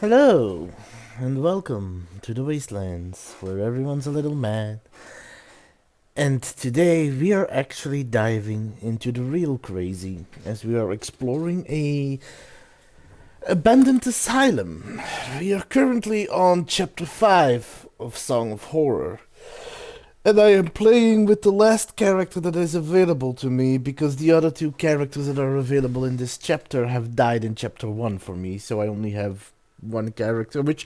Hello, and welcome to the Wastelands, where everyone's a little mad. And today we are actually diving into the real crazy, as we are exploring a abandoned asylum. We are currently on chapter 5 of Song of Horror. And I am playing with the last character that is available to me, because the other two characters that are available in this chapter have died in chapter 1 for me, so I only have one character, which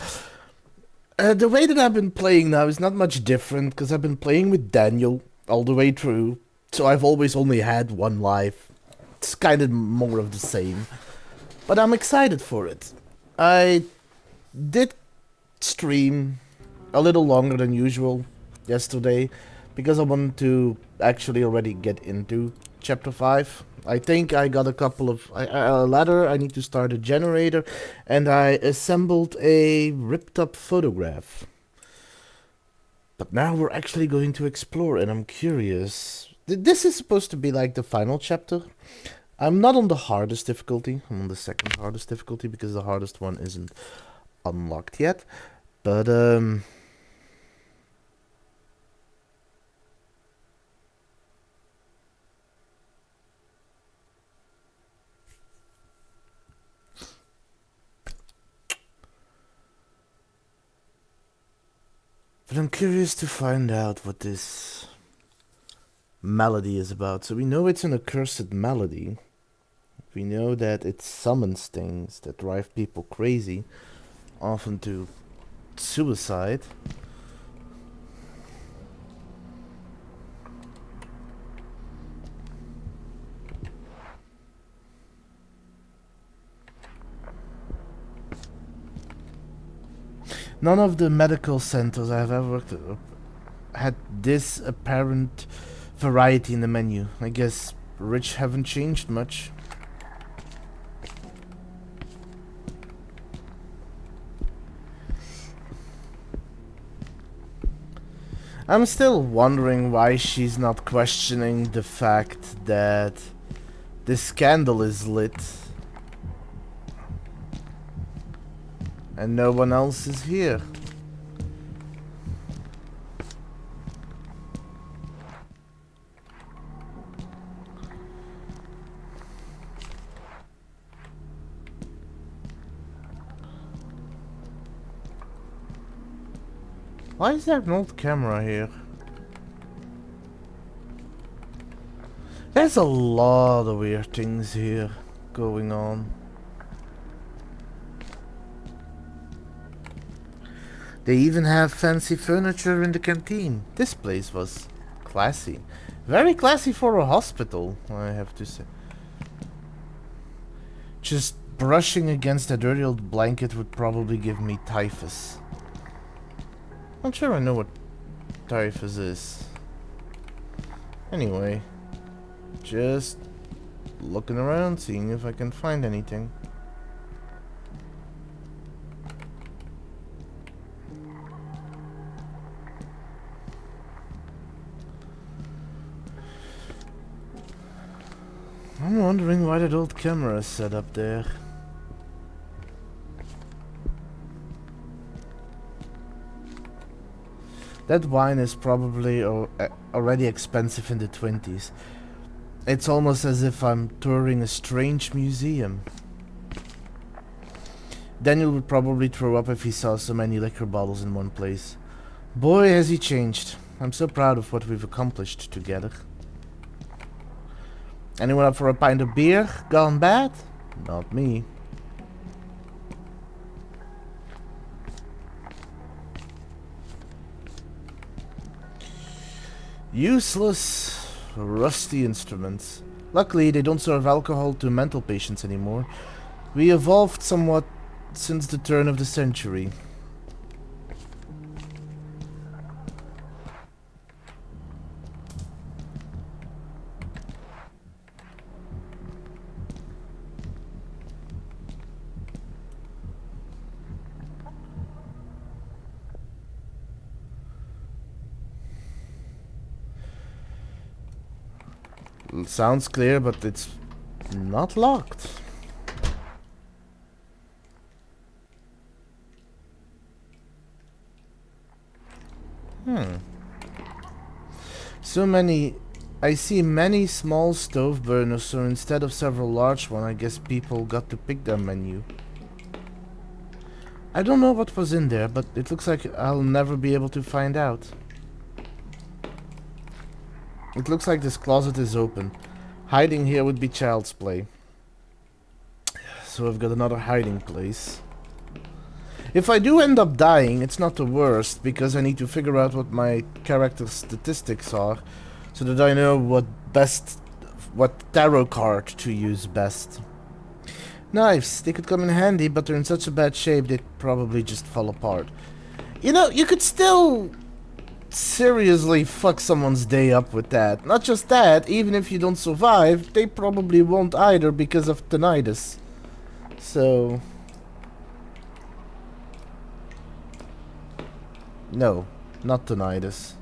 the way that I've been playing now is not much different, because I've been playing with Daniel all the way through, so I've always only had one life. It's kind of more of the same, but I'm excited for it. I did stream a little longer than usual yesterday, because I wanted to actually already get into chapter 5. I think I got a couple of a ladder. I need to start a generator, and I assembled a ripped up photograph. But now we're actually going to explore, and I'm curious. This is supposed to be like the final chapter. I'm not on the hardest difficulty. I'm on the second hardest difficulty because the hardest one isn't unlocked yet. But I'm curious to find out what this melody is about. So we know it's an accursed melody. We know that it summons things that drive people crazy, often to suicide. None of the medical centers I've ever worked at had this apparent variety in the menu. I guess rich haven't changed much. I'm still wondering why she's not questioning the fact that this candle is lit and no one else is here. Why is there an old camera here? There's a lot of weird things here going on. They even have fancy furniture in the canteen. This place was classy. Very classy for a hospital, I have to say. Just brushing against a dirty old blanket would probably give me typhus. Not sure I know what typhus is. Anyway, just looking around, seeing if I can find anything. I'm wondering why that old camera is set up there. That wine is probably already expensive in the 20s. It's almost as if I'm touring a strange museum. Daniel would probably throw up if he saw so many liquor bottles in one place. Boy, has he changed. I'm so proud of what we've accomplished together. Anyone up for a pint of beer? Gone bad? Not me. Useless, rusty instruments. Luckily, they don't serve alcohol to mental patients anymore. We evolved somewhat since the turn of the century. Sounds clear, but it's not locked. So many... I see many small stove burners, so instead of several large ones, I guess people got to pick their menu. I don't know what was in there, but it looks like I'll never be able to find out. It looks like this closet is open. Hiding here would be child's play. So I've got another hiding place. If I do end up dying, it's not the worst, because I need to figure out what my character's statistics are, so that I know what tarot card to use best. Knives, they could come in handy, but they're in such a bad shape they'd probably just fall apart. You know, you could still seriously fuck someone's day up with that. Not just that, even if you don't survive, they probably won't either because of tinnitus. So... no, not tinnitus.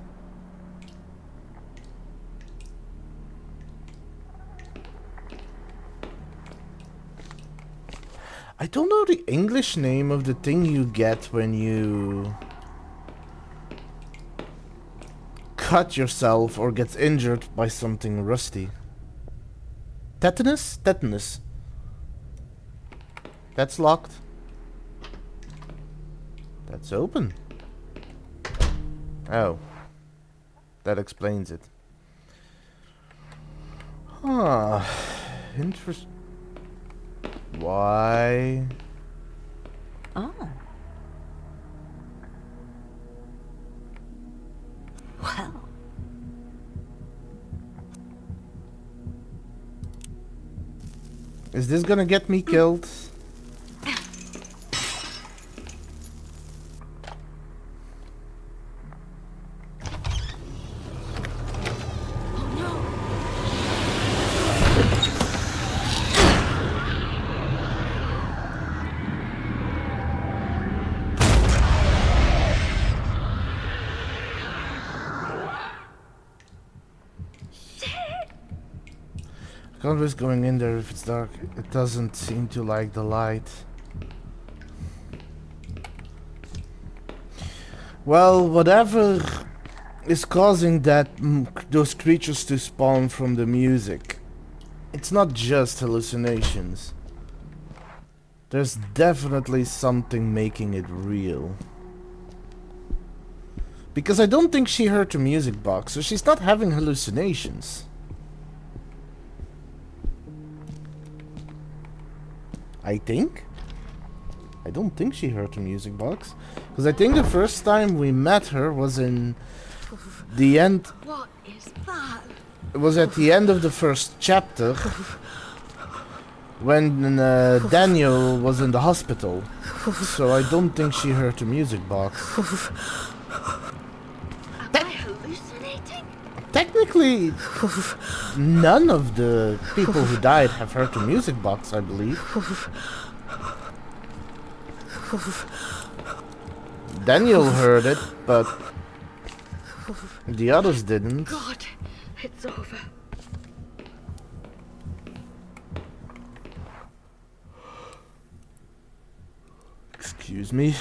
I don't know the English name of the thing you get when you cut yourself or get injured by something rusty. Tetanus? Tetanus. That's locked. That's open. Oh. That explains it. Huh. Interesting. Why? Oh. Well. Is this gonna get me killed? I can't risk going in there if it's dark. It doesn't seem to like the light. Well, whatever is causing those creatures to spawn from the music, it's not just hallucinations. There's definitely something making it real. Because I don't think she heard the music box, so she's not having hallucinations. I think? I don't think she heard the music box. Because I think the first time we met her was in the end... What is that? It was at the end of the first chapter. When Daniel was in the hospital. So I don't think she heard the music box. Am I hallucinating? Technically, none of the people who died have heard the music box, I believe. Daniel heard it, but the others didn't. God, it's over. Excuse me.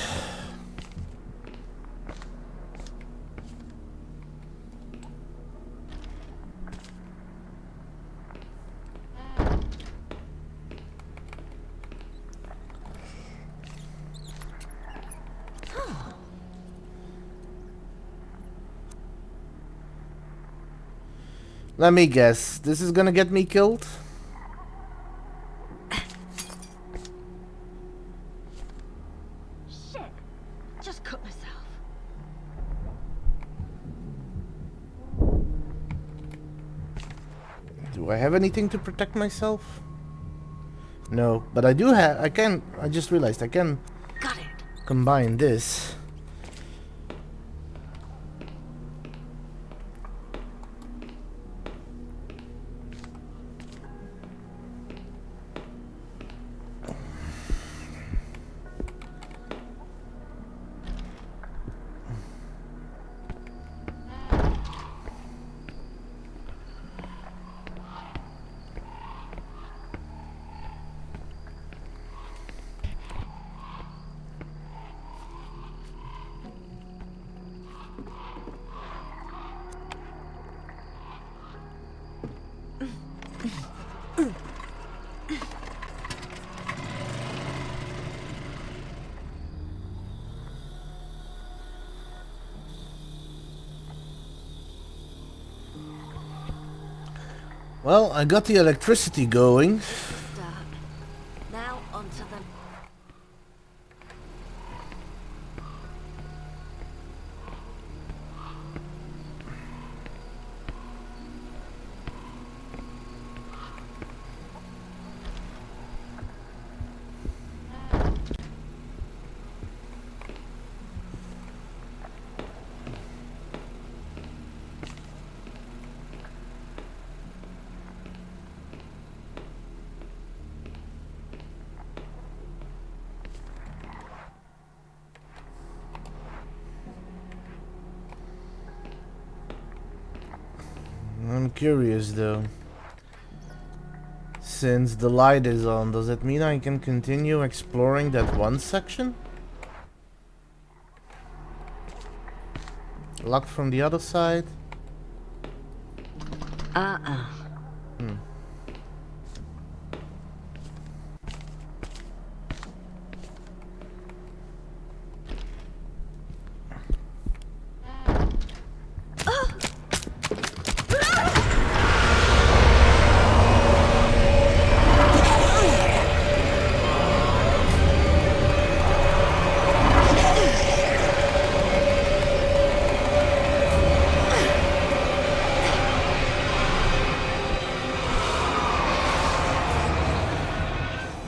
Let me guess, this is gonna get me killed? Shit, just cut myself. Do I have anything to protect myself? No, but I do have, I just realized I can Got it. combine this. Well, I got the electricity going. Dark. Now onto the... I'm curious though. Since the light is on, does it mean I can continue exploring that one section? Locked from the other side?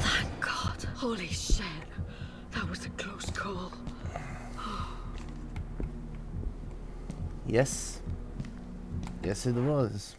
Thank God. Holy shit. That was a close call. Yes. Yes, it was.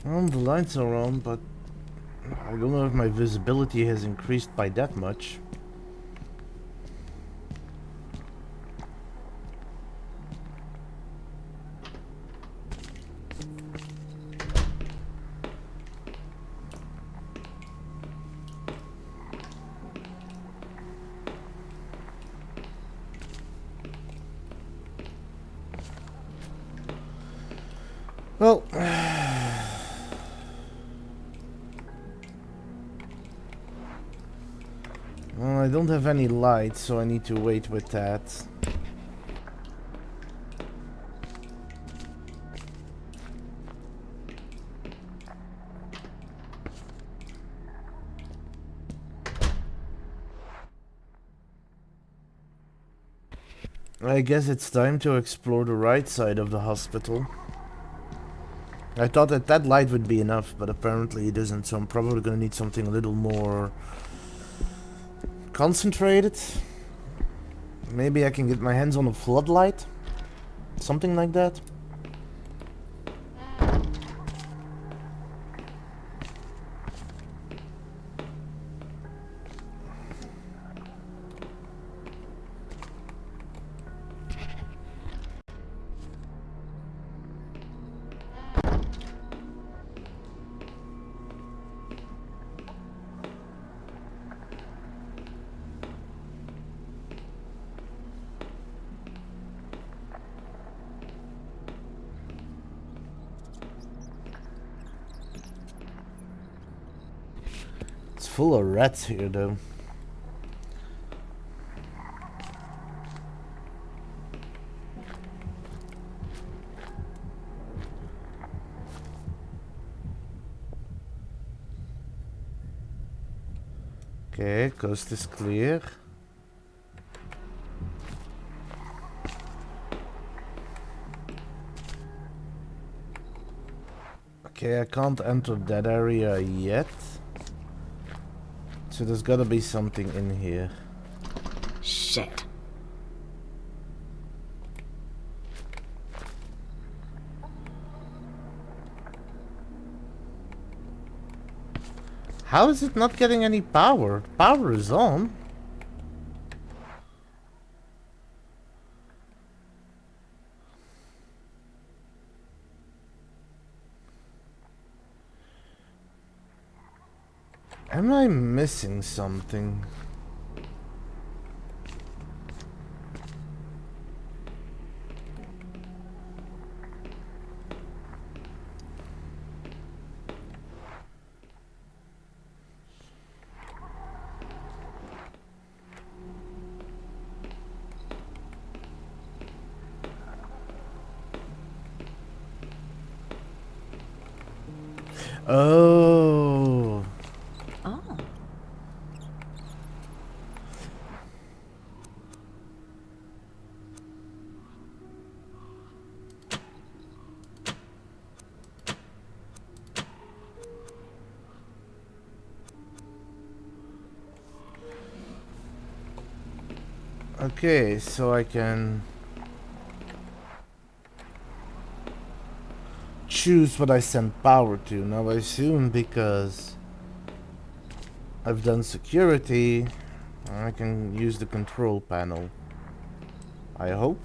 Well, the lights are on, but I don't know if my visibility has increased by that much. Well, well, I don't have any light, so I need to wait with that. I guess it's time to explore the right side of the hospital. I thought that that light would be enough, but apparently it isn't, so I'm probably gonna need something a little more concentrated. Maybe I can get my hands on a floodlight? Something like that? It's full of rats here, though. Okay, coast is clear. Okay, I can't enter that area yet. So there's gotta be something in here. Shit. How is it not getting any power? Power is on. Am I missing something? Oh. Oh. Okay, so I can choose what I send power to. Now I assume because I've done security, I can use the control panel. I hope.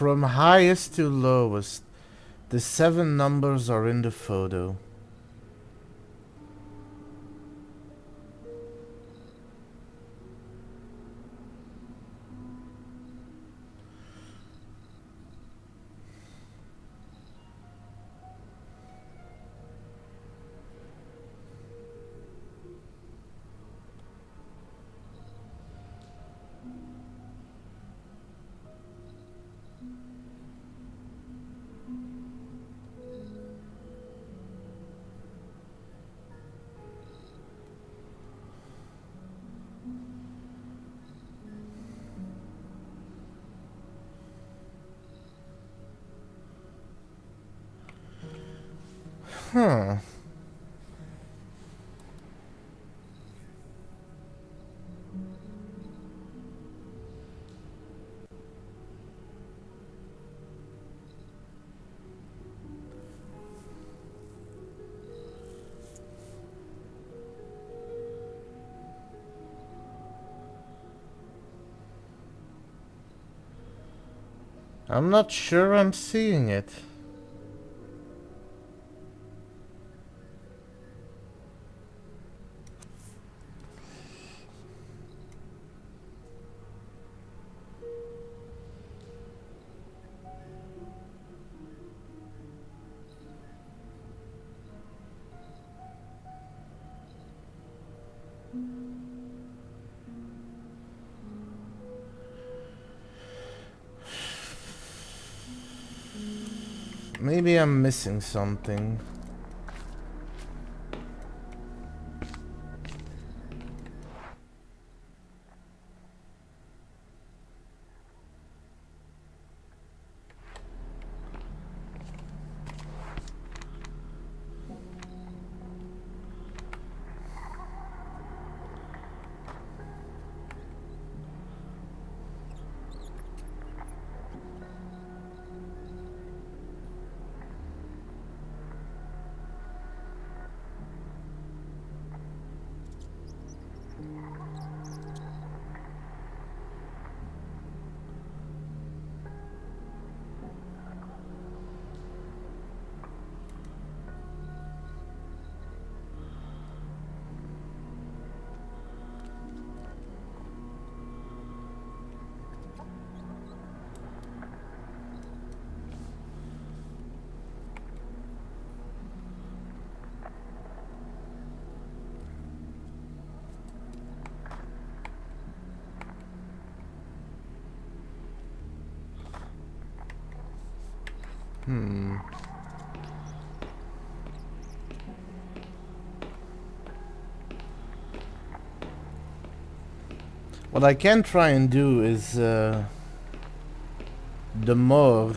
From highest to lowest, the 7 numbers are in the photo. Huh. I'm not sure I'm seeing it. Maybe I'm missing something. What I can try and do is the morgue.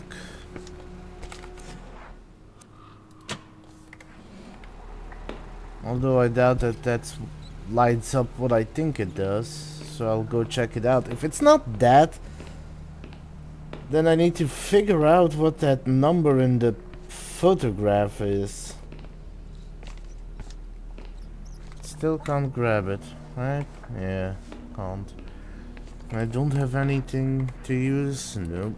Although I doubt that lights up what I think it does. So I'll go check it out. If it's not that, then I need to figure out what that number in the photograph is. Still can't grab it, right? Yeah, can't. I don't have anything to use. Nope.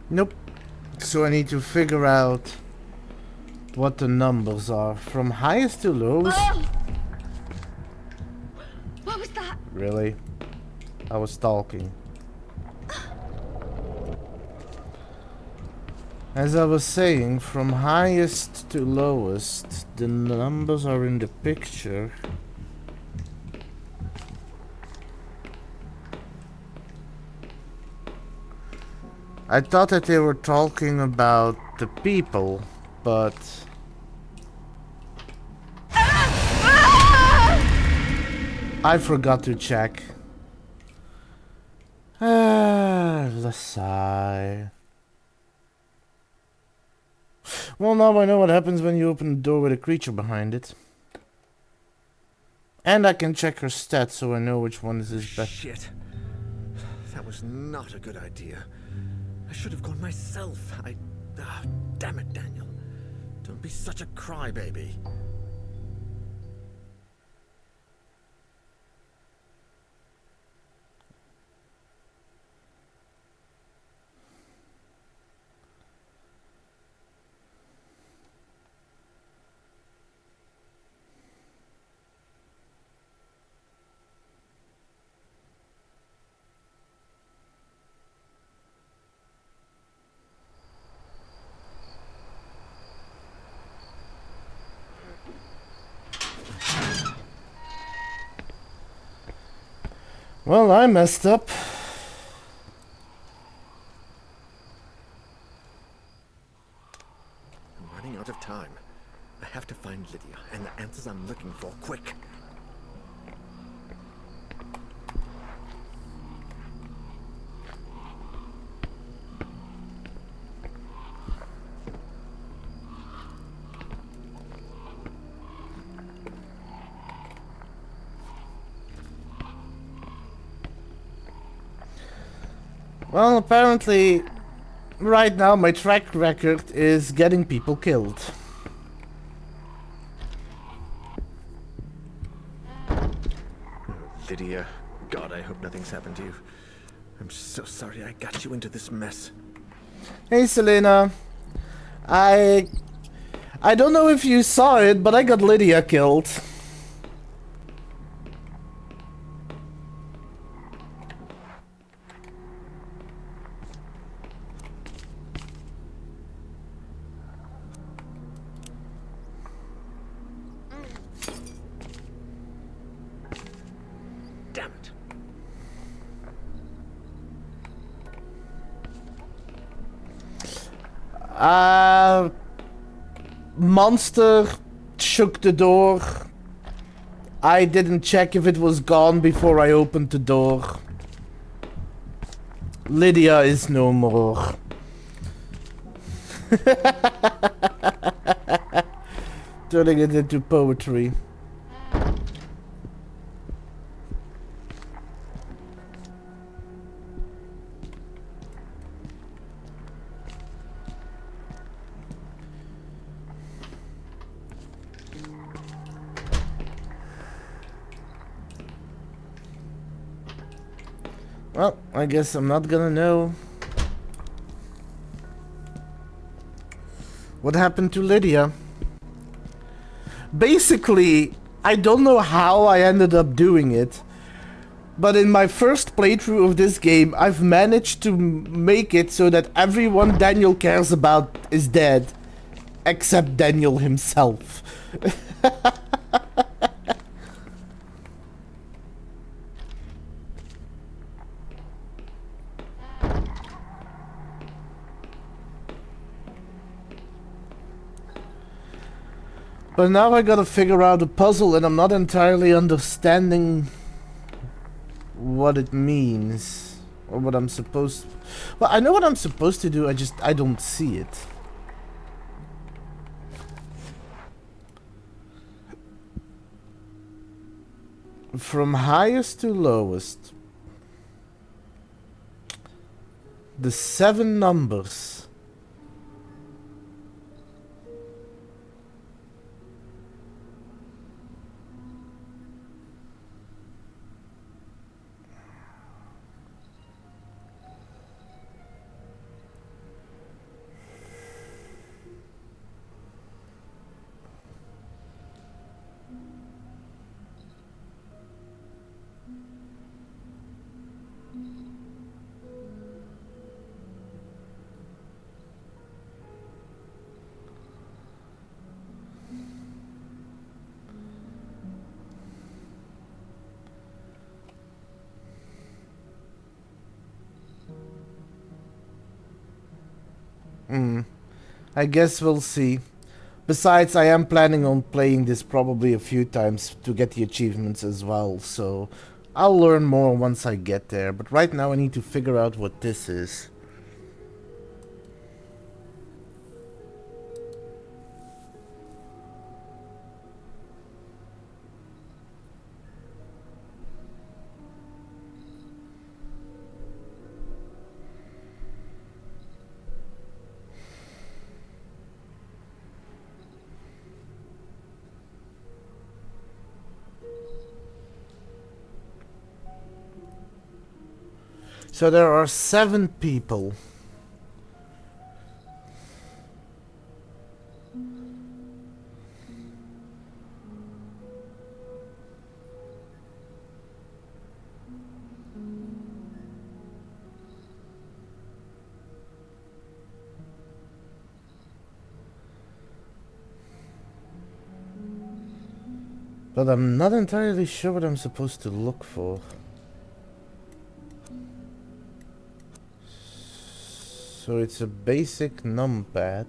Nope. So I need to figure out what the numbers are from highest to lowest. Oh! What was that? Really? I was talking. As I was saying, from highest to lowest, the numbers are in the picture. I thought that they were talking about the people, but I forgot to check. The sigh. Well, now I know what happens when you open the door with a creature behind it. And I can check her stats so I know which one is his best. Shit. That was not a good idea. I should have gone myself. Damn it, Daniel. Don't be such a crybaby. Well, I messed up. I'm running out of time. I have to find Lydia and the answers I'm looking for, quick. Well, apparently, right now my track record is getting people killed. Lydia, God, I hope nothing's happened to you. I'm so sorry I got you into this mess. Hey, Selena. I don't know if you saw it, but I got Lydia killed. Damn it. Monster shook the door. I didn't check if it was gone before I opened the door. Lydia is no more. Turning it into poetry. Well, I guess I'm not gonna know what happened to Lydia. Basically, I don't know how I ended up doing it, but in my first playthrough of this game, I've managed to make it so that everyone Daniel cares about is dead, except Daniel himself. But now I gotta figure out the puzzle and I'm not entirely understanding what it means. Or what I'm supposed to... Well, I know what I'm supposed to do, I don't see it. From highest to lowest. The 7 numbers. I guess we'll see. Besides, I am planning on playing this probably a few times to get the achievements as well, so I'll learn more once I get there. But right now I need to figure out what this is. So there are 7 people. But I'm not entirely sure what I'm supposed to look for. So it's a basic numpad.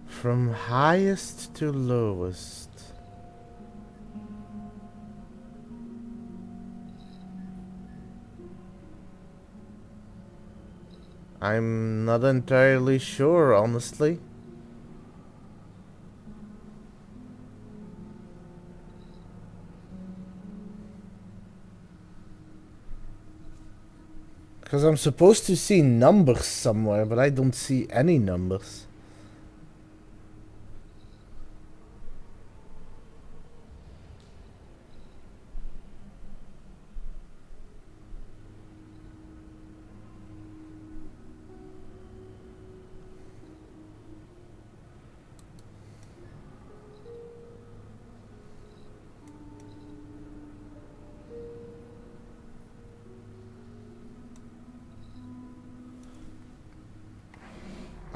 From highest to lowest. I'm not entirely sure, honestly. Because I'm supposed to see numbers somewhere, but I don't see any numbers.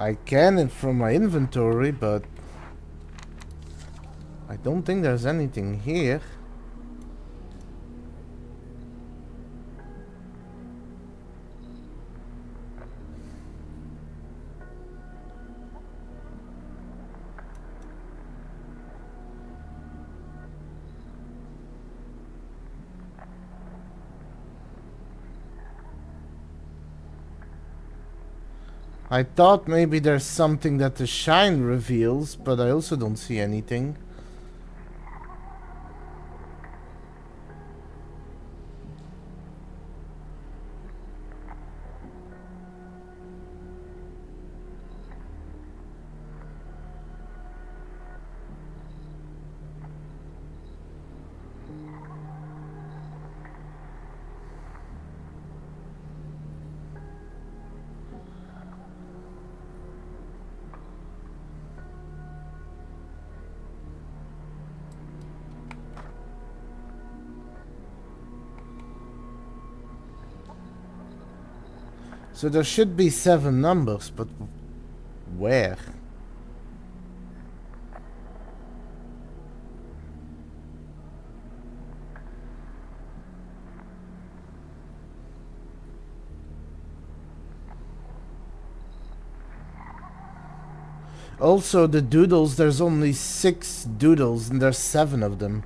I can from my inventory, but I don't think there's anything here. I thought maybe there's something that the shine reveals, but I also don't see anything. So there should be 7 numbers, but where? Also, the doodles, there's only 6 doodles and there's 7 of them.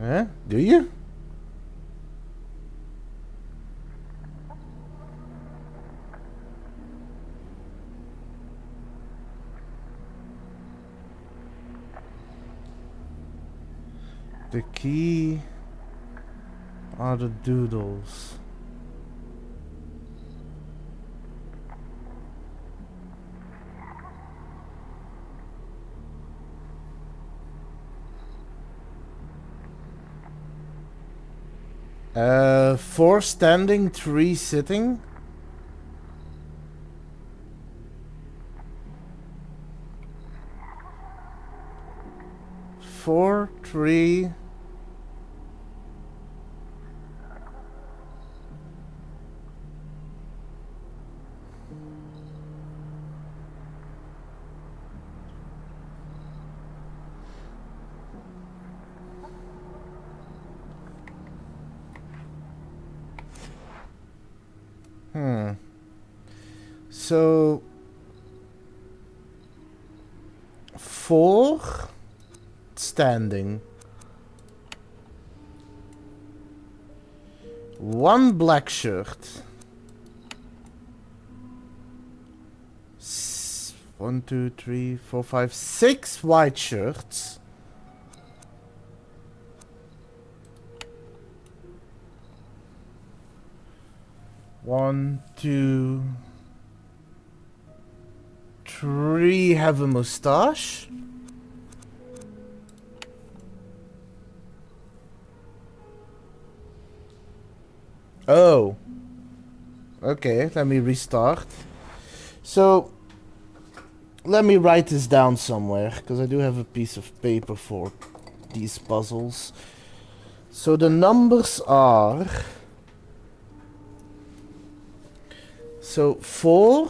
Huh? Do you? The key are the doodles. 4 standing, 3 sitting. Four, 3. So 4 standing. 1 black shirt. 1, 2, 3, 4, 5, 6 white shirts. One, 2, 3 have a mustache. Oh. Okay, let me restart. So, let me write this down somewhere, because I do have a piece of paper for these puzzles. So the numbers are... So 4,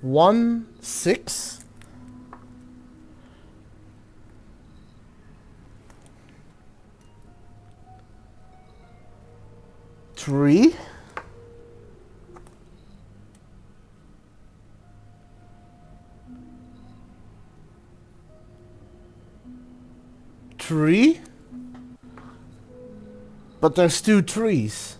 1, 6. 3. 3. But there's 2 trees.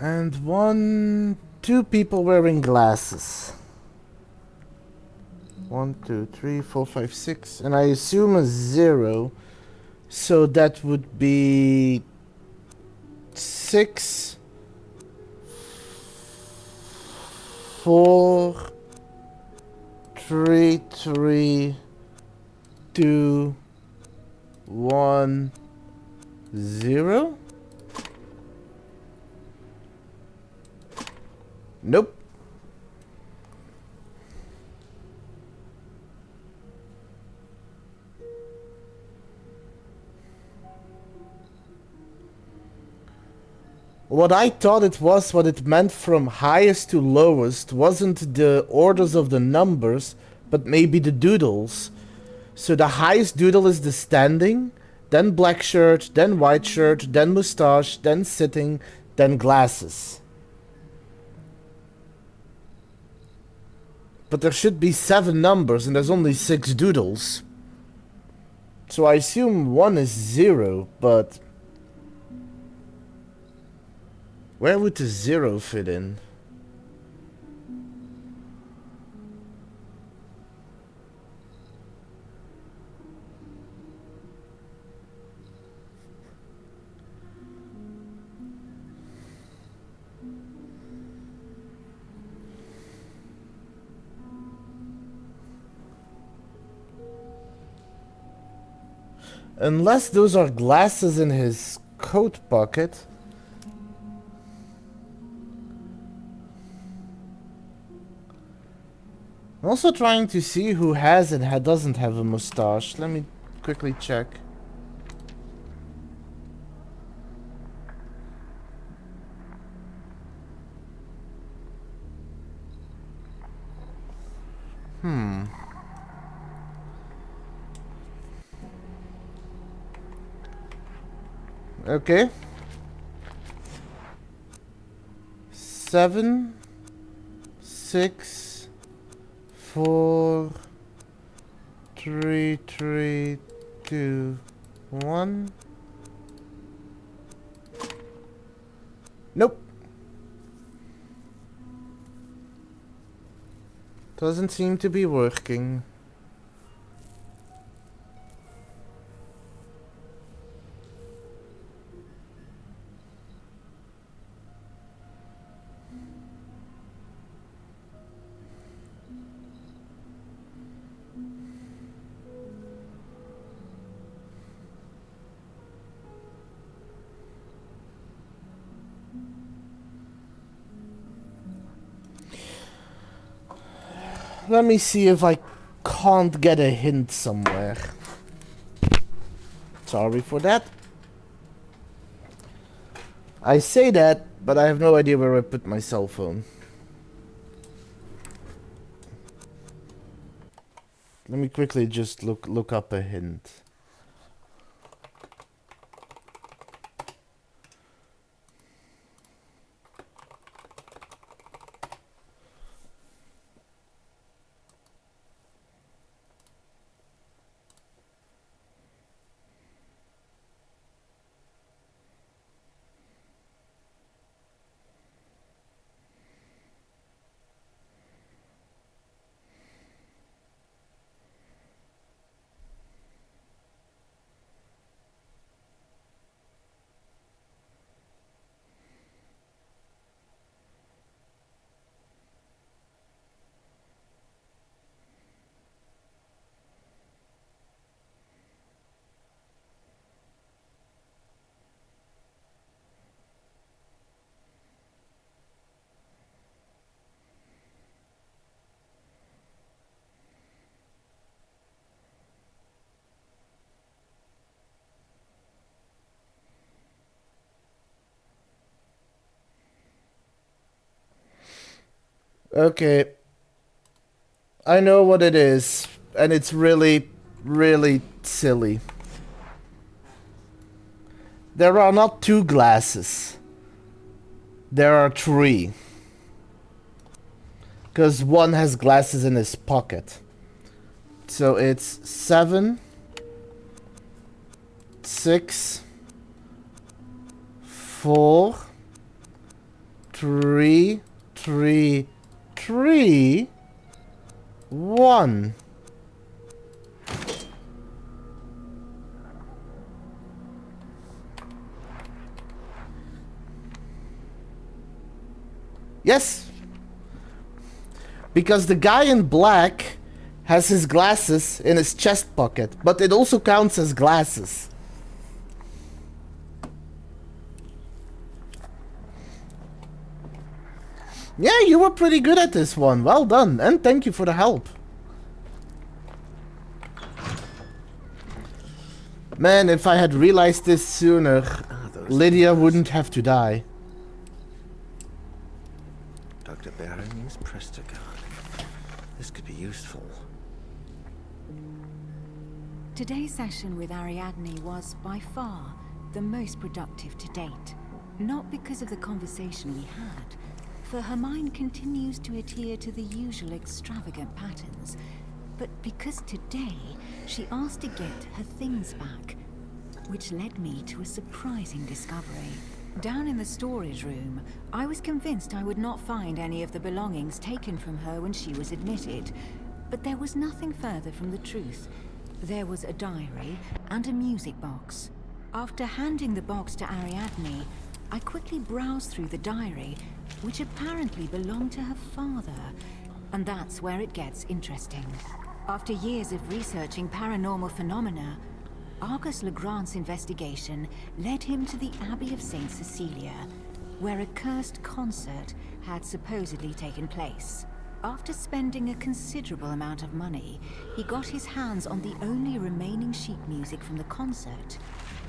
And 2 people wearing glasses. 1, 2, 3, 4, 5, 6. And I assume a 0. So that would be 6, 4, 3, 3, 2, 1, 0. Nope. What I thought it was, what it meant from highest to lowest, wasn't the orders of the numbers, but maybe the doodles. So the highest doodle is the standing, then black shirt, then white shirt, then mustache, then sitting, then glasses. But there should be 7 numbers and there's only 6 doodles. So I assume 1 is 0, but... where would the 0 fit in? Unless those are glasses in his coat pocket. I'm also trying to see who has and doesn't have a mustache. Let me quickly check. Okay. 7, 6, 4, 3, 3, 2, 1. Nope. Doesn't seem to be working. Let me see if I can't get a hint somewhere. Sorry for that. I say that, but I have no idea where I put my cell phone. Let me quickly just look up a hint. Okay. I know what it is, and it's really, really silly. There are not 2 glasses. There are 3. Because one has glasses in his pocket. So it's 7, 6, 4, 3, 3, 3, 1. Yes. Because the guy in black has his glasses in his chest pocket, but it also counts as glasses. Yeah, you were pretty good at this one. Well done, and thank you for the help. Man, if I had realized this sooner, Lydia wouldn't have to die. Dr. Berenice Prestergaard. This could be useful. Today's session with Ariadne was by far the most productive to date. Not because of the conversation we had, for her mind continues to adhere to the usual extravagant patterns, but because today she asked to get her things back, which led me to a surprising discovery. Down in the storage room, I was convinced I would not find any of the belongings taken from her when she was admitted, but there was nothing further from the truth. There was a diary and a music box. After handing the box to Ariadne, I quickly browsed through the diary, which apparently belonged to her father, and that's where it gets interesting. After years of researching paranormal phenomena, Argus Legrand's investigation led him to the Abbey of St. Cecilia, where a cursed concert had supposedly taken place. After spending a considerable amount of money, he got his hands on the only remaining sheet music from the concert,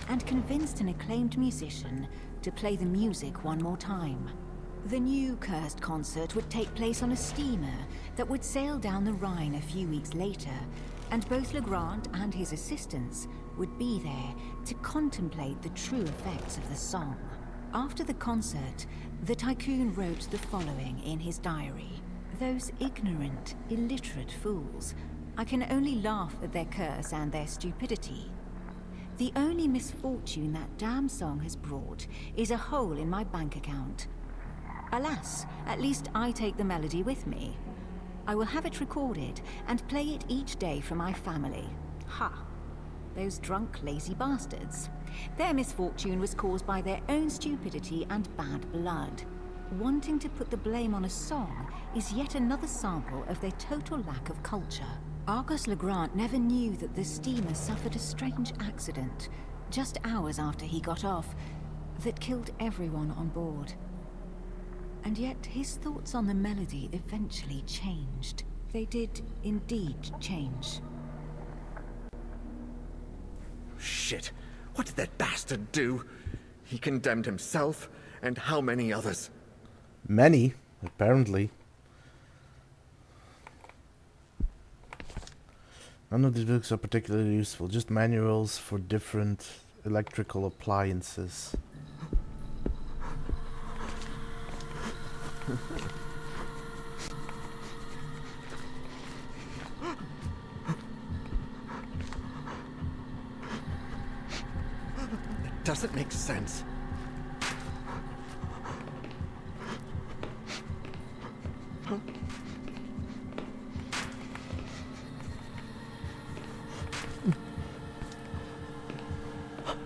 and convinced an acclaimed musician to play the music one more time. The new cursed concert would take place on a steamer that would sail down the Rhine a few weeks later, and both Legrand and his assistants would be there to contemplate the true effects of the song. After the concert, the tycoon wrote the following in his diary. "Those ignorant, illiterate fools. I can only laugh at their curse and their stupidity. The only misfortune that damn song has brought is a hole in my bank account. Alas, at least I take the melody with me. I will have it recorded and play it each day for my family. Ha! Those drunk, lazy bastards. Their misfortune was caused by their own stupidity and bad blood. Wanting to put the blame on a song is yet another sample of their total lack of culture." Argus Legrand never knew that the steamer suffered a strange accident just hours after he got off that killed everyone on board. And yet his thoughts on the melody eventually changed. They did indeed change. Shit. What did that bastard do? He condemned himself, and how many others? Many, apparently. None of these books are particularly useful, just manuals for different electrical appliances. That doesn't make sense.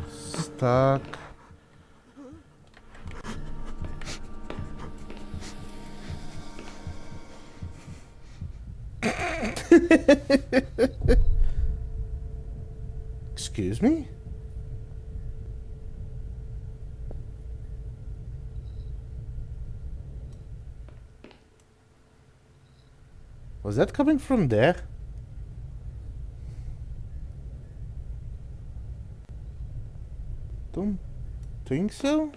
Stuck. Excuse me? Was that coming from there? Don't think so.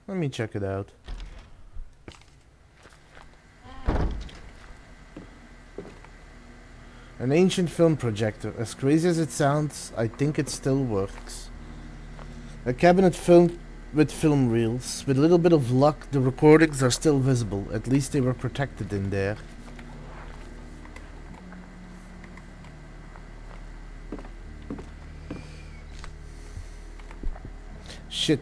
Let me check it out. An ancient film projector. As crazy as it sounds, I think it still works. A cabinet filled with film reels. With a little bit of luck, the recordings are still visible. At least they were protected in there. Shit.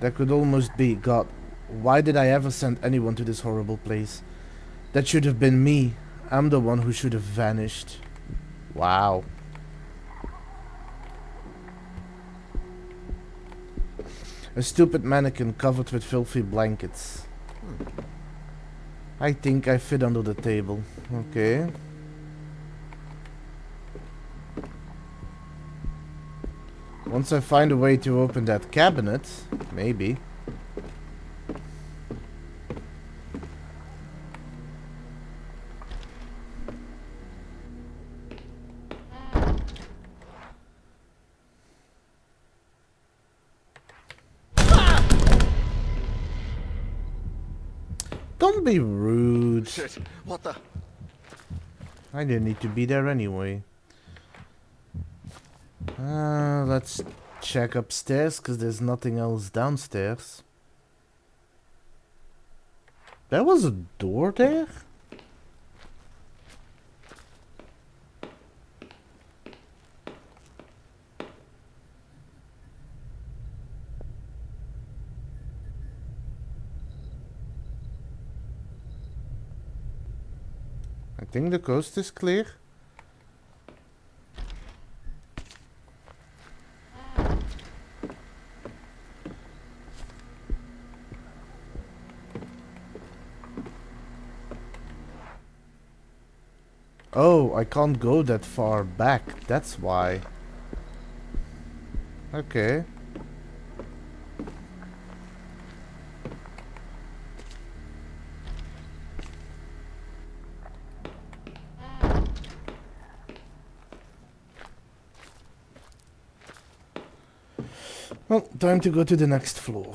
That could almost be. God, why did I ever send anyone to this horrible place? That should have been me. I'm the one who should have vanished. Wow. A stupid mannequin covered with filthy blankets. I think I fit under the table. Okay. Once I find a way to open that cabinet, maybe. Don't be rude. Shit. What the? I didn't need to be there anyway. Let's check upstairs, because there's nothing else downstairs. There was a door there? I think the coast is clear. Oh, I can't go that far back. That's why. Okay. Well, time to go to the next floor.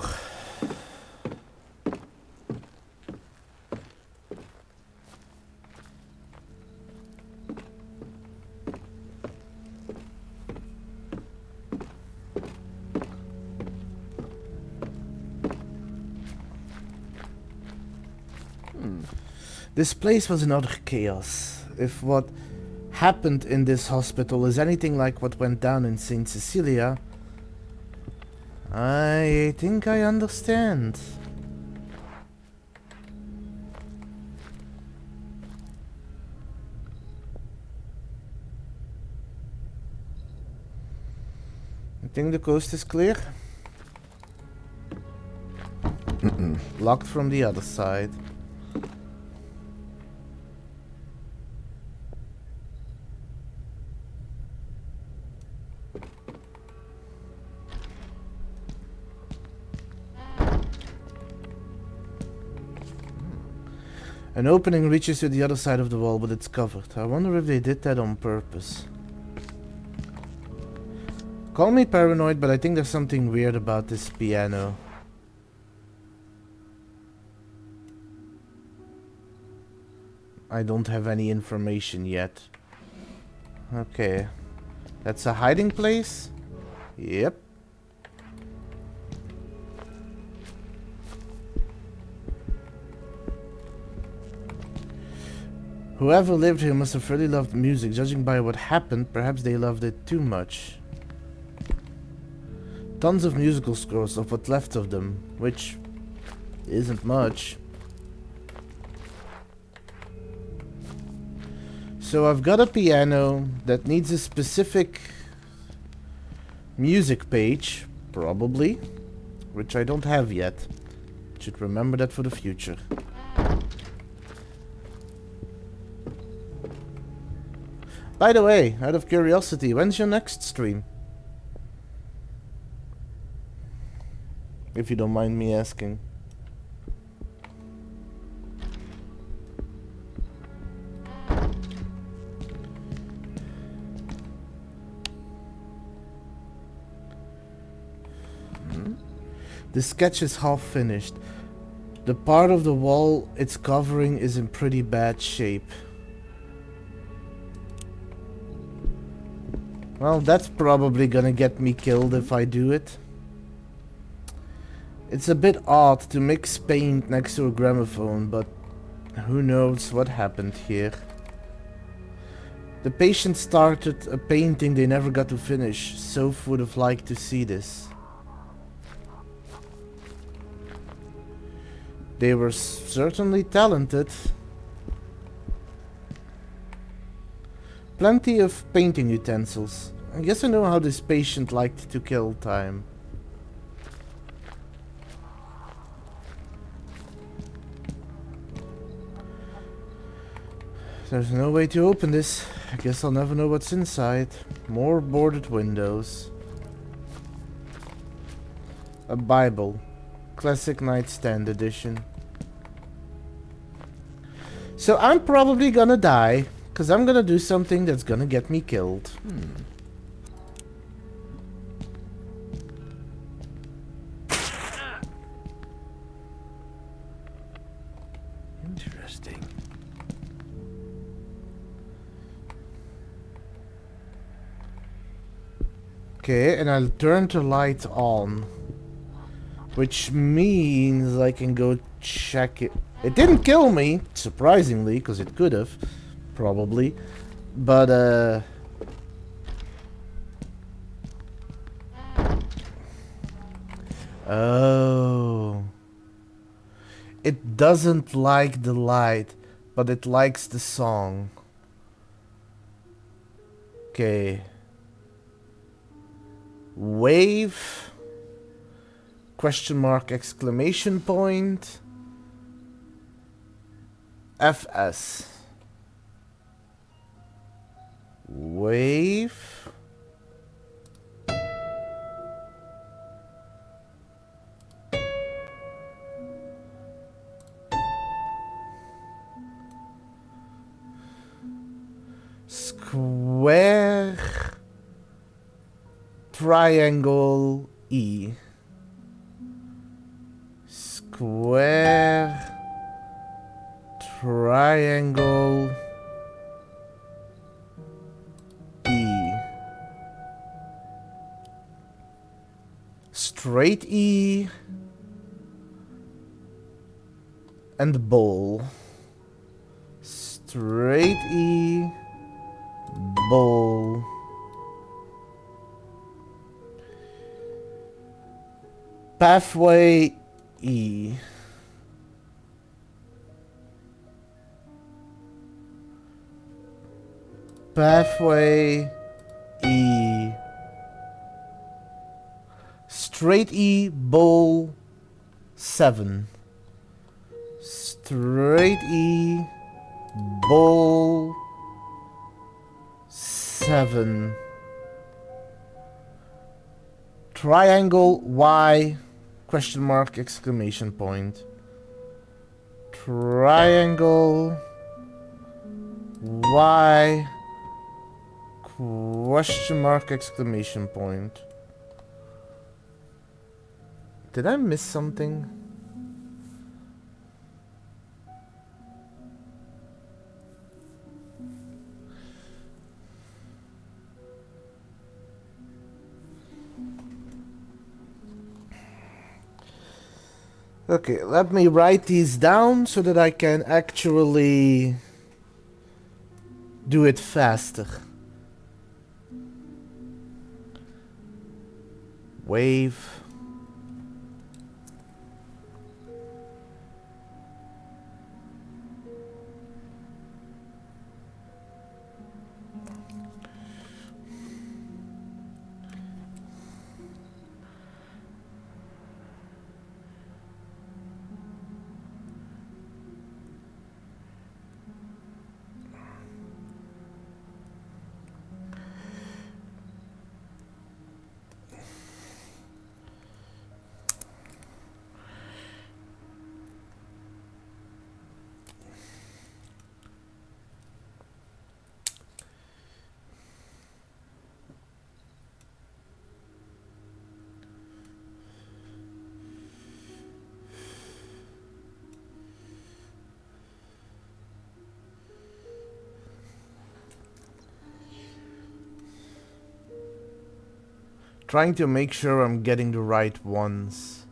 This place was another chaos. If what happened in this hospital is anything like what went down in St. Cecilia, I think I understand. I think the coast is clear. Locked from the other side. An opening reaches to the other side of the wall, but it's covered. I wonder if they did that on purpose. Call me paranoid, but I think there's something weird about this piano. I don't have any information yet. Okay. That's a hiding place? Yep. Whoever lived here must have really loved music. Judging by what happened, perhaps they loved it too much. Tons of musical scores of what's left of them, which isn't much. So I've got a piano that needs a specific music page, probably, which I don't have yet. Should remember that for the future. By the way, out of curiosity, when's your next stream? If you don't mind me asking. The sketch is half finished. The part of the wall it's covering is in pretty bad shape. Well, that's probably gonna get me killed if I do it. It's a bit odd to mix paint next to a gramophone, but who knows what happened here. The patient started a painting they never got to finish. Soph would have liked to see this. They were certainly talented. Plenty of painting utensils. I guess I know how this patient liked to kill time. There's no way to open this. I guess I'll never know what's inside. More boarded windows. A Bible. Classic nightstand edition. So I'm probably gonna die, because I'm gonna do something that's gonna get me killed. Interesting. Okay, and I'll turn the light on. Which means I can go check it. It didn't kill me, surprisingly, because it could have, probably. But, oh. It doesn't like the light, but it likes the song. Okay. Wave. Question mark, exclamation point. FS. Wave. Square. Triangle E. Square. Triangle E. Straight E. And bowl. Straight E. Bowl. Pathway E. Pathway E. Straight E, bowl 7. Straight E, bowl 7. Triangle Y, question mark, exclamation point. triangle, Y, question mark, exclamation point. Did I miss something? Okay, let me write these down so that I can actually do it faster. Wave. Trying to make sure I'm getting the right ones.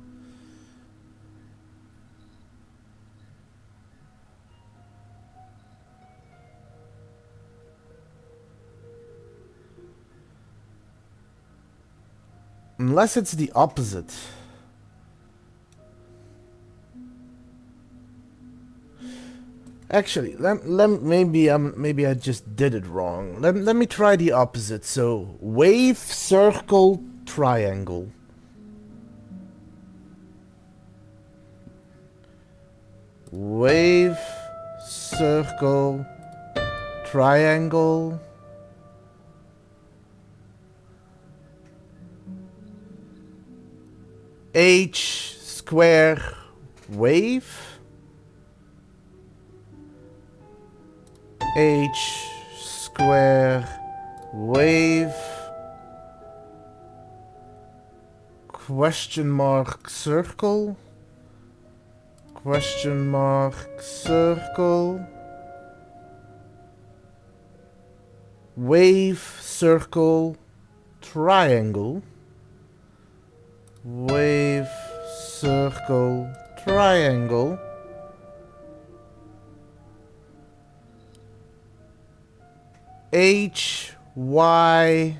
Unless it's the opposite. Actually, maybe I just did it wrong. Let me try the opposite. So wave, circle, triangle. Wave, circle, triangle. H, square, wave. H, square, wave. Question mark, circle. Question mark, circle. Wave, circle, triangle. Wave, circle, triangle. H, Y,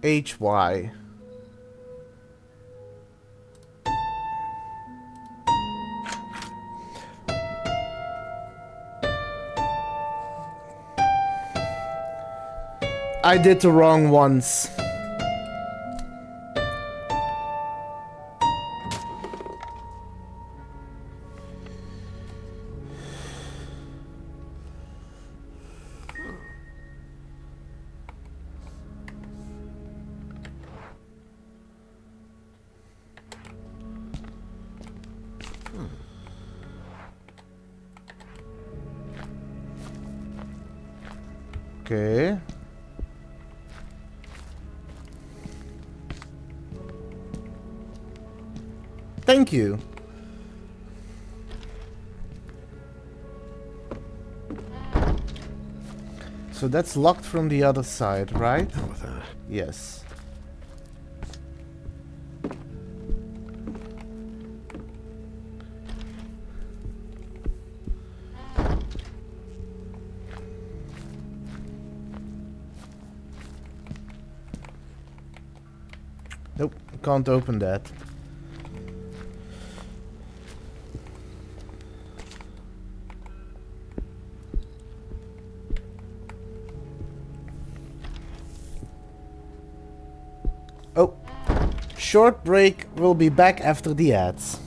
H, Y. I did the wrong ones. Okay. Thank you. So that's locked from the other side, right? Hell with that. Yes. Nope, can't open that. Oh, short break. We'll be back after the ads.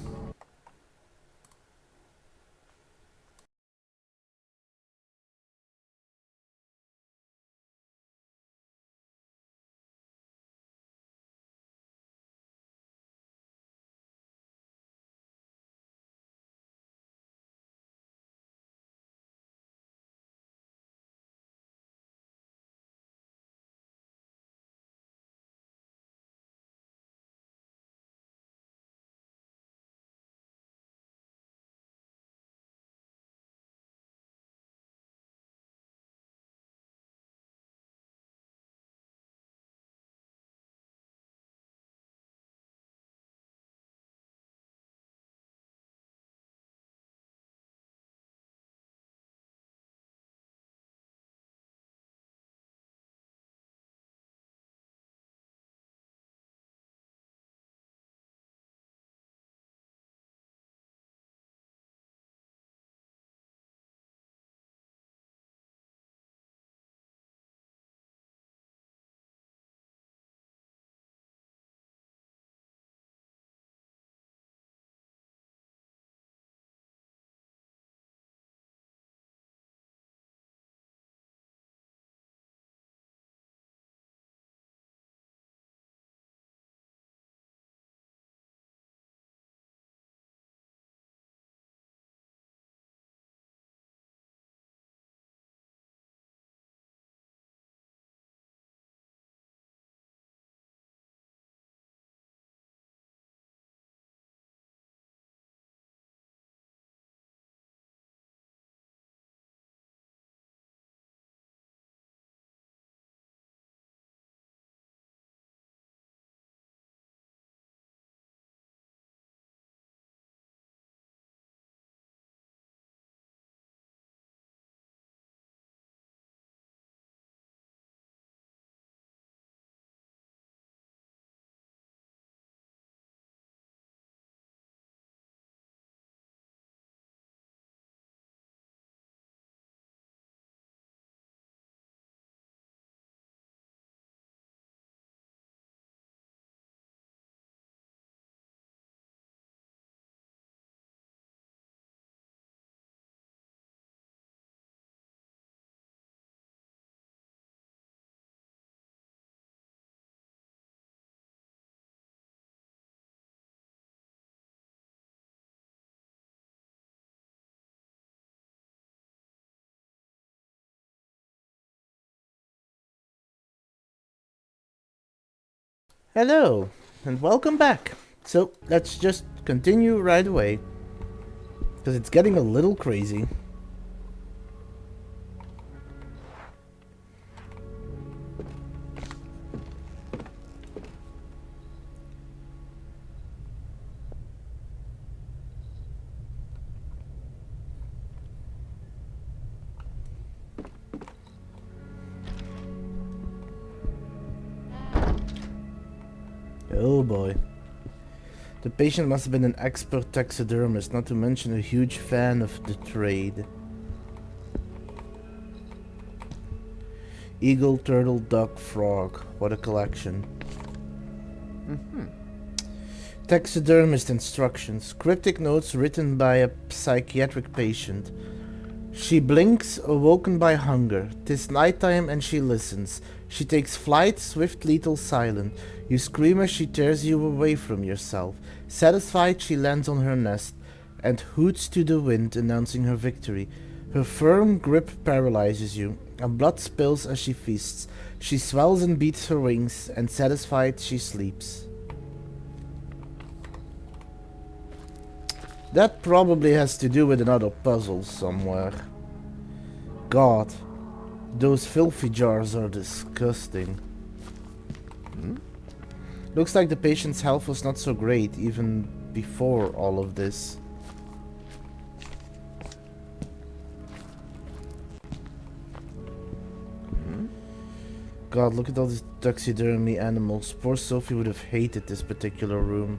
Hello, and welcome back. So, let's just continue right away. Because it's getting a little crazy. Oh boy. The patient must have been an expert taxidermist, not to mention a huge fan of the trade. Eagle, turtle, duck, frog. What a collection. Taxidermist instructions. Cryptic notes written by a psychiatric patient. She blinks, awoken by hunger. 'Tis nighttime and she listens. She takes flight, swift, lethal, silent. You scream as she tears you away from yourself. Satisfied, she lands on her nest and hoots to the wind, announcing her victory. Her firm grip paralyzes you, and blood spills as she feasts. She swells and beats her wings, and satisfied, she sleeps. That probably has to do with another puzzle somewhere. God, those filthy jars are disgusting. Looks like the patient's health was not so great even before all of this. God, look at all these taxidermy animals. Poor Sophie would have hated this particular room.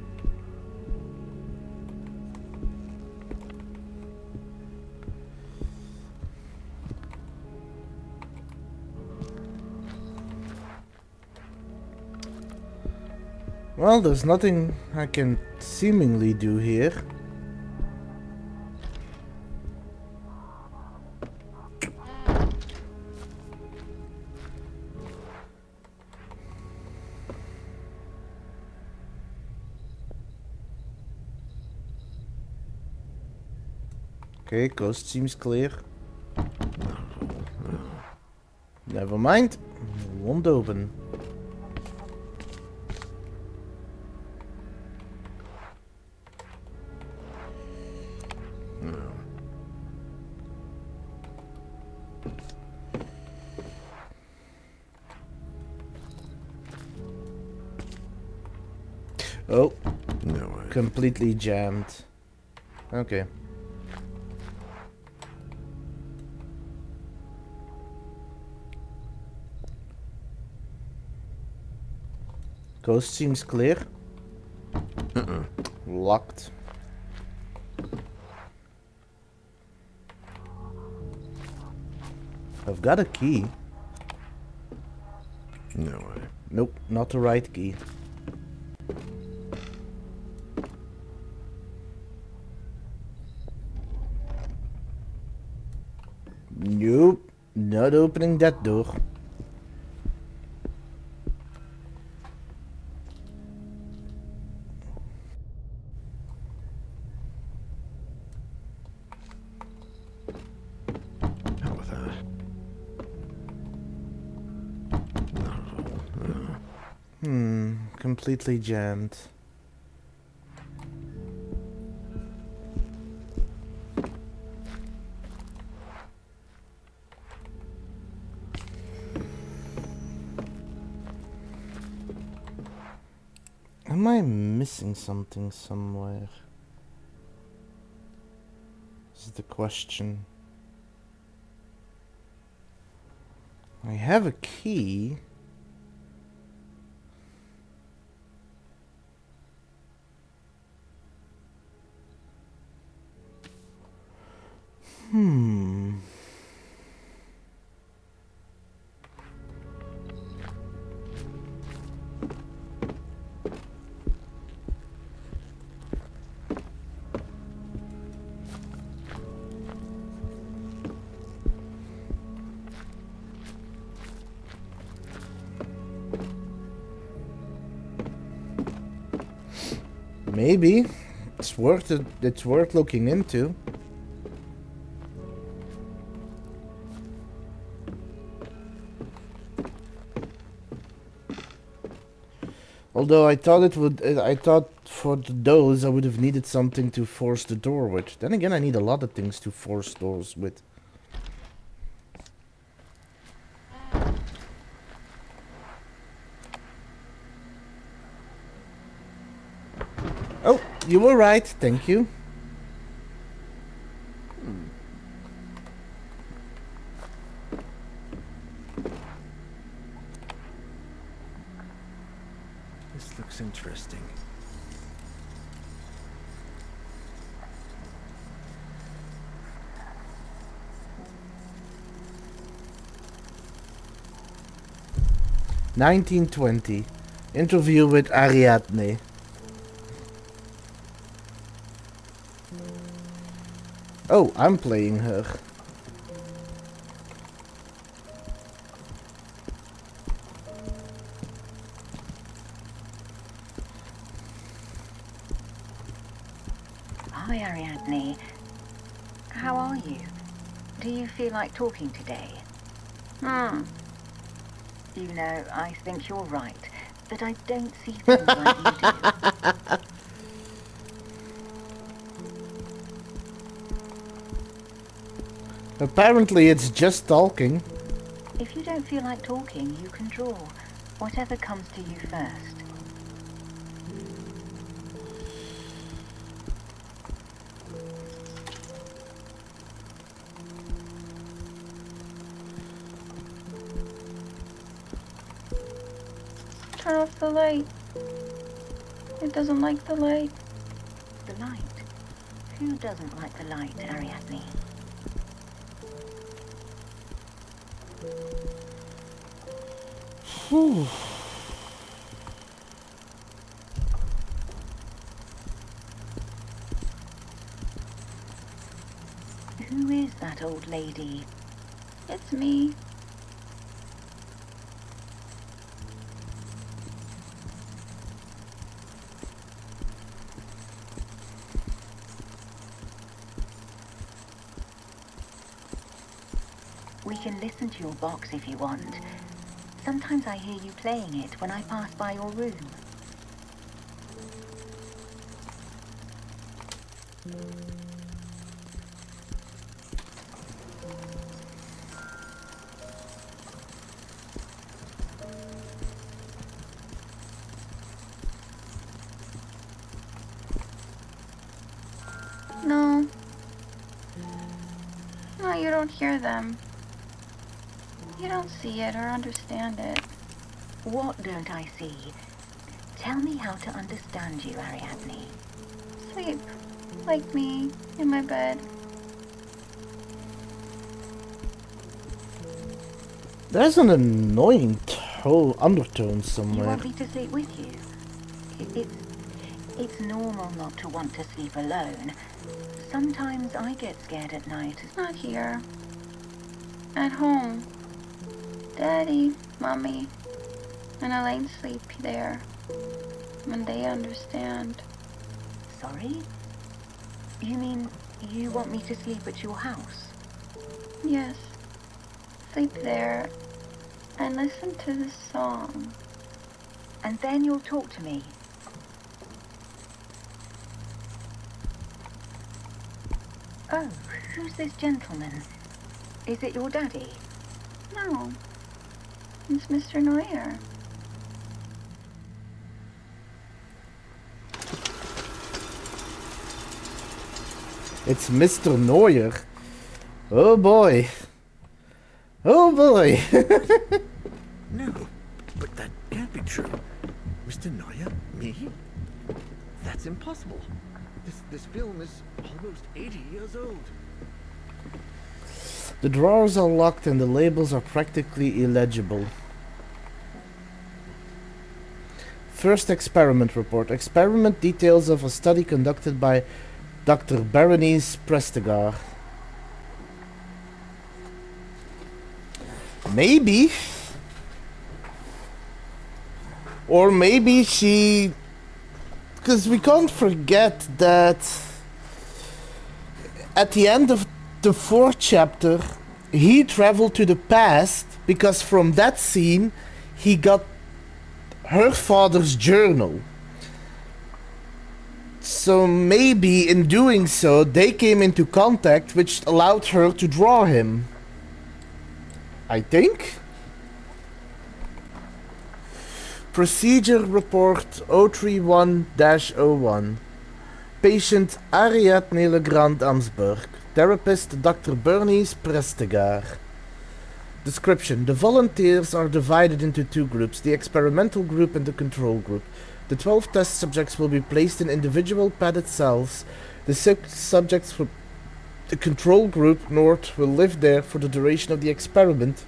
Well, there's nothing I can seemingly do here. Okay, coast seems clear. Never mind. Won't open. Oh, No way. completely jammed. Okay. Coast seems clear. Locked. I've got a key. No way. Nope, not the right key. Nope, not opening that door. How with that? Completely jammed. Am I missing something somewhere? This is the question. I have a key. Maybe. It's worth looking into. Although I thought it would, I thought for those I would have needed something to force the door with. Then again, I need a lot of things to force doors with. Oh, you were right. Thank you. This looks interesting. (1920) Interview with Ariadne. Oh, I'm playing her. Hi, Ariadne. How are you? Do you feel like talking today? You know, I think you're right, that I don't see things like you do. Apparently it's just talking. If you don't feel like talking, you can draw. Whatever comes to you first. Turn off the light. It doesn't like the light. The light? Who doesn't like the light, Ariadne? Whew. Who is that old lady? It's me. We can listen to your box if you want. Sometimes I hear you playing it when I pass by your room. No. No, you don't hear them. You don't see it or understand it. What don't I see? Tell me how to understand you, Ariadne. Sleep. Like me. In my bed. There's an annoying undertone You somewhere. want me to sleep with you? It's normal not to want to sleep alone. Sometimes I get scared at night. Not here. At home. Daddy, Mommy, and Elaine sleep there. And they understand. Sorry? You mean you want me to sleep at your house? Yes. Sleep there. And listen to the song. And then you'll talk to me. Oh, who's this gentleman? Is it your daddy? No. It's Mr. Neuer. It's Mr. Neuer. Oh boy. Oh boy. No, but that can't be true. Mr. Neuer? Me? That's impossible. This film is almost 80 years old. The drawers are locked and the labels are practically illegible. First experiment report. Experiment details of a study conducted by Dr. Berenice Prestigar. Maybe. Or maybe she... Because we can't forget that at the end of the 4th chapter, he traveled to the past because from that scene he got her father's journal. So maybe in doing so, they came into contact, which allowed her to draw him. I think? Procedure report 031-01. Patient Ariadne Legrand Amsberg. Therapist Dr. Bernice Prestegaar. Description: the volunteers are divided into two groups, the experimental group and the control group. The 12 test subjects will be placed in individual padded cells. The 6 subjects from the control group North will live there for the duration of the experiment,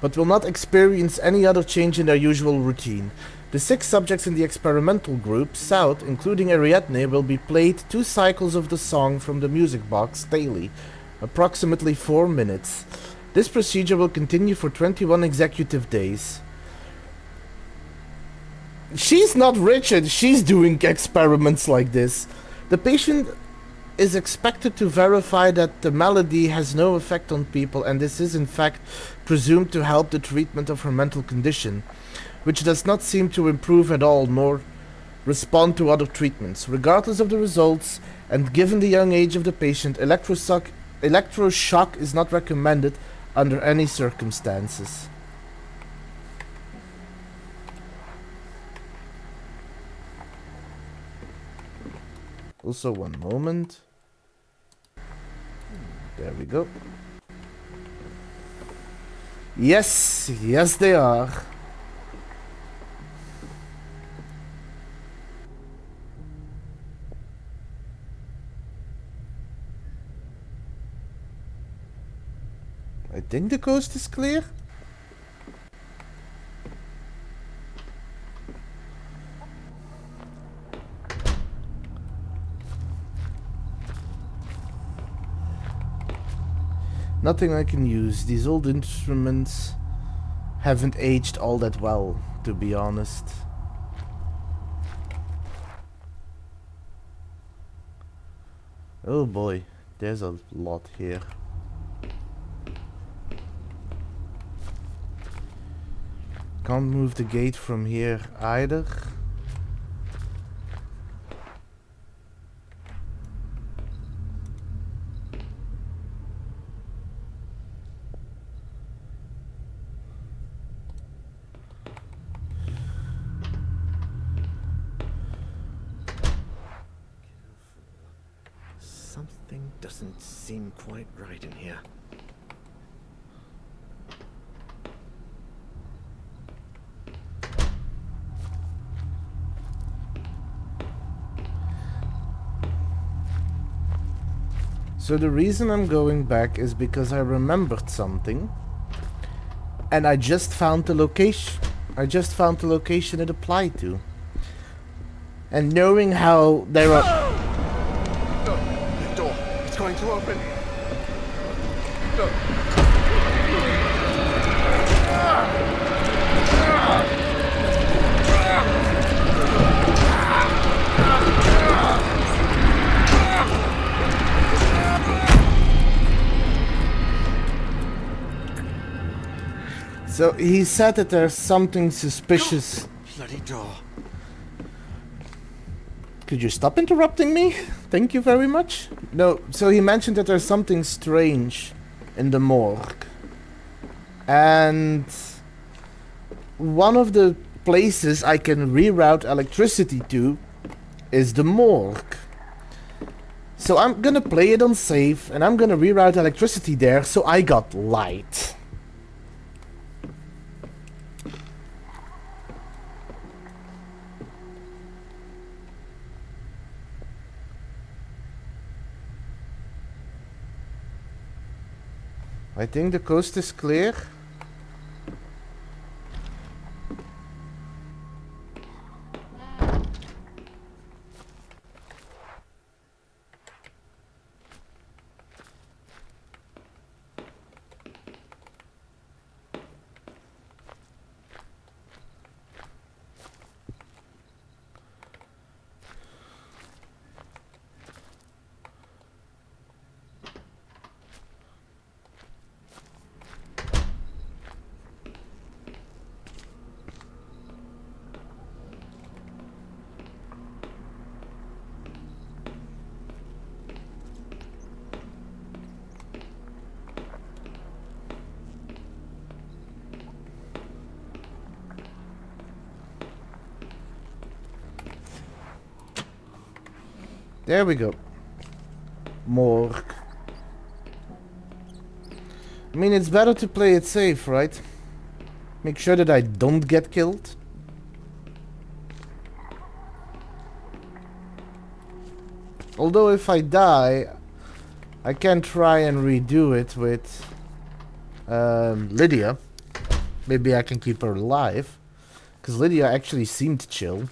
but will not experience any other change in their usual routine. The 6 subjects in the experimental group, South, including Ariadne, will be played 2 cycles of the song from the music box daily, approximately 4 minutes. This procedure will continue for 21 executive days. She's not Richard, she's doing experiments like this. The patient is expected to verify that the malady has no effect on people, and this is in fact presumed to help the treatment of her mental condition, which does not seem to improve at all nor respond to other treatments. Regardless of the results, and given the young age of the patient, electroshock is not recommended under any circumstances. Also, one moment. There we go. Yes, yes they are. I think the coast is clear. Nothing I can use. These old instruments haven't aged all that well, to be honest. Oh boy, there's a lot here. Can't move the gate from here either. Something doesn't seem quite right in here. So the reason I'm going back is because I remembered something. And I just found the location. I just found the location it applied to. And knowing how there are... No, the door. It's going to open. No. So he said that there's something suspicious. Bloody door. Could you stop interrupting me? Thank you very much. No, so he mentioned that there's something strange in the morgue. And one of the places I can reroute electricity to is the morgue. So I'm gonna play it on safe and I'm gonna reroute electricity there so I got light. I think the coast is clear. There we go. Morgue. I mean, it's better to play it safe, right? Make sure that I don't get killed. Although if I die, I can try and redo it with Lydia. Maybe I can keep her alive. Because Lydia actually seemed chill.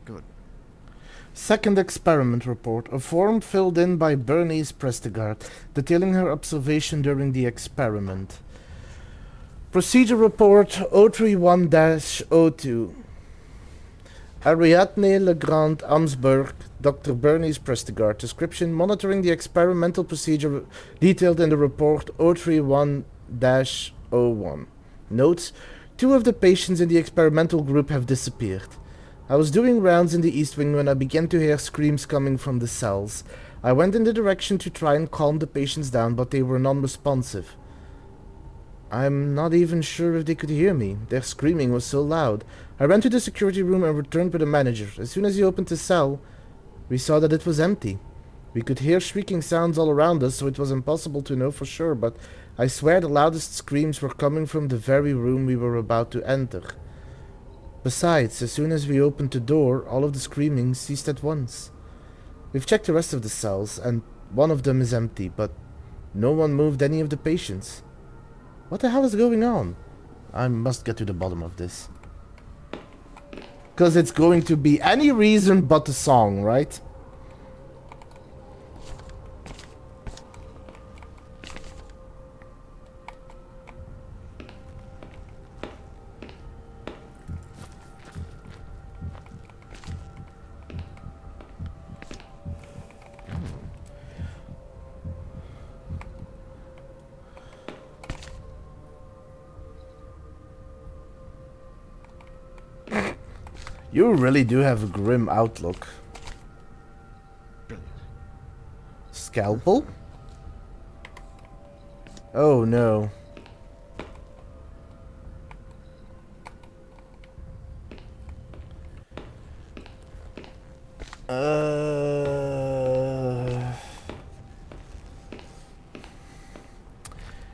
Good. Second experiment report. A form filled in by Bernice Prestegard, detailing her observation during the experiment. Procedure report 031-02. Ariadne Legrand Amsberg, Dr. Bernice Prestegard. Description: monitoring the experimental procedure detailed in the report 031-01. Notes: 2 of the patients in the experimental group have disappeared. I was doing rounds in the East Wing when I began to hear screams coming from the cells. I went in the direction to try and calm the patients down, but they were non-responsive. I'm not even sure if they could hear me. Their screaming was so loud. I ran to the security room and returned with the manager. As soon as he opened the cell, we saw that it was empty. We could hear shrieking sounds all around us, so it was impossible to know for sure, but I swear the loudest screams were coming from the very room we were about to enter. Besides, as soon as we opened the door, all of the screaming ceased at once. We've checked the rest of the cells, and one of them is empty, but no one moved any of the patients. What the hell is going on? I must get to the bottom of this. Because it's going to be any reason but the song, right? You really do have a grim outlook. Scalpel? Oh no.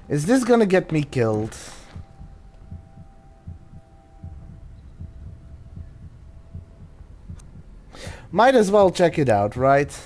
Is this gonna get me killed? Might as well check it out, right?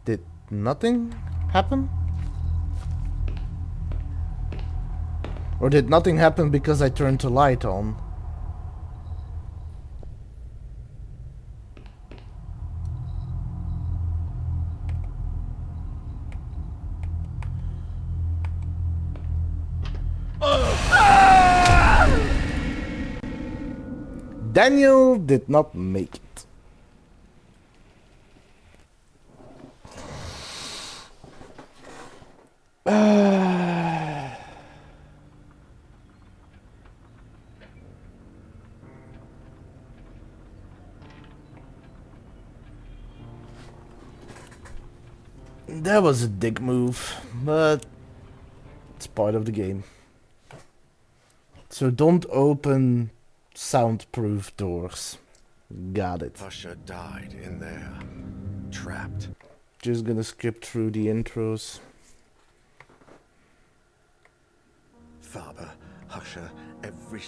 Did nothing happen? Or did nothing happen because I turned the light on? Daniel did not make it. That was a dick move, but it's part of the game. So don't open soundproof doors. Got it. Husha died in there, trapped. Just gonna skip through the intros. Faber, Husha, every...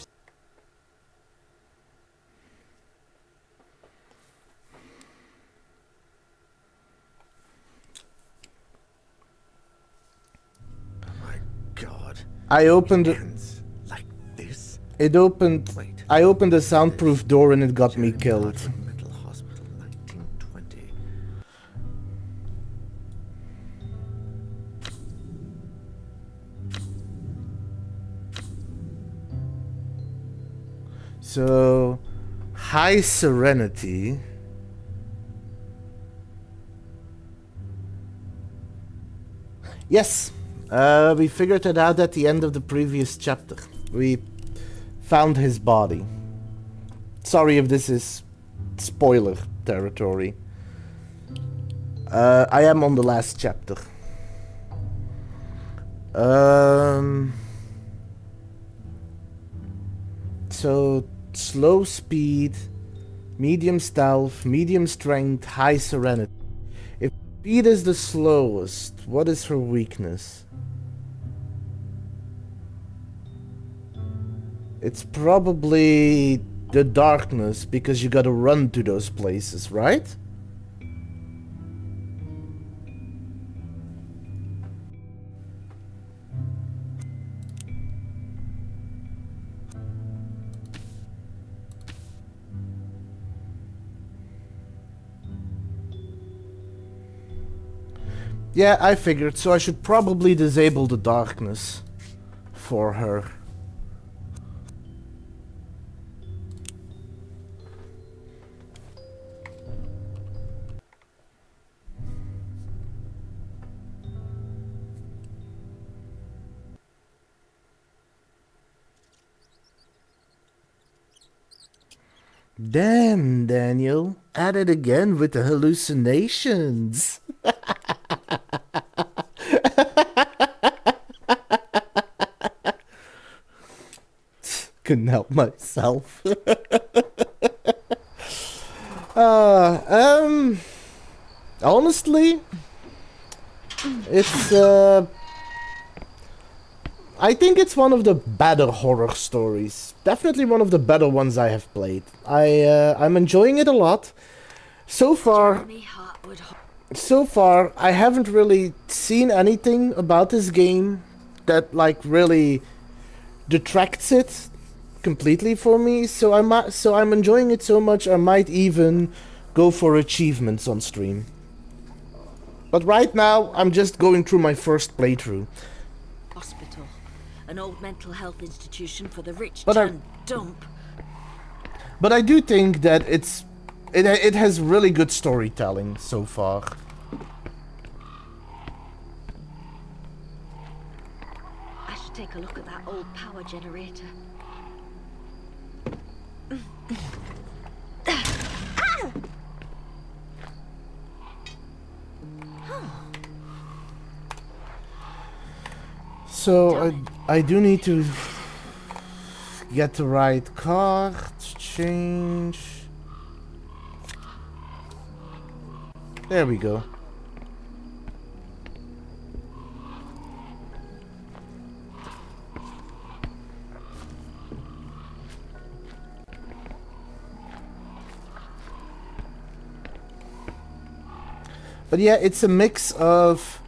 Oh my god. I opened It ends like this? it opened Wait. I opened a soundproof door and it got me Jeremy killed. Hartman Mental Hospital, 1920. So high serenity. Yes, we figured it out at the end of the previous chapter. We found his body. Sorry if this is spoiler territory. I am on the last chapter. So slow speed, medium stealth, medium strength, high serenity. If speed is the slowest, what is her weakness? It's probably the darkness, because you gotta run to those places, right? Yeah, I figured, so I should probably disable the darkness for her. Damn, Daniel. At it again with the hallucinations. Couldn't help myself. Honestly, it's, I think it's one of the better horror stories. Definitely one of the better ones I have played. I'm enjoying it a lot. So far, I haven't really seen anything about this game that like really detracts it completely for me. So I'm enjoying it so much I might even go for achievements on stream. But right now I'm just going through my first playthrough. Hospital. An old mental health institution for the rich But turned dump. But I do think that it has really good storytelling so far. I should take a look at that old power generator. So I do need to get the right car to change. There we go. But yeah, it's a mix of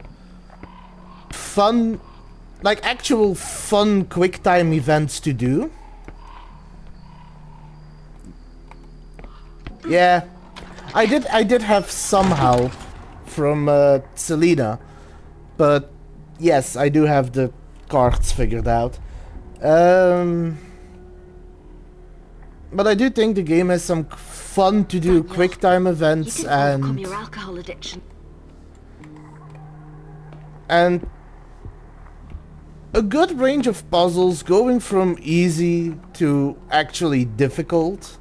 fun, like actual fun quick-time events to do. Yeah, I did have some help from Selena, but yes, I do have the cards figured out. But I do think the game has some fun to do quick-time events You can overcome and your alcohol addiction. a good range of puzzles going from easy to actually difficult.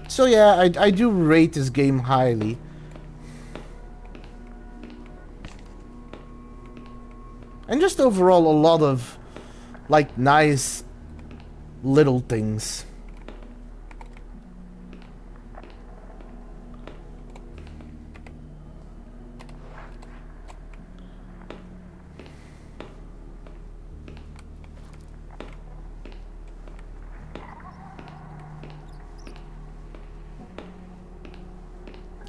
So yeah, I do rate this game highly. And just overall a lot of, like, nice little things.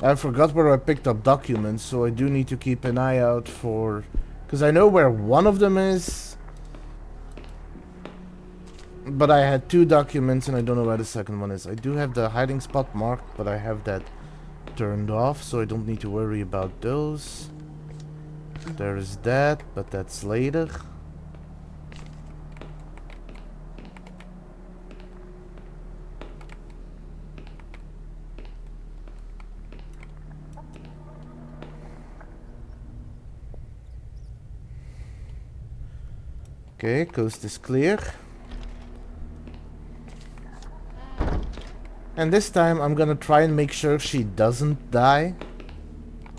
I forgot where I picked up documents, so I do need to keep an eye out for... Because I know where one of them is. But I had 2 documents and I don't know where the second one is. I do have the hiding spot marked, but I have that turned off, so I don't need to worry about those. There is that, but that's later. Okay, coast is clear. And this time I'm gonna try and make sure she doesn't die.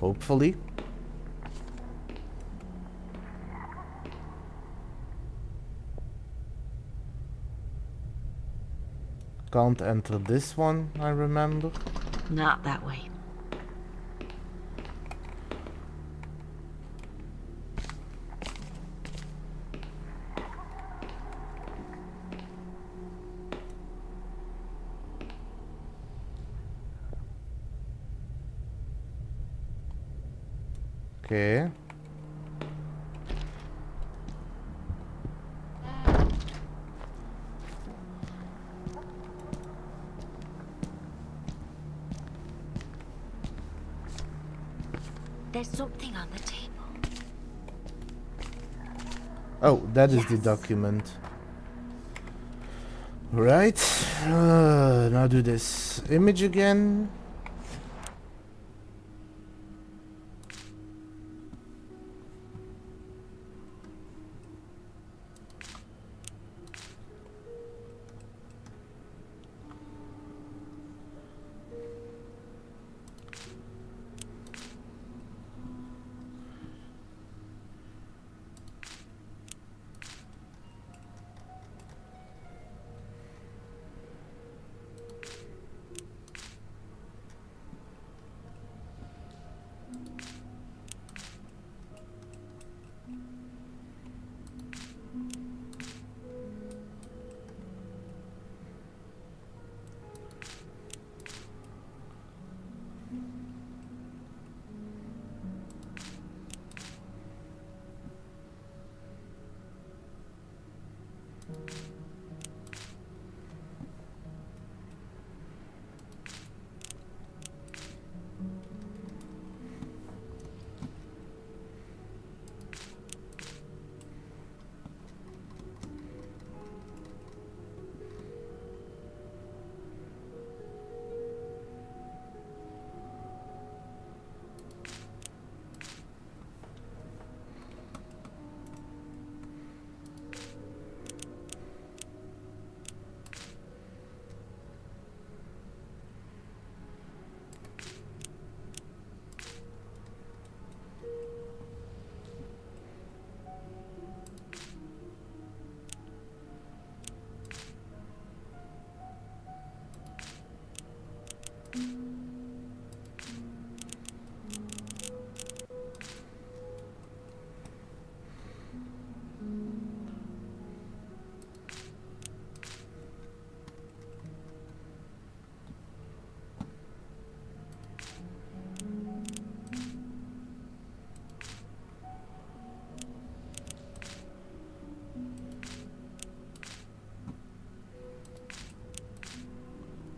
Hopefully. Can't enter this one, I remember. Not that way. Okay. There's something on the table. Oh, that is the document. Right. Now do this image again.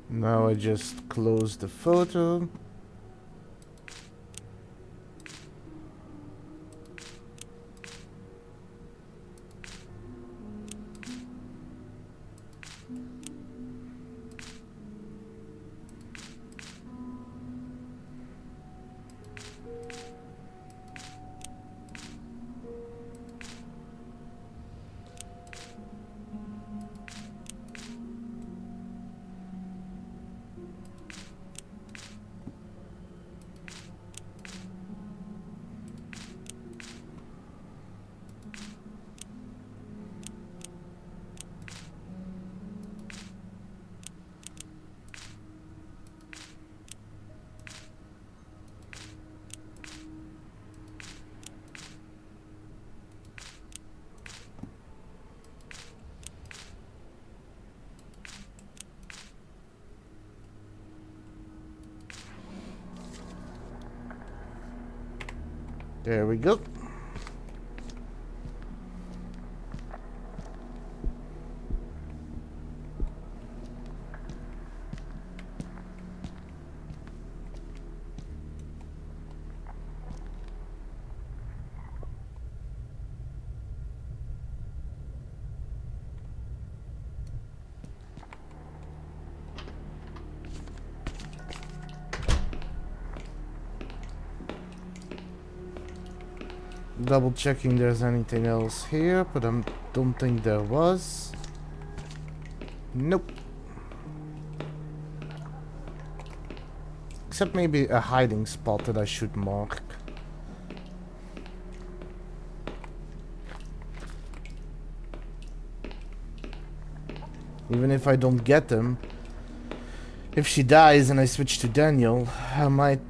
Now I just close the photo. There we go. Double checking there's anything else here, but I don't think there was. Nope. Except maybe a hiding spot that I should mark. Even if I don't get them, if she dies and I switch to Daniel, I might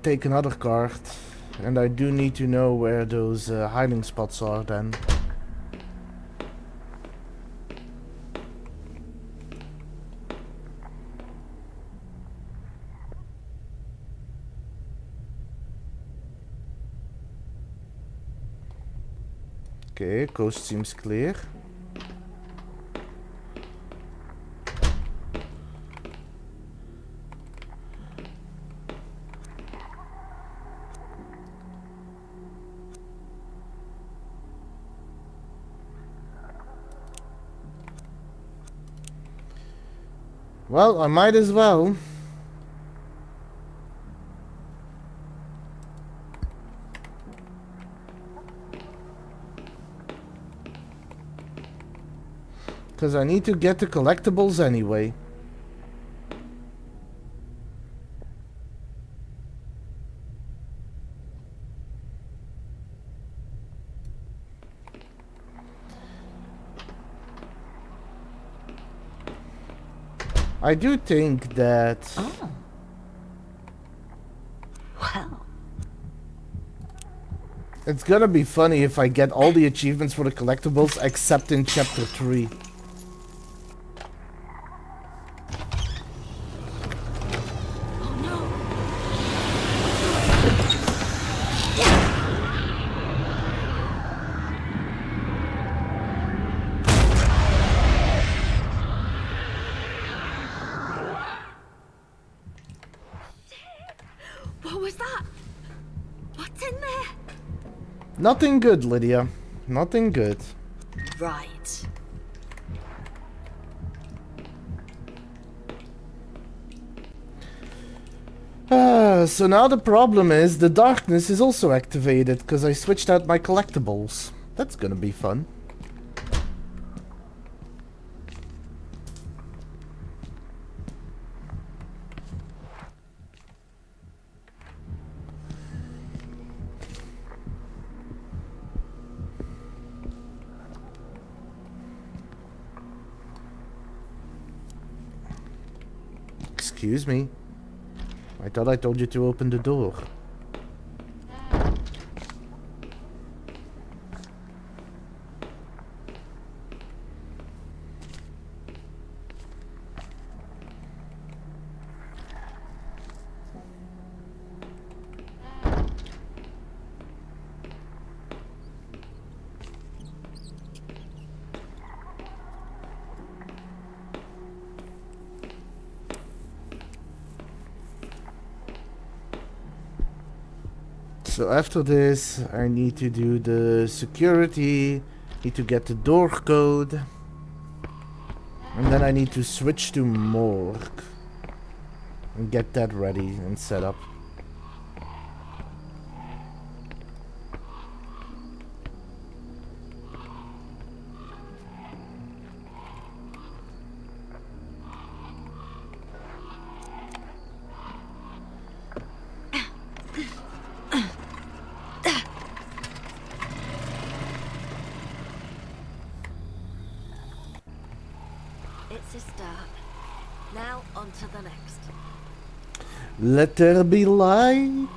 take another card. And I do need to know where those hiding spots are then. Okay, coast seems clear. Well, I might as well. Because I need to get the collectibles anyway. I do think that... Oh. Well. It's gonna be funny if I get all the achievements for the collectibles except in chapter 3. What was that? What's in there? Nothing good, Lydia. Nothing good. Right. So now the problem is the darkness is also activated because I switched out my collectibles. That's gonna be fun. Excuse me. I thought I told you to open the door. So after this, I need to do the security, need to get the door code, and then I need to switch to morgue and get that ready and set up. It's a start. Now on to the next. Let there be light.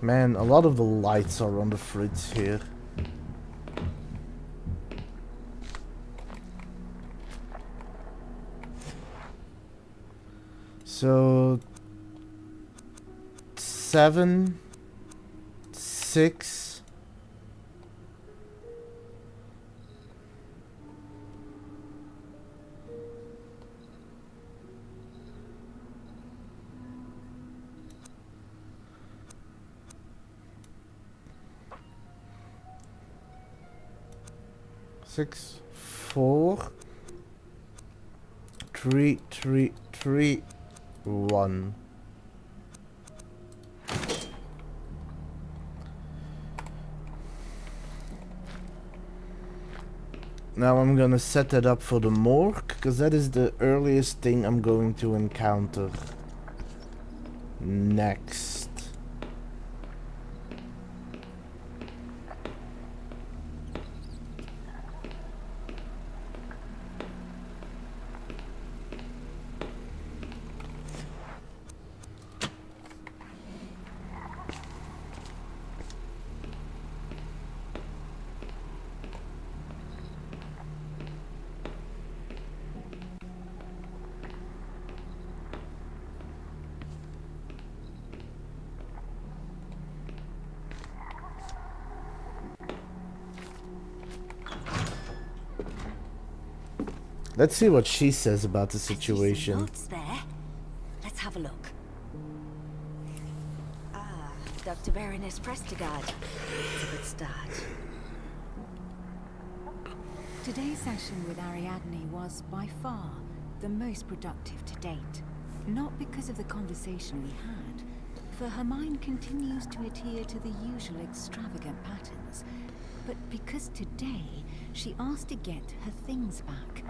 Man, a lot of the lights are on the fridge here. So 7, 6. Six, 4, 3, 3, 3, 1. Now I'm gonna set that up for the morgue, because that is the earliest thing I'm going to encounter next. Let's see what she says about the situation. Notes there. Let's have a look. Ah, Dr. Baroness Prestigard. It's a good start. Today's session with Ariadne was by far the most productive to date. Not because of the conversation we had, for her mind continues to adhere to the usual extravagant patterns, but because today she asked to get her things back,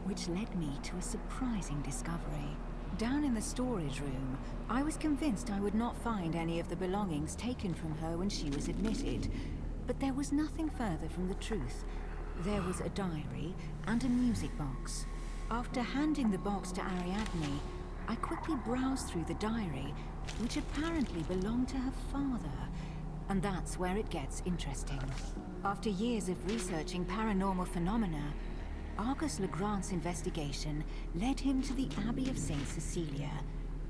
which led me to a surprising discovery. Down in the storage room, I was convinced I would not find any of the belongings taken from her when she was admitted, but there was nothing further from the truth. There was a diary and a music box. After handing the box to Ariadne, I quickly browsed through the diary, which apparently belonged to her father. And that's where it gets interesting. After years of researching paranormal phenomena, Argus Legrand's investigation led him to the Abbey of St. Cecilia,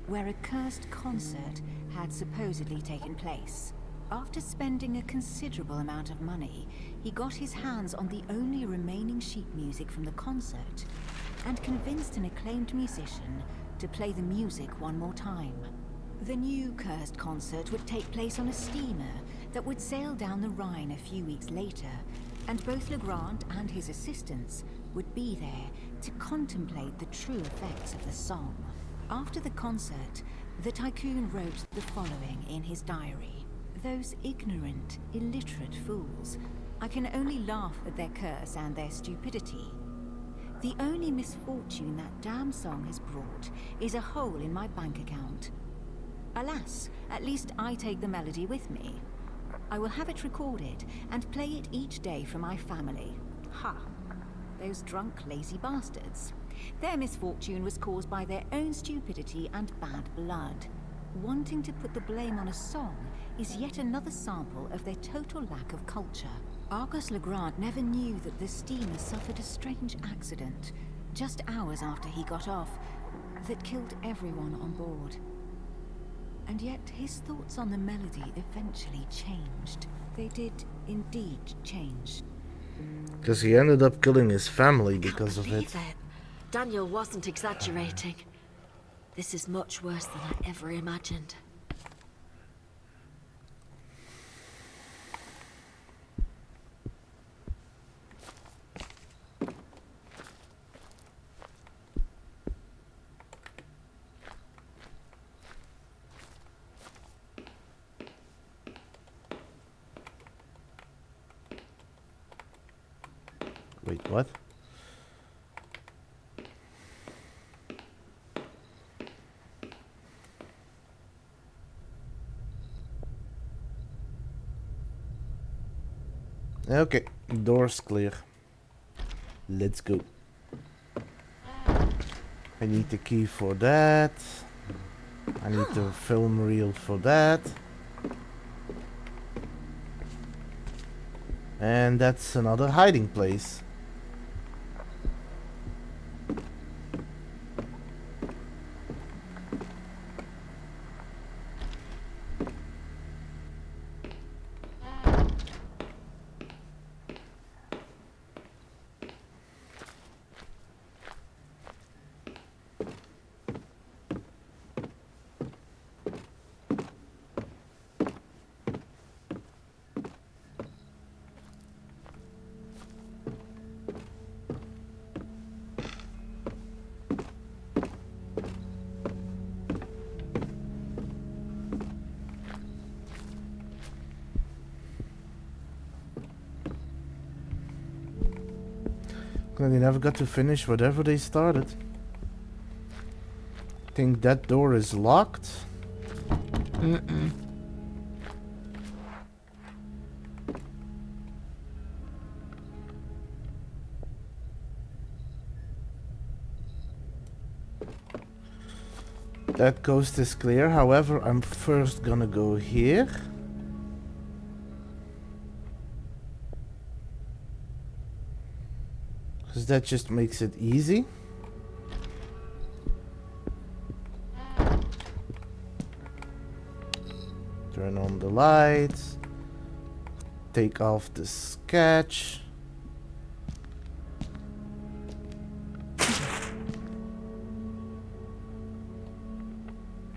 where a cursed concert had supposedly taken place. After spending a considerable amount of money, he got his hands on the only remaining sheet music from the concert and convinced an acclaimed musician to play the music one more time. The new cursed concert would take place on a steamer that would sail down the Rhine a few weeks later, and both Legrand and his assistants would be there to contemplate the true effects of the song. After the concert, the tycoon wrote the following in his diary. Those ignorant, illiterate fools. I can only laugh at their curse and their stupidity. The only misfortune that damn song has brought is a hole in my bank account. Alas, at least I take the melody with me. I will have it recorded and play it each day for my family. Ha! Those drunk, lazy bastards. Their misfortune was caused by their own stupidity and bad blood. Wanting to put the blame on a song is yet another sample of their total lack of culture. Argus Legrand never knew that the steamer suffered a strange accident just hours after he got off that killed everyone on board. And yet his thoughts on the melody eventually changed. They did indeed change. Because he ended up killing his family because of it. Daniel wasn't exaggerating. This is much worse than I ever imagined. Wait, what? Okay, door's clear. Let's go. I need the key for that. I need the film reel for that. And that's another hiding place. They never got to finish whatever they started. Think that door is locked? Mm-mm. That coast is clear, however, I'm first gonna go here. Because that just makes it easy. Turn on the lights. Take off the sketch.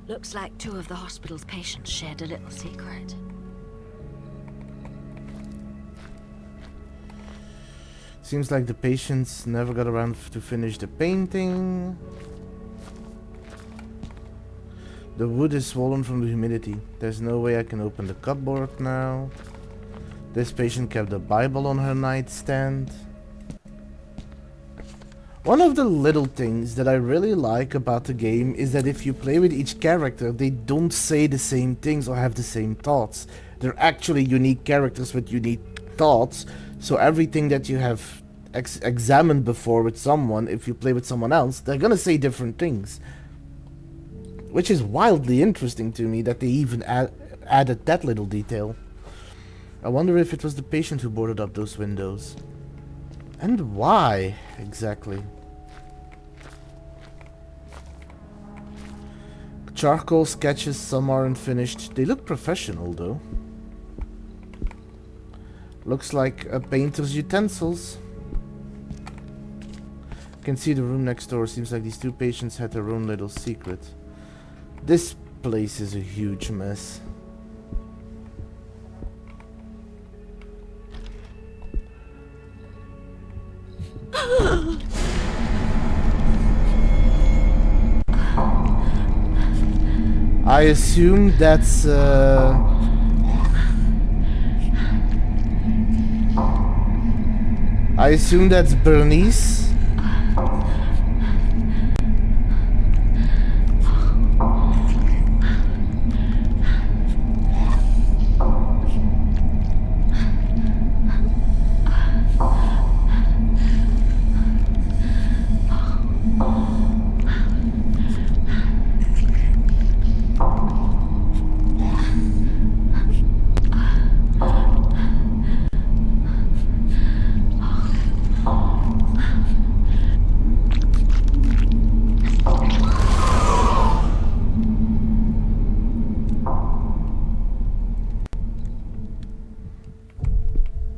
Looks like 2 of the hospital's patients shared a little secret. Seems like the patients never got around to finish the painting. The wood is swollen from the humidity. There's no way I can open the cupboard now. This patient kept a Bible on her nightstand. One of the little things that I really like about the game is that if you play with each character, they don't say the same things or have the same thoughts. They're actually unique characters with unique thoughts, so everything that you have examined before with someone, if you play with someone else, they're gonna say different things. Which is wildly interesting to me that they even added that little detail. I wonder if it was the patient who boarded up those windows. And why, exactly? Charcoal sketches, some aren't finished. They look professional though. Looks like a painter's utensils. Can see the room next door. Seems like these 2 patients had their own little secret. This place is a huge mess. I assume that's Bernice.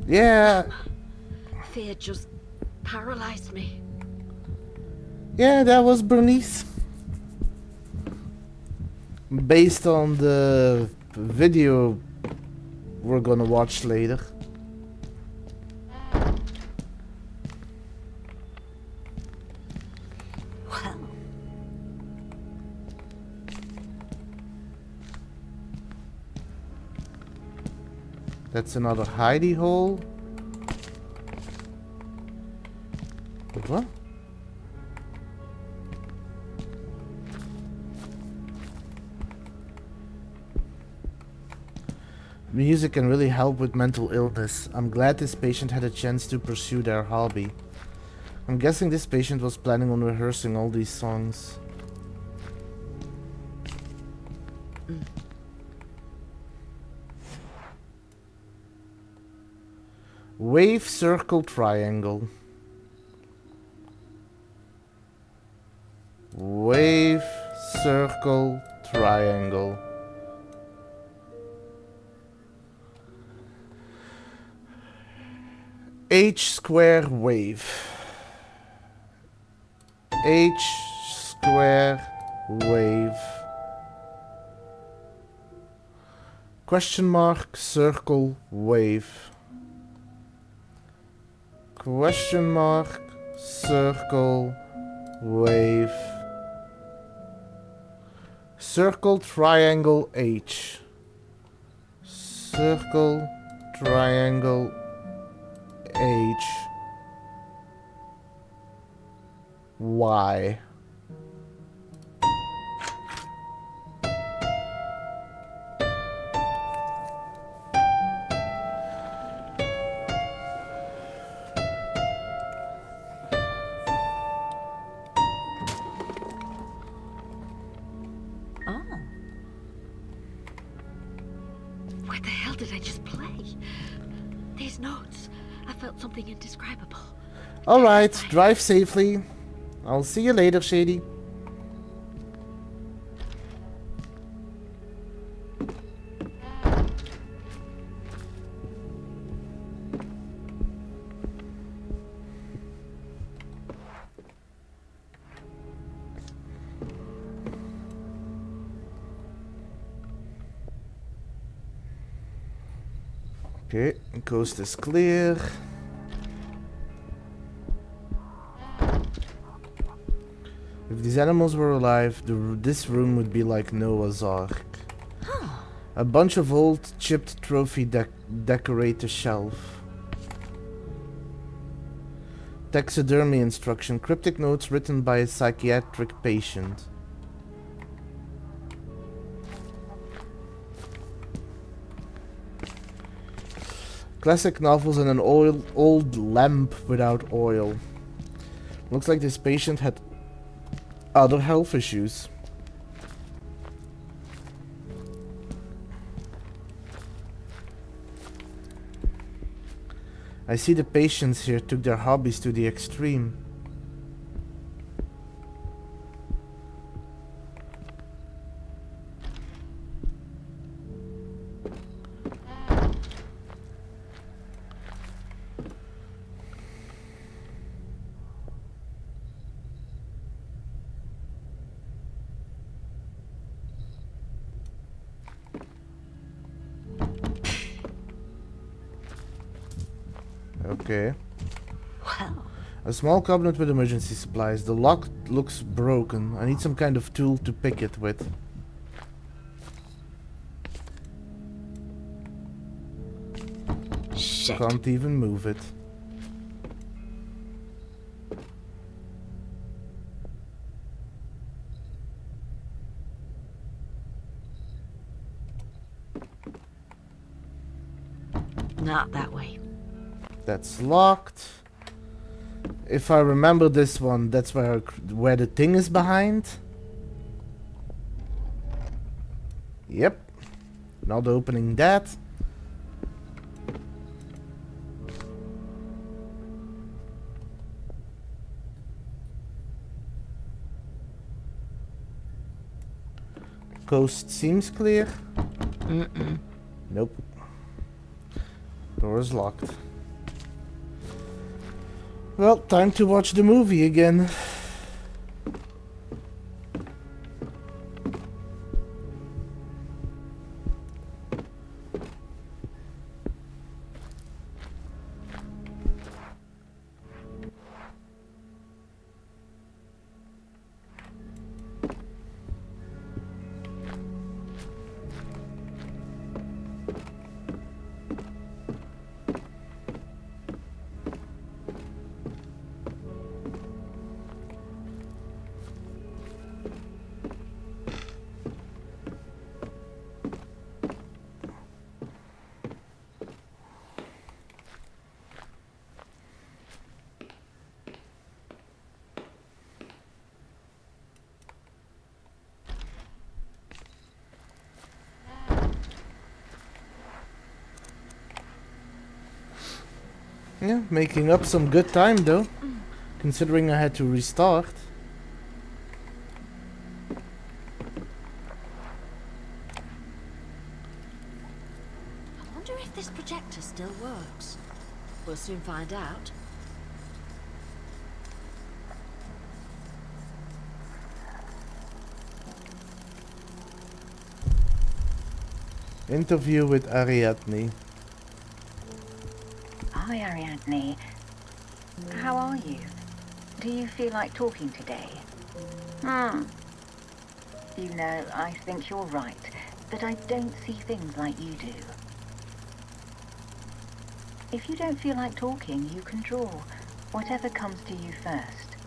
Yeah. Fear just paralyzed me. Yeah, that was Bernice. Based on the video we're gonna watch later. Well, That's another hidey hole. What? Music can really help with mental illness. I'm glad this patient had a chance to pursue their hobby. I'm guessing this patient was planning on rehearsing all these songs. Wave, circle, triangle. Wave, circle, triangle. H square wave. H square wave. Question mark, circle, wave. Question mark, circle, wave. Circle, triangle, H. Circle, triangle, H. Y. Oh. What the hell did I just play? These notes. I felt something indescribable. Alright, drive safely. I'll see you later, Shady. Okay, coast is clear. If these animals were alive, this room would be like Noah's Ark. A bunch of old chipped trophy decorate the shelf. Taxidermy instruction, cryptic notes written by a psychiatric patient. Classic novels and an old lamp without oil. Looks like this patient had other health issues. I see the patients here took their hobbies to the extreme. Okay. Well. A small cabinet with emergency supplies. The lock looks broken. I need some kind of tool to pick it with. Shit. Can't even move it. Not that way. That's locked. If I remember this one, that's where the thing is behind. Yep. Not opening that. Coast seems clear. Nope. Door is locked. Well, time to watch the movie again. Yeah, making up some good time though, considering I had to restart. I wonder if this projector still works. We'll soon find out. Interview with Ariadne. Hi, Ariadne. How are you? Do you feel like talking today? You know, I think you're right, that I don't see things like you do. If you don't feel like talking, you can draw. Whatever comes to you first.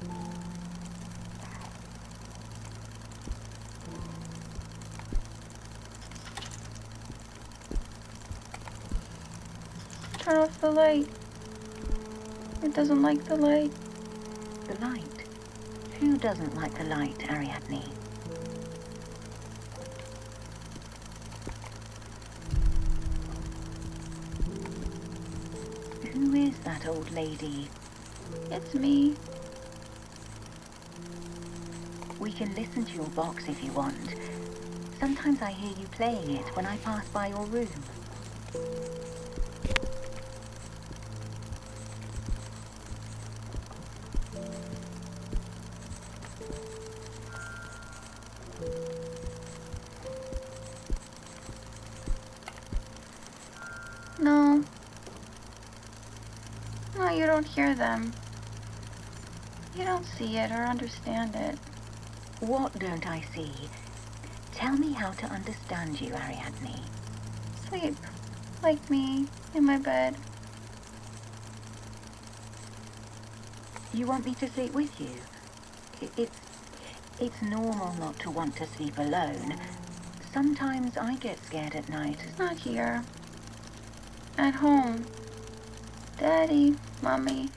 Turn off the light. It doesn't like the light. The light? Who doesn't like the light, Ariadne? Who is that old lady? It's me. We can listen to your box if you want. Sometimes I hear you playing it when I pass by your room. No. No, you don't hear them. You don't see it or understand it. What don't I see? Tell me how to understand you, Ariadne. Sleep. Like me. In my bed. You want me to sleep with you? It's normal not to want to sleep alone. Sometimes I get scared at night. Not here. At home. Daddy, Mommy,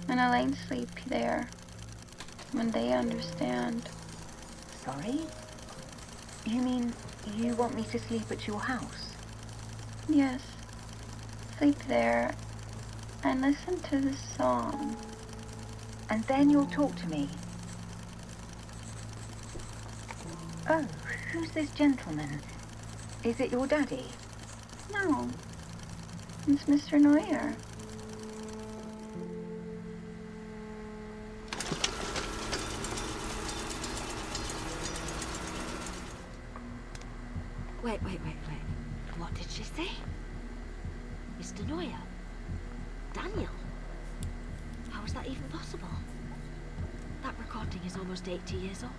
and Elaine sleep there. When they understand. Sorry? You mean you want me to sleep at your house? Yes. Sleep there and listen to the song. And then you'll talk to me. Oh, who's this gentleman? Is it your daddy? No. It's Mr. Neuer. Wait. What did she say? Mr. Neuer? Daniel? How is that even possible? That recording is almost 80 years old.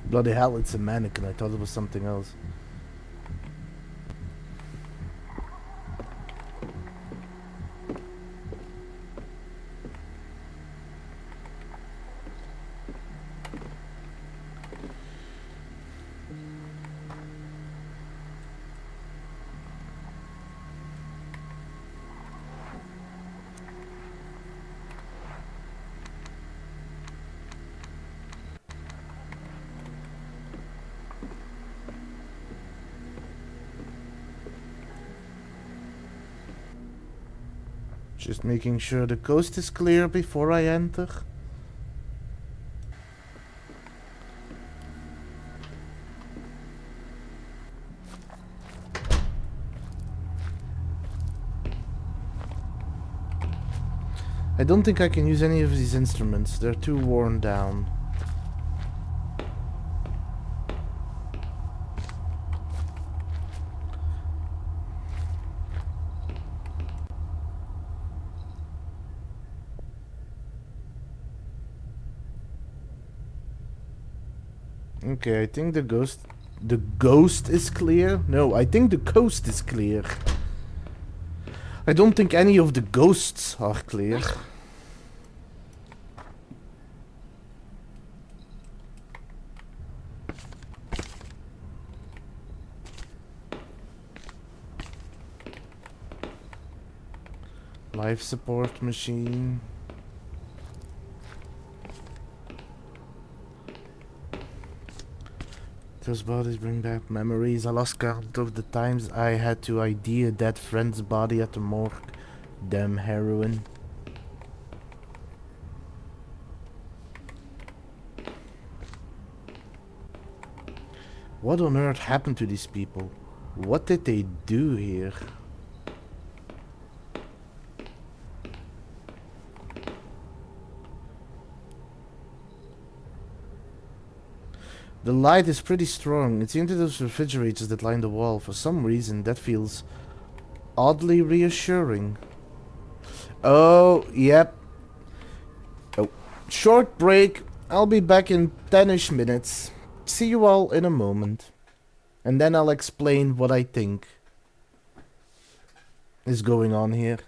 Bloody hell, it's a mannequin. I thought it was something else. Just making sure the coast is clear before I enter. I don't think I can use any of these instruments. They're too worn down. Okay, I think the ghost is clear. No, I think the coast is clear. I don't think any of the ghosts are clear. Life support machine. Those bodies bring back memories. I lost count of the times I had to ID a dead friend's body at the morgue. Damn heroin. What on earth happened to these people? What did they do here? The light is pretty strong. It's into those refrigerators that line the wall. For some reason, that feels oddly reassuring. Oh, yep. Oh, short break. I'll be back in 10ish minutes. See you all in a moment. And then I'll explain what I think is going on here.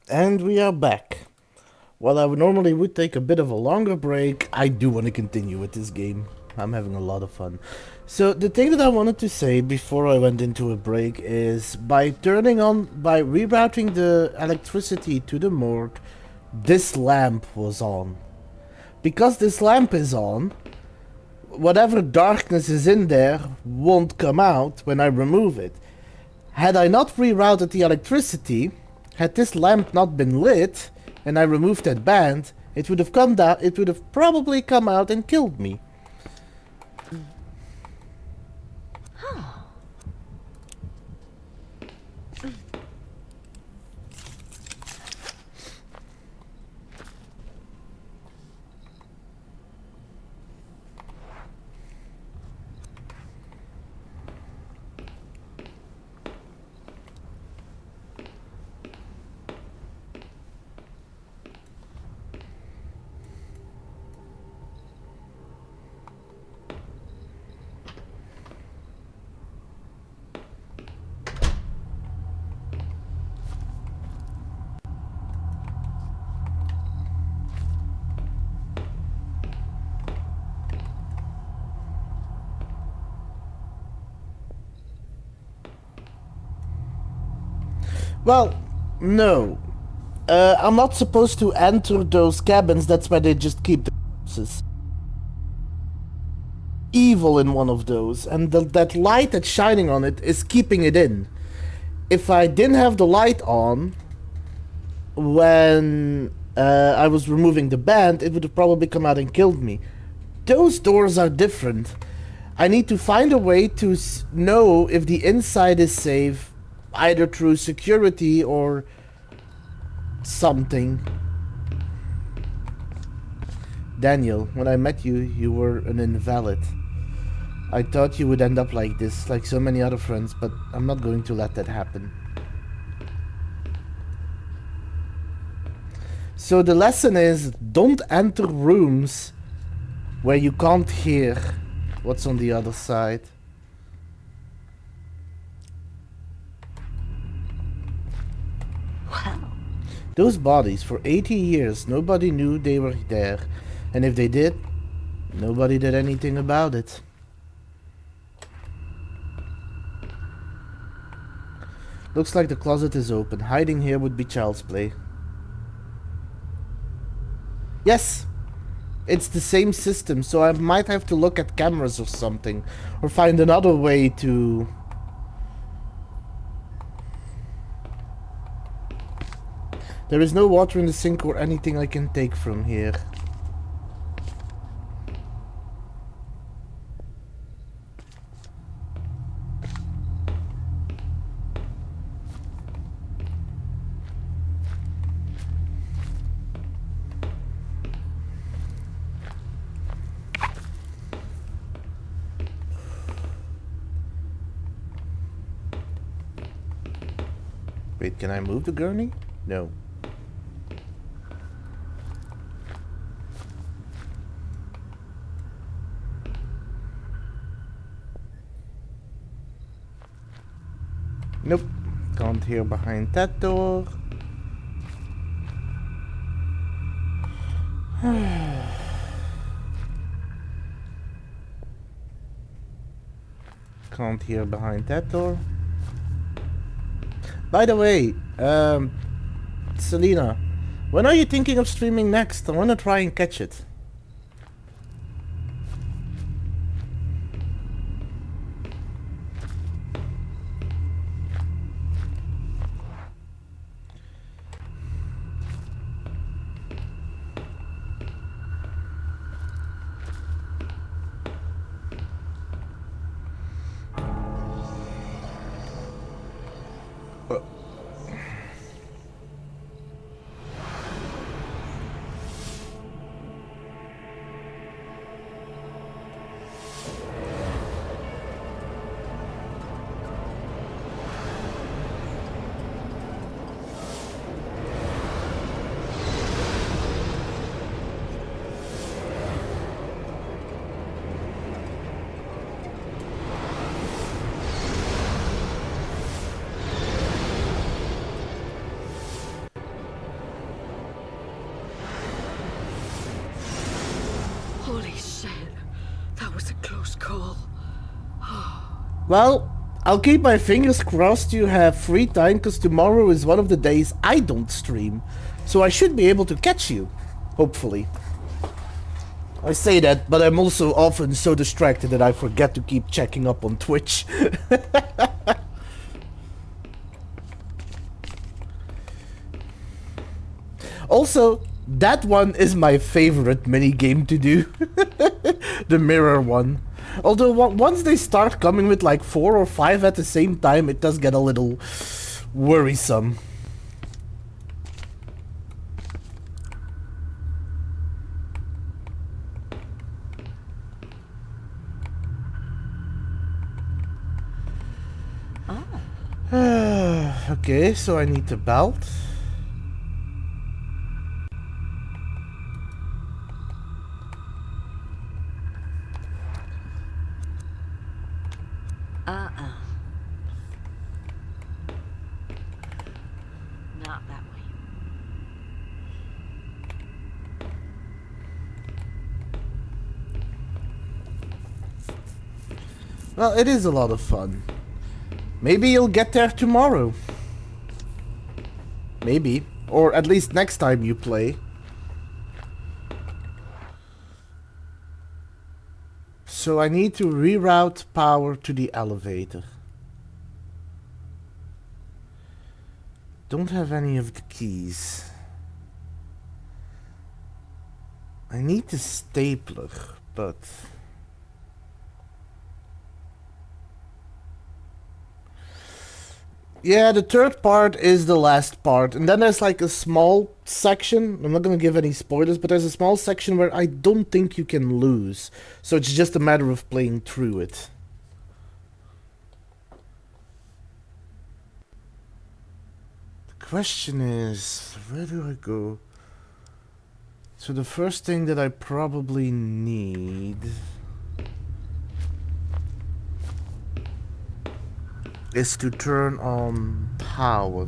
And we are back. While I would normally would take a bit of a longer break, I do want to continue with this game. I'm having a lot of fun. So the thing that I wanted to say before I went into a break is by rerouting the electricity to the morgue, this lamp was on. Because this lamp is on, whatever darkness is in there won't come out when I remove it. Had I not rerouted the electricity, had this lamp not been lit, and I removed that band, it would have come down. It would have probably come out and killed me. Well, no. I'm not supposed to enter those cabins. That's where they just keep the corpses. Evil in one of those, and that light that's shining on it is keeping it in. If I didn't have the light on when I was removing the band, it would have probably come out and killed me. Those doors are different. I need to find a way to know if the inside is safe, either through security or something. Daniel, when I met you, you were an invalid. I thought you would end up like this, like so many other friends, but I'm not going to let that happen. So the lesson is, don't enter rooms where you can't hear what's on the other side. Wow. Those bodies, for 80 years, nobody knew they were there. And if they did, nobody did anything about it. Looks like the closet is open. Hiding here would be child's play. Yes! It's the same system, so I might have to look at cameras or something. Or find another way to... There is no water in the sink or anything I can take from here. Wait, can I move the gurney? No. Nope. Can't hear behind that door. Can't hear behind that door. By the way, Selena, when are you thinking of streaming next? I want to try and catch it. Well, I'll keep my fingers crossed you have free time, because tomorrow is one of the days I don't stream. So I should be able to catch you. Hopefully. I say that, but I'm also often so distracted that I forget to keep checking up on Twitch. Also, that one is my favorite minigame to do. The mirror one. Although once they start coming with like 4 or 5 at the same time, it does get a little worrisome. Okay, so I need the belt. Not that way. Well, it is a lot of fun. Maybe you'll get there tomorrow. Maybe. Or at least next time you play. So I need to reroute power to the elevator. Don't have any of the keys. I need the stapler, but... Yeah, the third part is the last part. And then there's like a small section. I'm not gonna give any spoilers, but there's a small section where I don't think you can lose. So it's just a matter of playing through it. The question is, where do I go? So the first thing that I probably need... is to turn on power.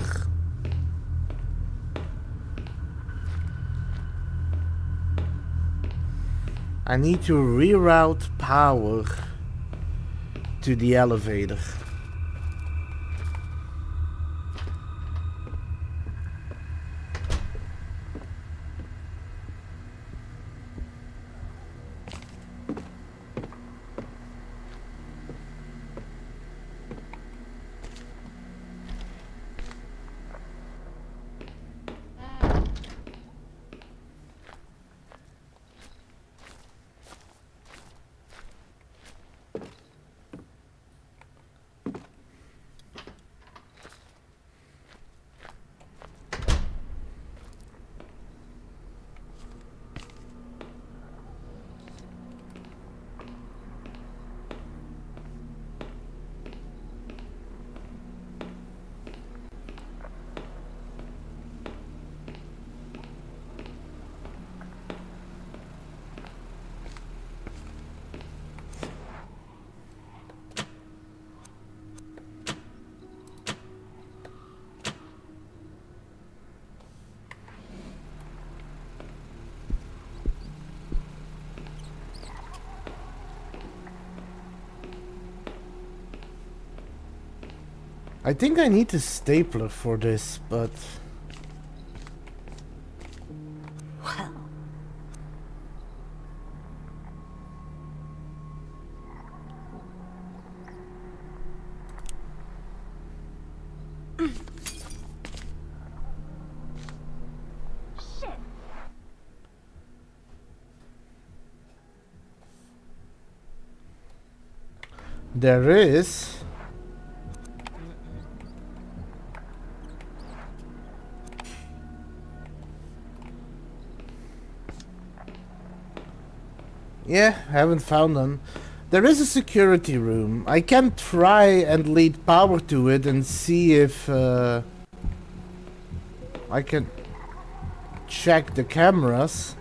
I need to reroute power to the elevator. I think I need a stapler for this, but... Well. Shit. There is... Yeah, haven't found none. There is a security room. I can try and lead power to it and see if I can check the cameras.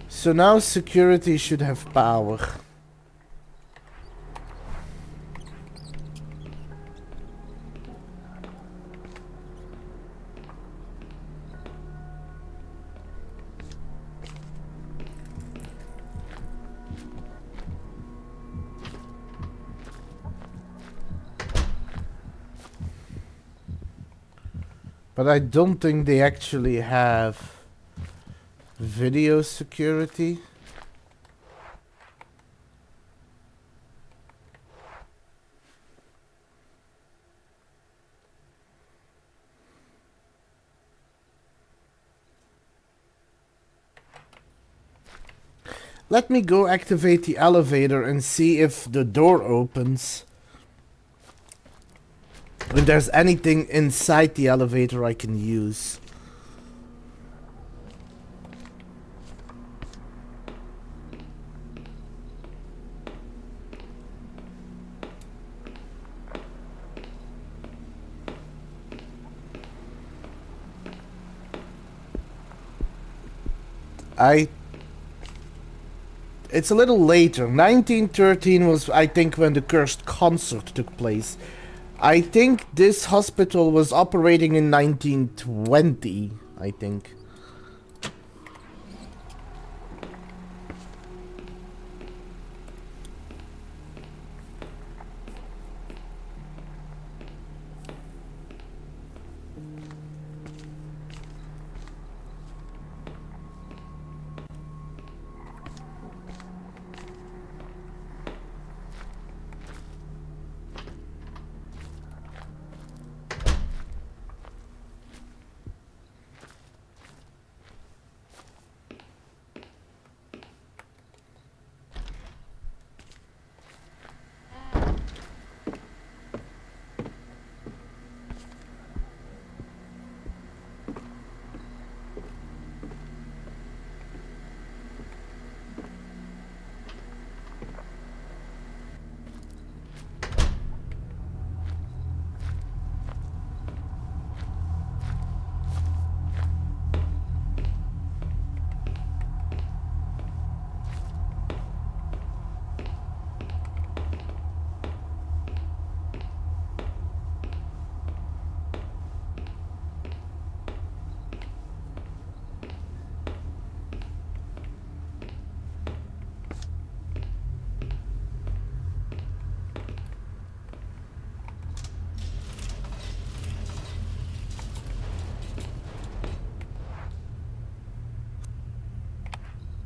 So now security should have power. But I don't think they actually have video security. Let me go activate the elevator and see if the door opens. If there's anything inside the elevator I can use. It's a little later. 1913 was, I think, when the cursed concert took place. I think this hospital was operating in 1920, I think.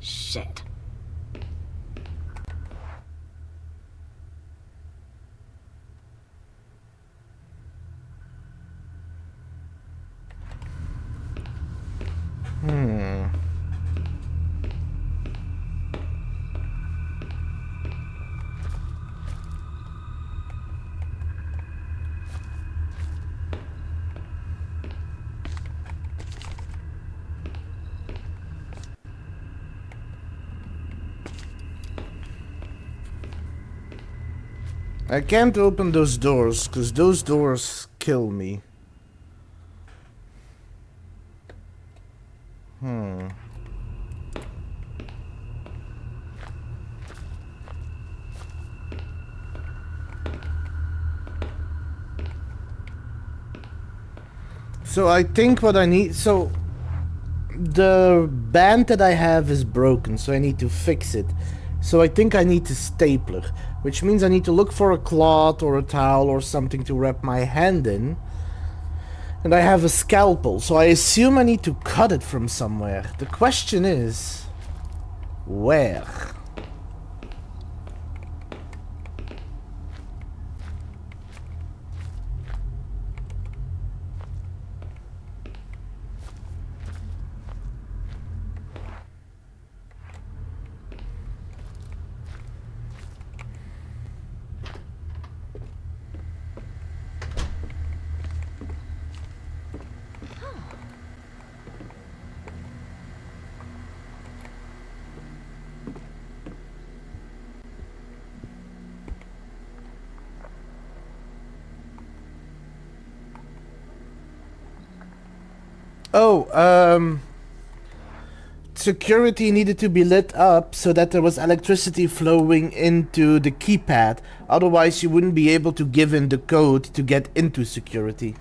Shit. I can't open those doors, because those doors kill me. So I think what I need... So, the band that I have is broken, so I need to fix it. So I think I need a stapler, which means I need to look for a cloth or a towel or something to wrap my hand in. And I have a scalpel, so I assume I need to cut it from somewhere. The question is... where? Oh, security needed to be lit up so that there was electricity flowing into the keypad. Otherwise, you wouldn't be able to give in the code to get into security.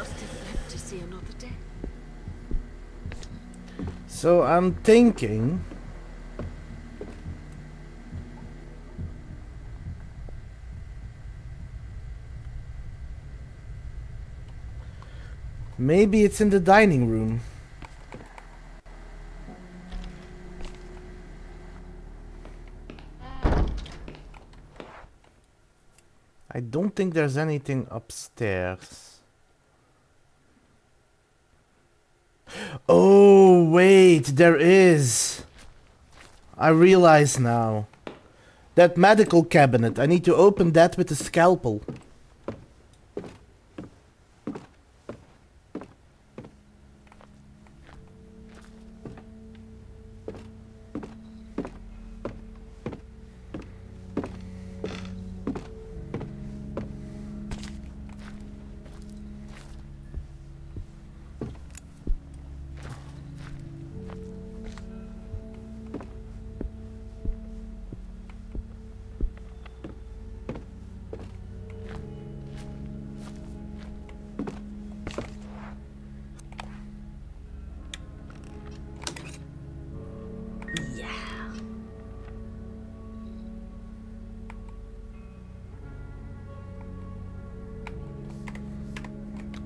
bastard lived to see another day. So I'm thinking... maybe it's in the dining room. I don't think there's anything upstairs. Oh, wait, there is. I realize now. That medical cabinet. I need to open that with a scalpel.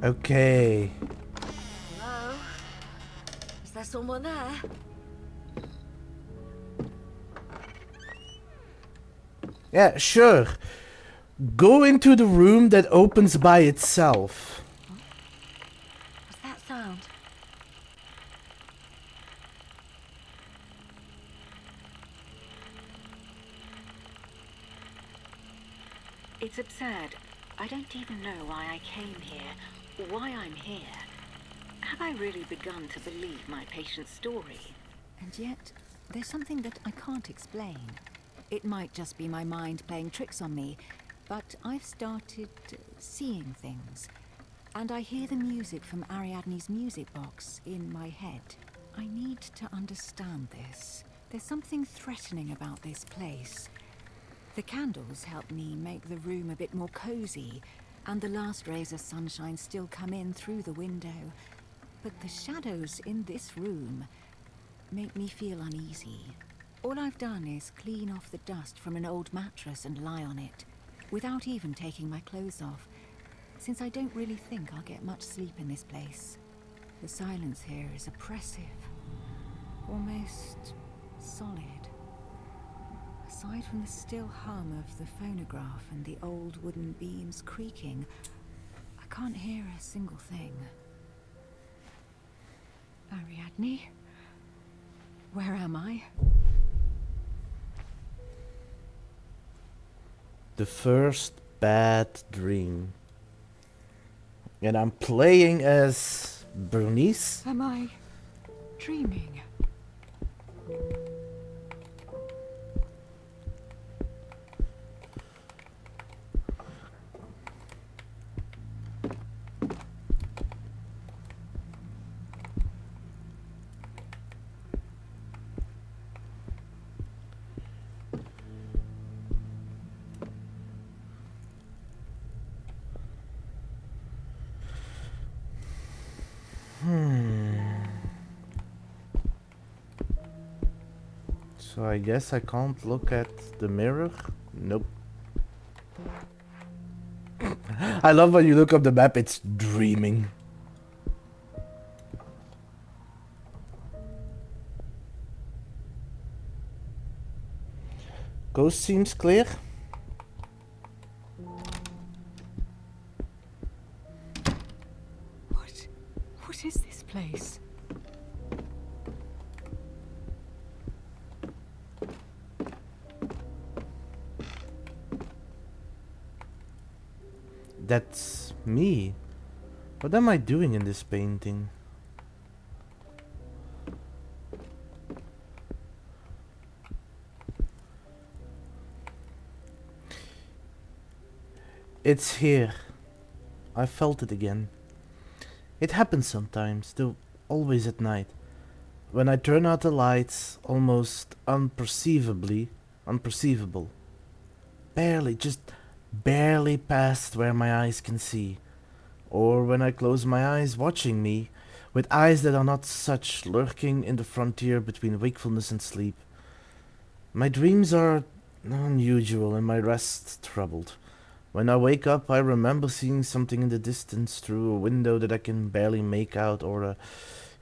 Okay. Hello? Is there someone there? Yeah, sure. Go into the room that opens by itself. What's that sound? It's absurd. I don't even know why I came here, or why I'm here. Have I really begun to believe my patient's story? And yet, there's something that I can't explain. It might just be my mind playing tricks on me, but I've started seeing things. And I hear the music from Ariadne's music box in my head. I need to understand this. There's something threatening about this place. The candles help me make the room a bit more cozy, and the last rays of sunshine still come in through the window. But the shadows in this room make me feel uneasy. All I've done is clean off the dust from an old mattress and lie on it, without even taking my clothes off, since I don't really think I'll get much sleep in this place. The silence here is oppressive, almost solid. Aside from the still hum of the phonograph and the old wooden beams creaking, I can't hear a single thing. Ariadne? Where am I? The first bad dream. And I'm playing as Bernice. Am I dreaming? So I guess I can't look at the mirror? Nope. I love when you look up the map, it's dreaming. Ghost seems clear. What is this place? That's me. What am I doing in this painting? It's here. I felt it again. It happens sometimes, though always at night. When I turn out the lights, almost unperceivable. Barely, just barely past where my eyes can see. or when I close my eyes watching me, with eyes that are not such, lurking in the frontier between wakefulness and sleep. My dreams are unusual and my rest troubled. When I wake up, I remember seeing something in the distance through a window that I can barely make out, or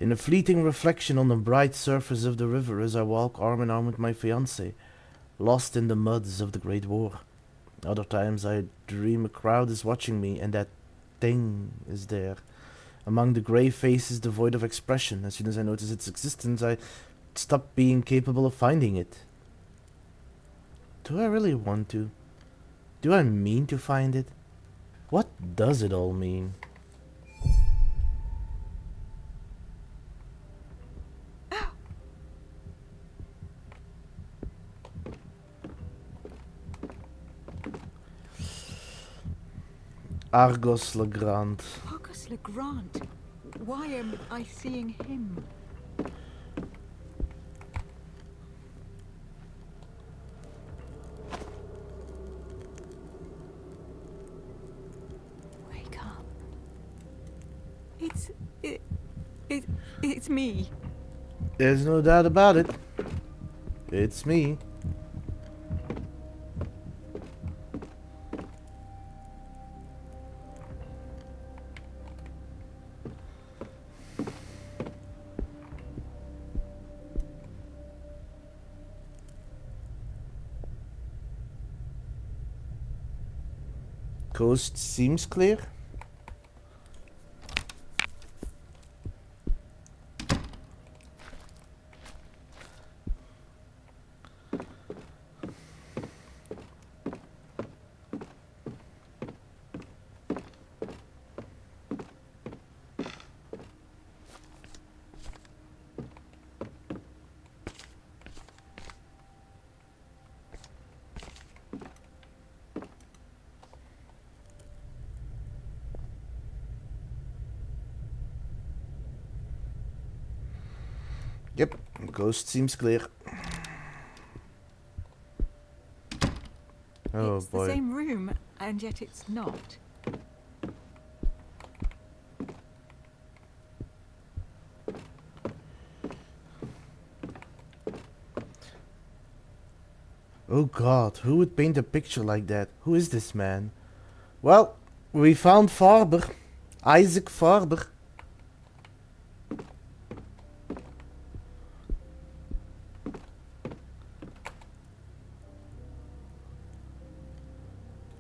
in a fleeting reflection on the bright surface of the river as I walk arm in arm with my fiancée, lost in the muds of the Great War. Other times I dream a crowd is watching me, and that thing is there. Among the grey faces devoid of expression. As soon as I notice its existence, I stop being capable of finding it. Do I really want to? Do I mean to find it? What does it all mean? Argos Legrand. Argus Legrand. Why am I seeing him? Wake up. It's me. There's no doubt about it. It's me. Coast seems clear. Yep, coast seems clear. Oh It's boy. the same room, and yet it's not. Oh god, who would paint a picture like that? Who is this man? Well, we found Farber. Isaac Farber.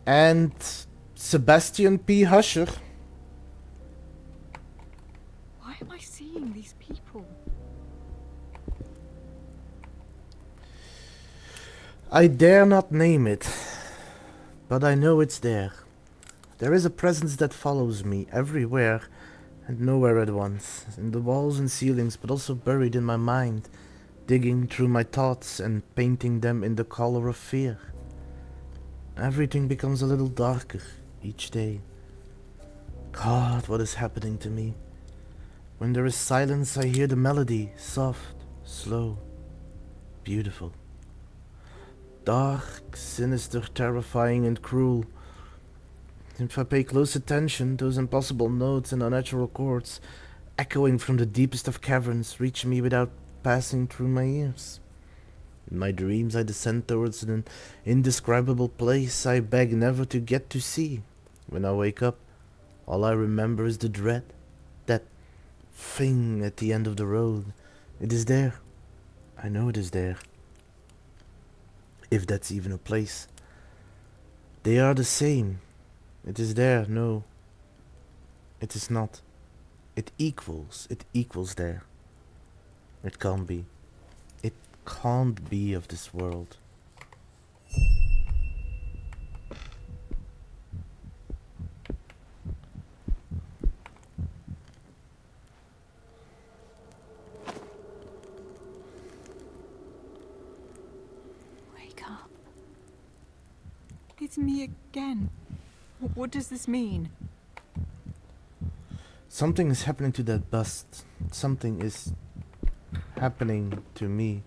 And Sebastian P. Husher. Why am I seeing these people? I dare not name it, but I know it's there. There is a presence that follows me everywhere and nowhere at once, in the walls and ceilings, but also buried in my mind, digging through my thoughts and painting them in the color of fear. Everything becomes a little darker each day. God, what is happening to me? When there is silence, I hear the melody, soft, slow, beautiful. Dark, sinister, terrifying, and cruel. If I pay close attention, those impossible notes and unnatural chords, echoing from the deepest of caverns, reach me without passing through my ears. In my dreams I descend towards an indescribable place I beg never to get to see. When I wake up, all I remember is the dread. That thing at the end of the road. It is there. I know it is there. If that's even a place. They are the same. It is there. No. It is not. It equals there. It can't be. It can't be of this world. Wake up. It's me again. What does this mean? Something is happening to that bust. Something is happening to me.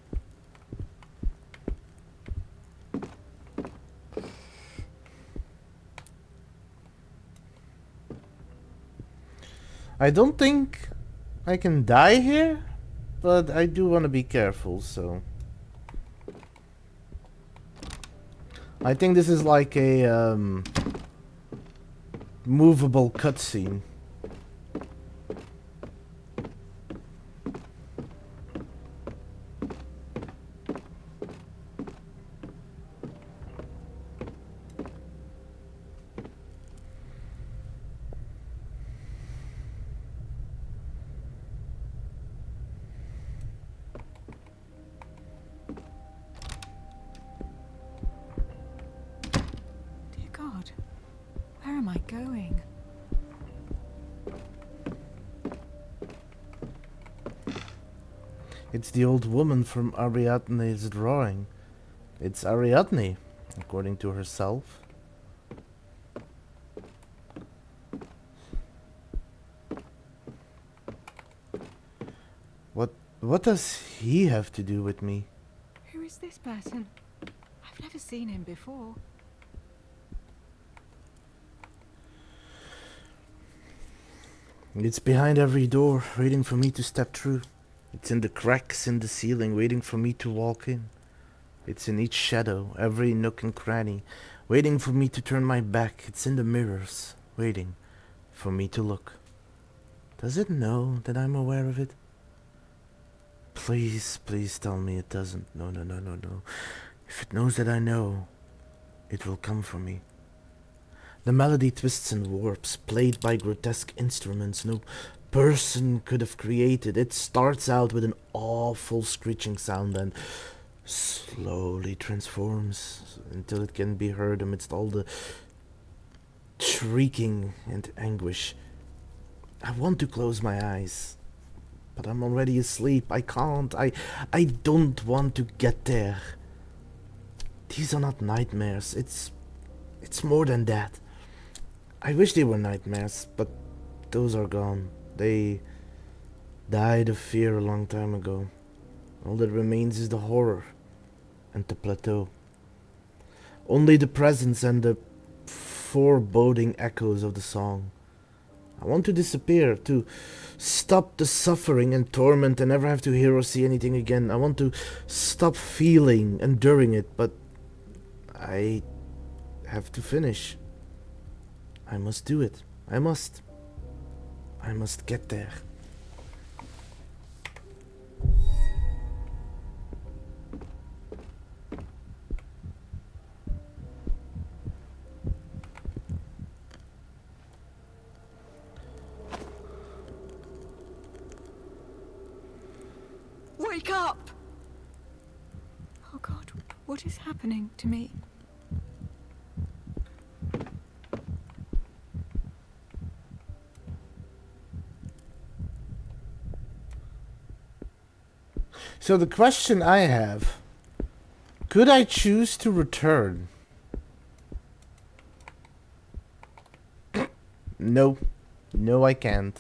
I don't think I can die here, but I do want to be careful, so... I think this is like a movable cutscene. Dear God, where am I going? It's the old woman from Ariadne's drawing. It's Ariadne, according to herself. What does he have to do with me? Who is this person? I've never seen him before. It's behind every door, waiting for me to step through. It's in the cracks in the ceiling, waiting for me to walk in. It's in each shadow, every nook and cranny, waiting for me to turn my back. It's in the mirrors, waiting for me to look. Does it know that I'm aware of it? Please, please tell me it doesn't. No, no, no, no, no. If it knows that I know, it will come for me. The melody twists and warps, played by grotesque instruments no person could have created. It starts out with an awful screeching sound and slowly transforms until it can be heard amidst all the shrieking and anguish. I want to close my eyes, but I'm already asleep. I can't. I don't want to get there. These are not nightmares. It's more than that. I wish they were nightmares, but those are gone. They died of fear a long time ago. All that remains is the horror and the plateau. Only the presence and the foreboding echoes of the song. I want to disappear, to stop the suffering and torment and never have to hear or see anything again. I want to stop feeling, enduring it, but I have to finish. I must do it. I must get there. Wake up! Oh God, what is happening to me? So the question I have, could I choose to return? No. No, I can't.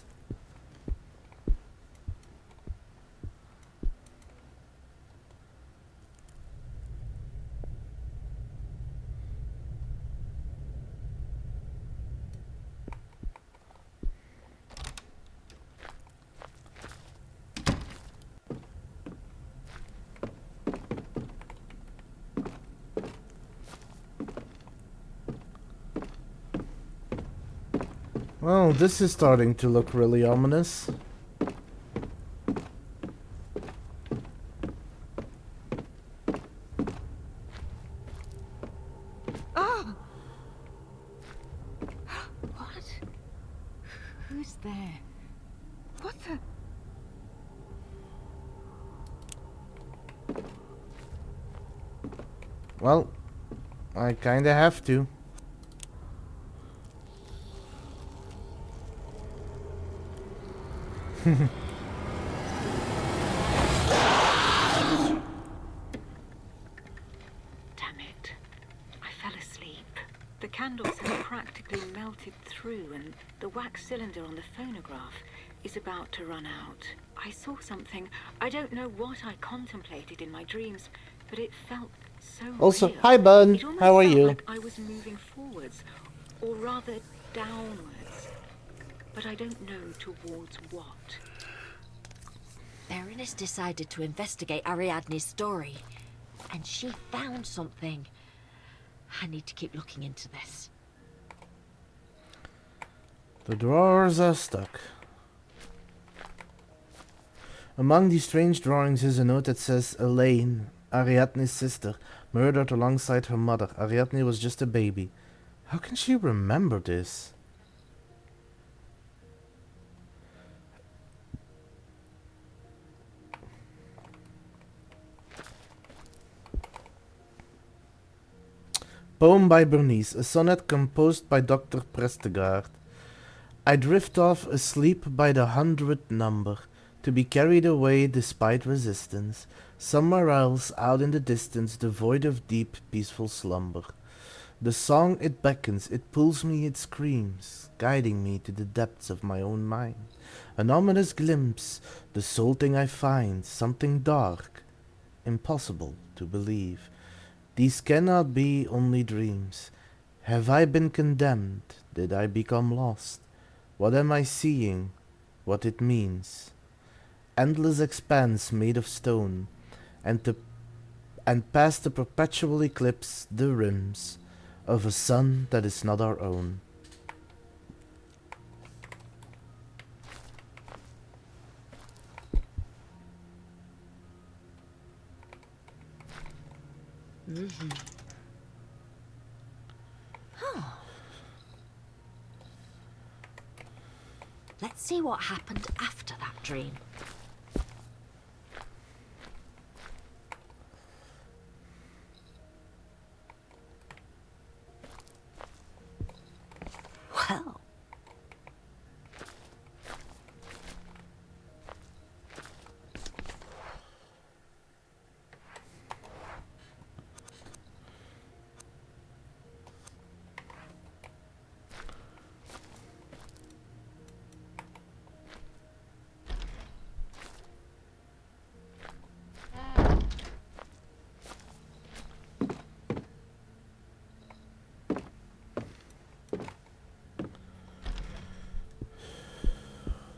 Well, this is starting to look really ominous. Ah! What? Who's there? What the? Well, I kinda have to. Damn it. I fell asleep. The candles have practically melted through and the wax cylinder on the phonograph is about to run out. I saw something. I don't know what I contemplated in my dreams, but it felt so Also, real. hi Bun, It almost how are felt you? like I was moving forwards, or rather downwards. but I don't know towards what. Berenice decided to investigate Ariadne's story, and she found something. I need to keep looking into this. The drawers are stuck. Among these strange drawings is a note that says Elaine, Ariadne's sister, murdered alongside her mother. Ariadne was just a baby. How can she remember this? Poem by Bernice, a sonnet composed by Dr. Prestegard. I drift off asleep by the 100th number, to be carried away despite resistance, somewhere else out in the distance, devoid of deep, peaceful slumber. The song it beckons, it pulls me, it screams, guiding me to the depths of my own mind. An ominous glimpse, the sole thing I find, something dark, impossible to believe. These cannot be only dreams. Have I been condemned? Did I become lost? What am I seeing? What it means? Endless expanse made of stone, and past the perpetual eclipse, the rims of a sun that is not our own. Let's see what happened after that dream. Well.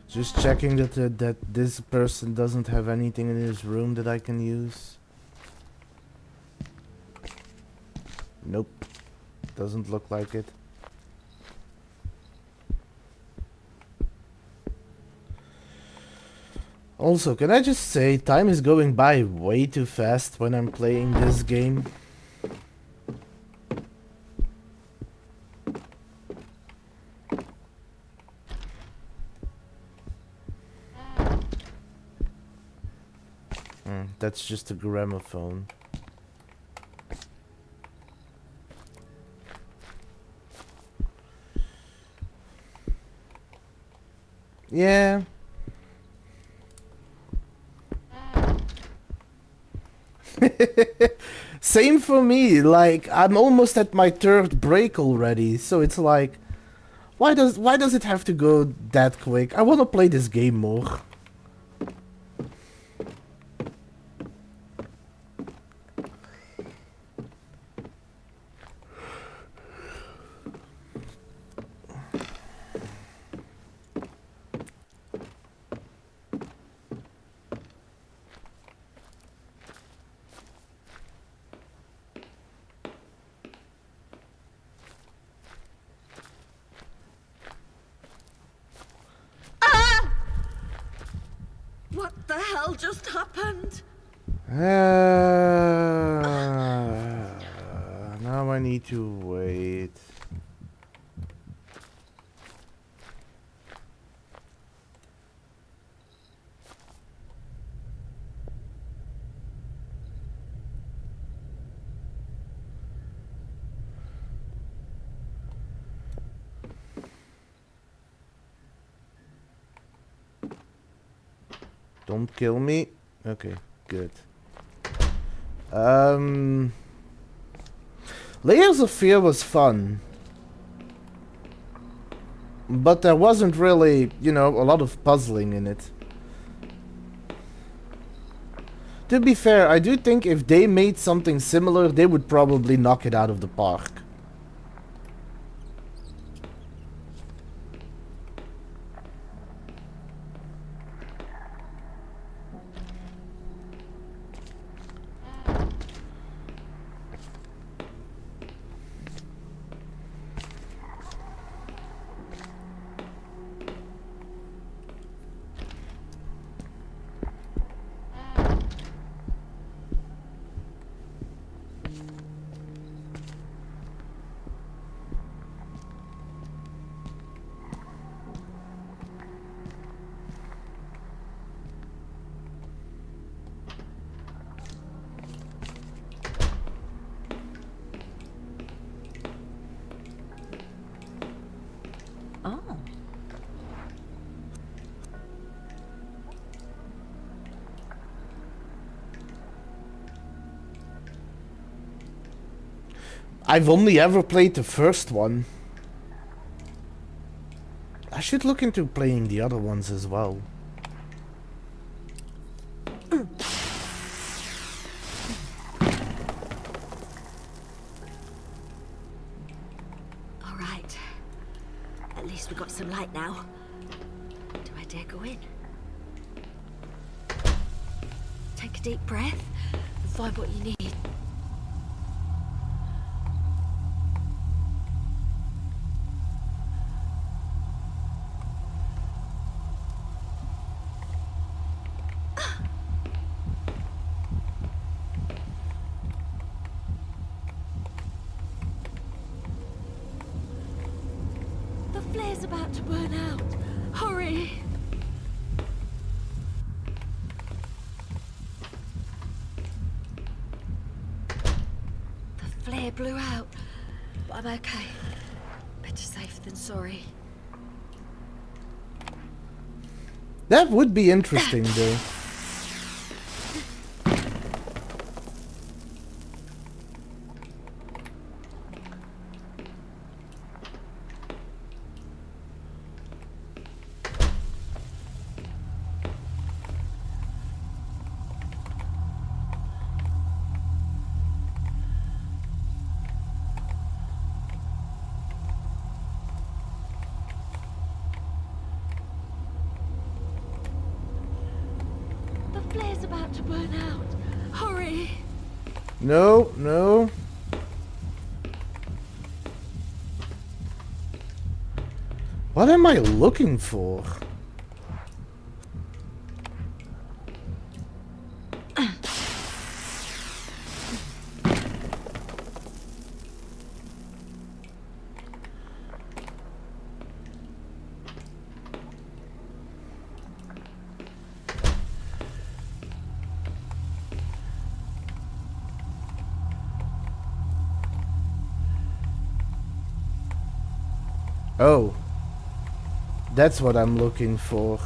Just checking that this person doesn't have anything in his room that I can use. Nope. Doesn't look like it. Also, can I just say, time is going by way too fast when I'm playing this game. That's just a gramophone. Yeah. Same for me. Like, I'm almost at my third break already, so it's like, why does it have to go that quick? I want to play this game more. What the hell just happened? Now I need to wait. Don't kill me. Okay, good. Layers of Fear was fun. But there wasn't really, you know, a lot of puzzling in it. To be fair, I do think if they made something similar, they would probably knock it out of the park. I've only ever played the first one. I should look into playing the other ones as well. All right. At least we got some light now. Do I dare go in? Take a deep breath and find what you need. The flare's about to burn out. Hurry! The flare blew out, but I'm okay. Better safe than sorry. That would be interesting, though. The flare's about to burn out. Hurry! No, no. What am I looking for? Oh. That's what I'm looking for.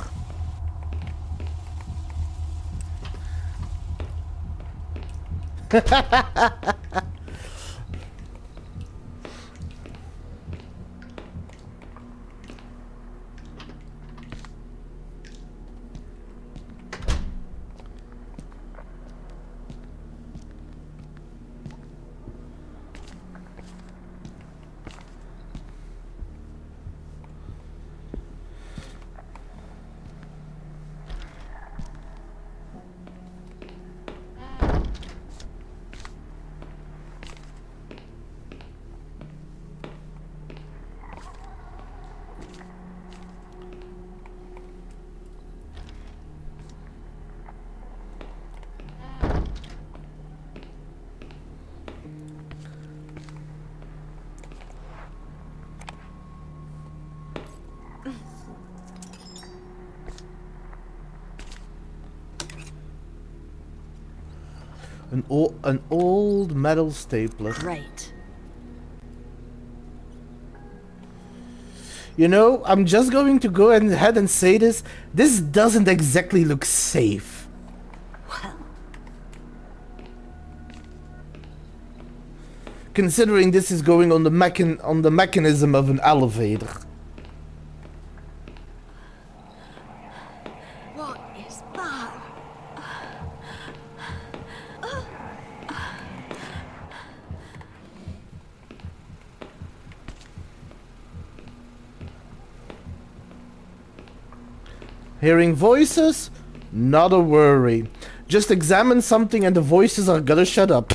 An old metal stapler. Great. You know, I'm just going to go ahead and say this. This doesn't exactly look safe. Well, Considering this is going on the mechanism of an elevator. what is that? Hearing voices? Not a worry. Just examine something and the voices are gonna shut up.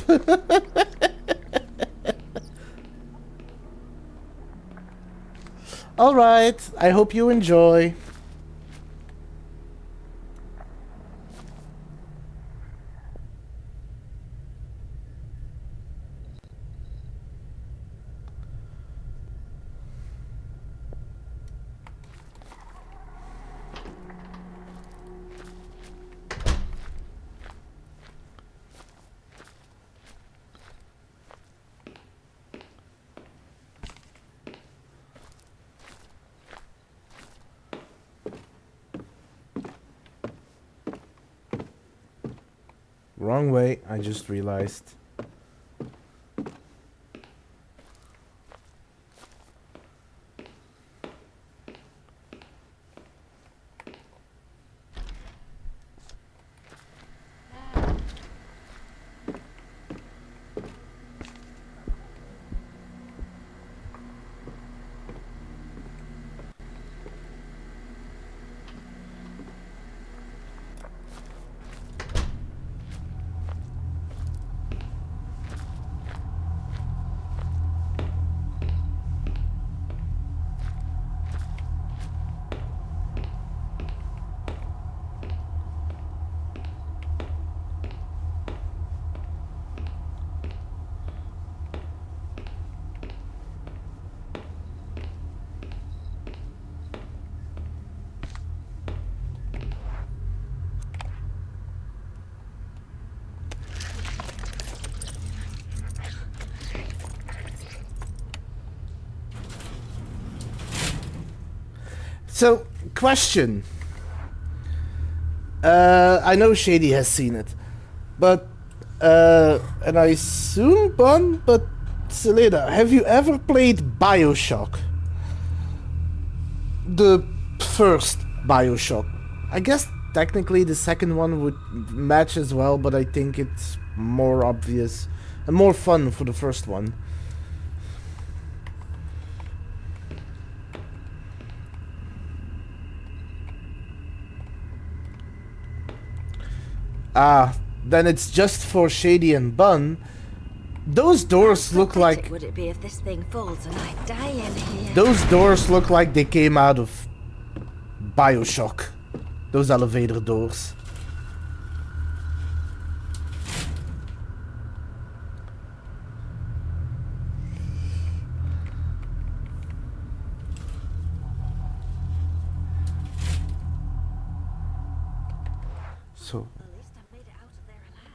Alright, I hope you enjoy. Wrong way, I just realized. So, question. I know Shady has seen it, but and I assume Bun, but Selena, have you ever played BioShock? The first BioShock. I guess technically the second one would match as well, but I think it's more obvious and more fun for the first one. Ah, then it's just for Shady and Bun. Those doors look like... Would it be if this thing falls and I die in here? Those doors look like they came out of BioShock. Those elevator doors. So... At least I made it out of there alive.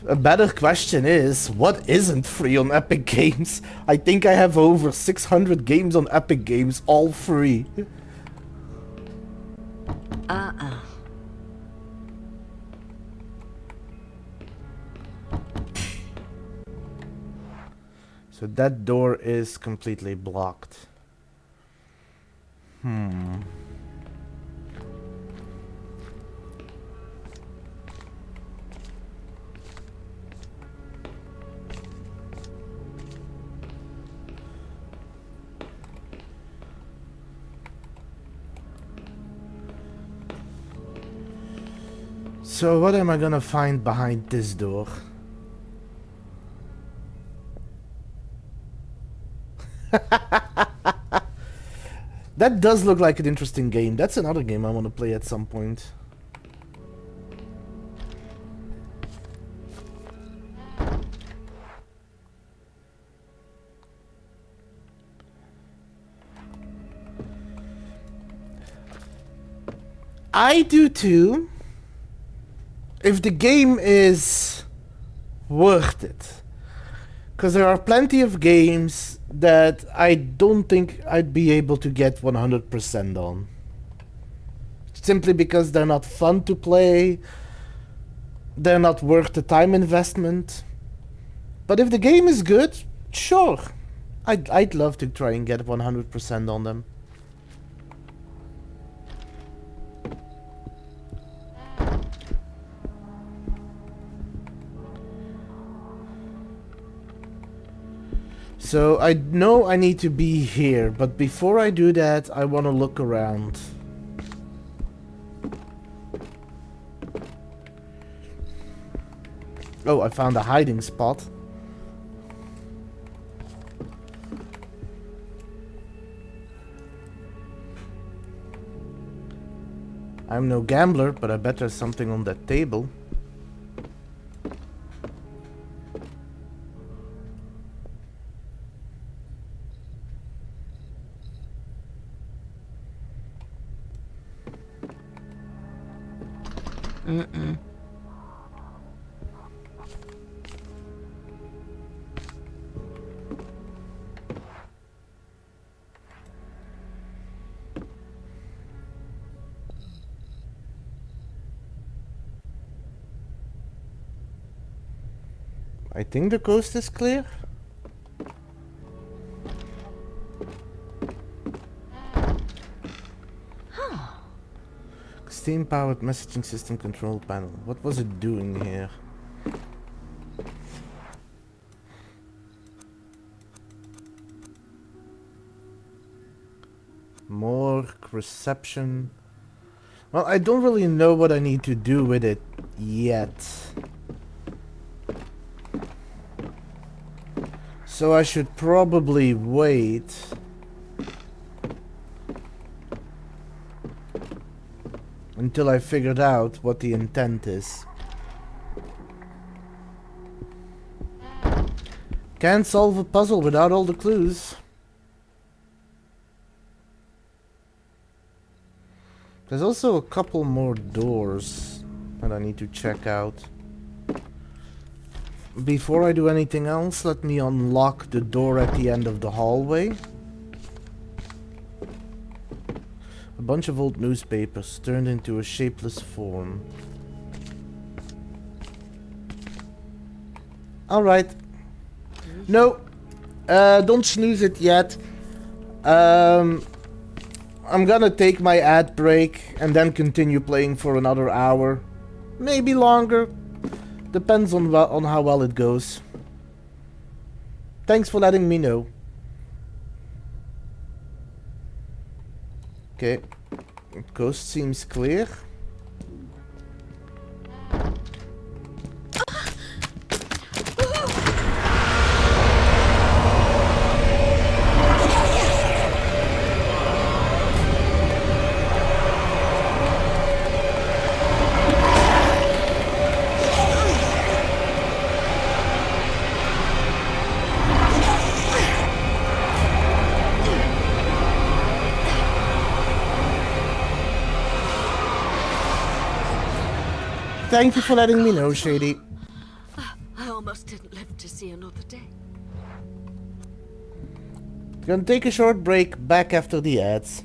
A better question is, what isn't free on Epic Games? I think I have over 600 games on Epic Games, all free. So that door is completely blocked. So what am I gonna find behind this door? That does look like an interesting game. That's another game I want to play at some point. I do too. If the game is worth it. Because there are plenty of games that I don't think I'd be able to get 100% on. Simply because they're not fun to play. They're not worth the time investment. But if the game is good, sure. I'd love to try and get 100% on them. So I know I need to be here, but before I do that, I want to look around. Oh, I found a hiding spot. I'm no gambler, but I bet there's something on that table. I think the coast is clear. Steam-powered messaging system control panel. What was it doing here? More reception. Well, I don't really know what I need to do with it yet. So I should probably wait. Until I figured out what the intent is. Can't solve a puzzle without all the clues. There's also a couple more doors that I need to check out. Before I do anything else, let me unlock the door at the end of the hallway. A bunch of old newspapers turned into a shapeless form. Alright. No, don't snooze it yet. I'm gonna take my ad break and then continue playing for another hour. Maybe longer. Depends on how well it goes. Thanks for letting me know. Okay. Coast seems clear. Thank you for letting me know, Shady. I almost didn't live to see another day. Gonna take a short break, back after the ads.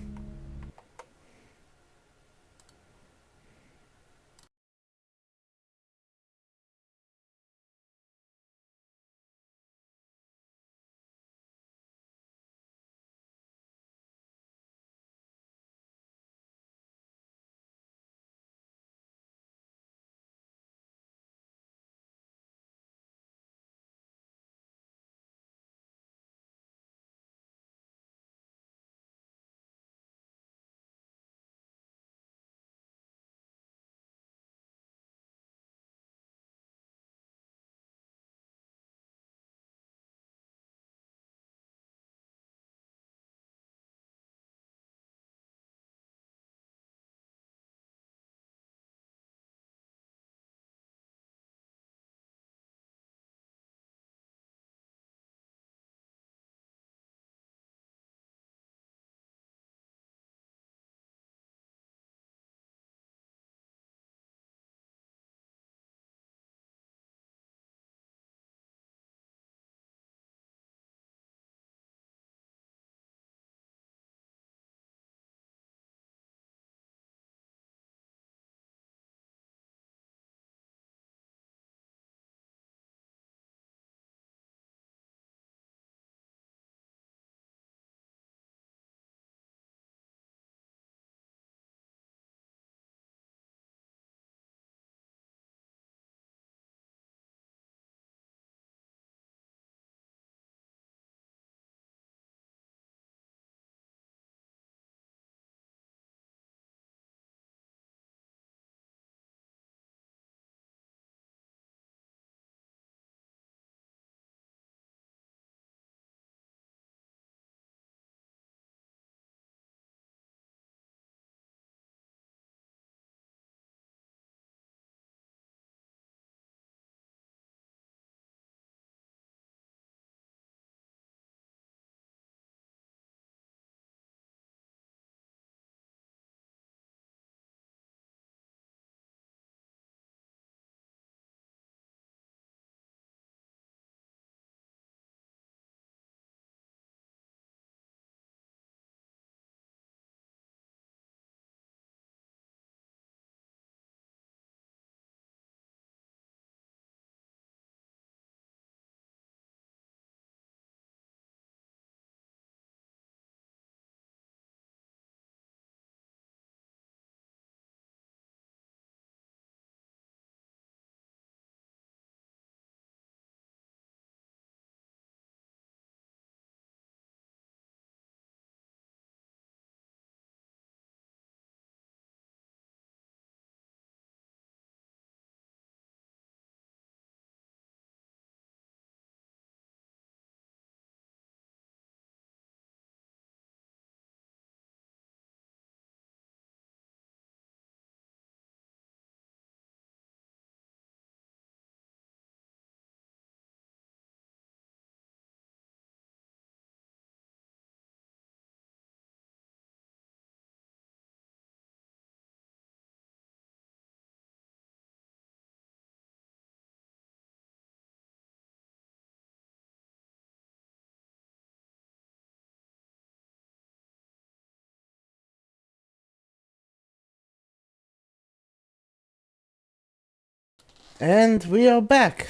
And we are back.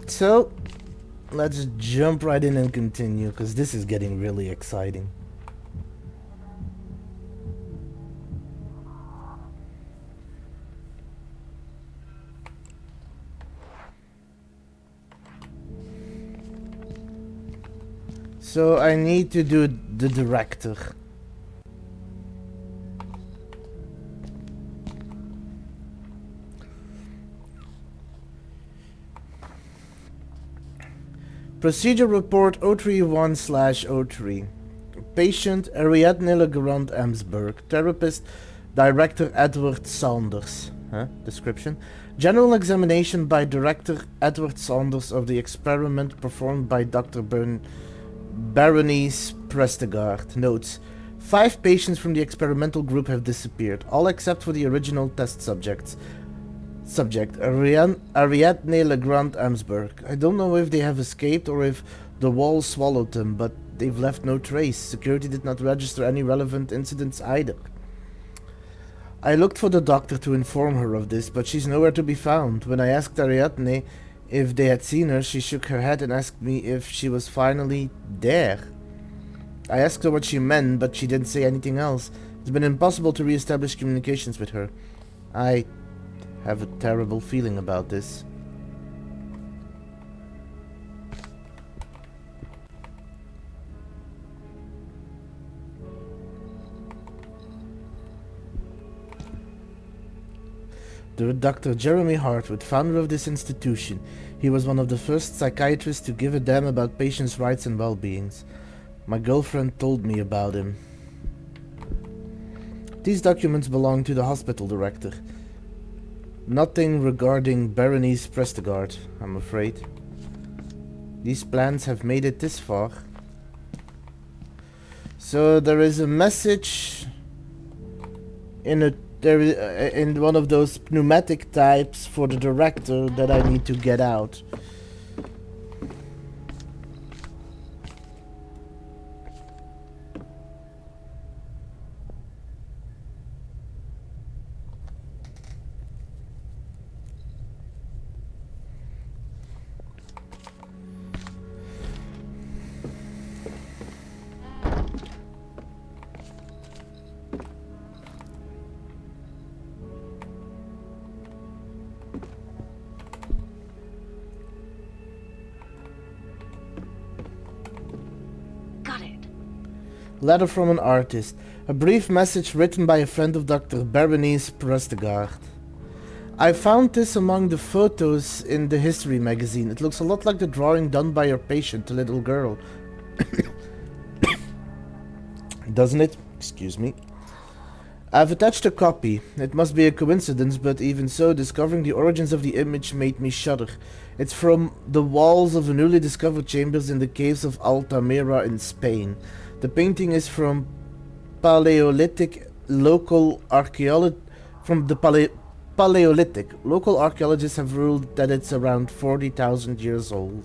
So, let's jump right in and continue, because this is getting really exciting. So, I need to do the director. Procedure report 031/03. Patient Ariadne Legrand Emsberg. Therapist Director Edward Saunders. Description. General examination by Director Edward Saunders of the experiment performed by Dr. Berenice Prestegard. Notes. 5 patients from the experimental group have disappeared, all except for the original test subjects. Subject, Ariadne Legrand Amsberg. I don't know if they have escaped or if the wall swallowed them, but they've left no trace. Security did not register any relevant incidents either. I looked for the doctor to inform her of this, but she's nowhere to be found. When I asked Ariadne if they had seen her, she shook her head and asked me if she was finally there. I asked her what she meant, but she didn't say anything else. It's been impossible to re-establish communications with her. I have a terrible feeling about this. Dr. Jeremy Hartwood, founder of this institution. He was one of the first psychiatrists to give a damn about patients' rights and well-beings. My girlfriend told me about him. These documents belong to the hospital director. Nothing regarding Berenice Prestegard, I'm afraid. These plans have made it this far. So there is a message in in one of those pneumatic types for the director that I need to get out. Letter from an artist. A brief message written by a friend of Dr. Berenice Prestegard. I found this among the photos in the history magazine. It looks a lot like the drawing done by your patient, the little girl. Doesn't it? Excuse me. I've attached a copy. It must be a coincidence, but even so, discovering the origins of the image made me shudder. It's from the walls of the newly discovered chambers in the caves of Altamira in Spain. The painting is from Paleolithic local archaeology. Paleolithic. Local archaeologists have ruled that it's around 40,000 years old.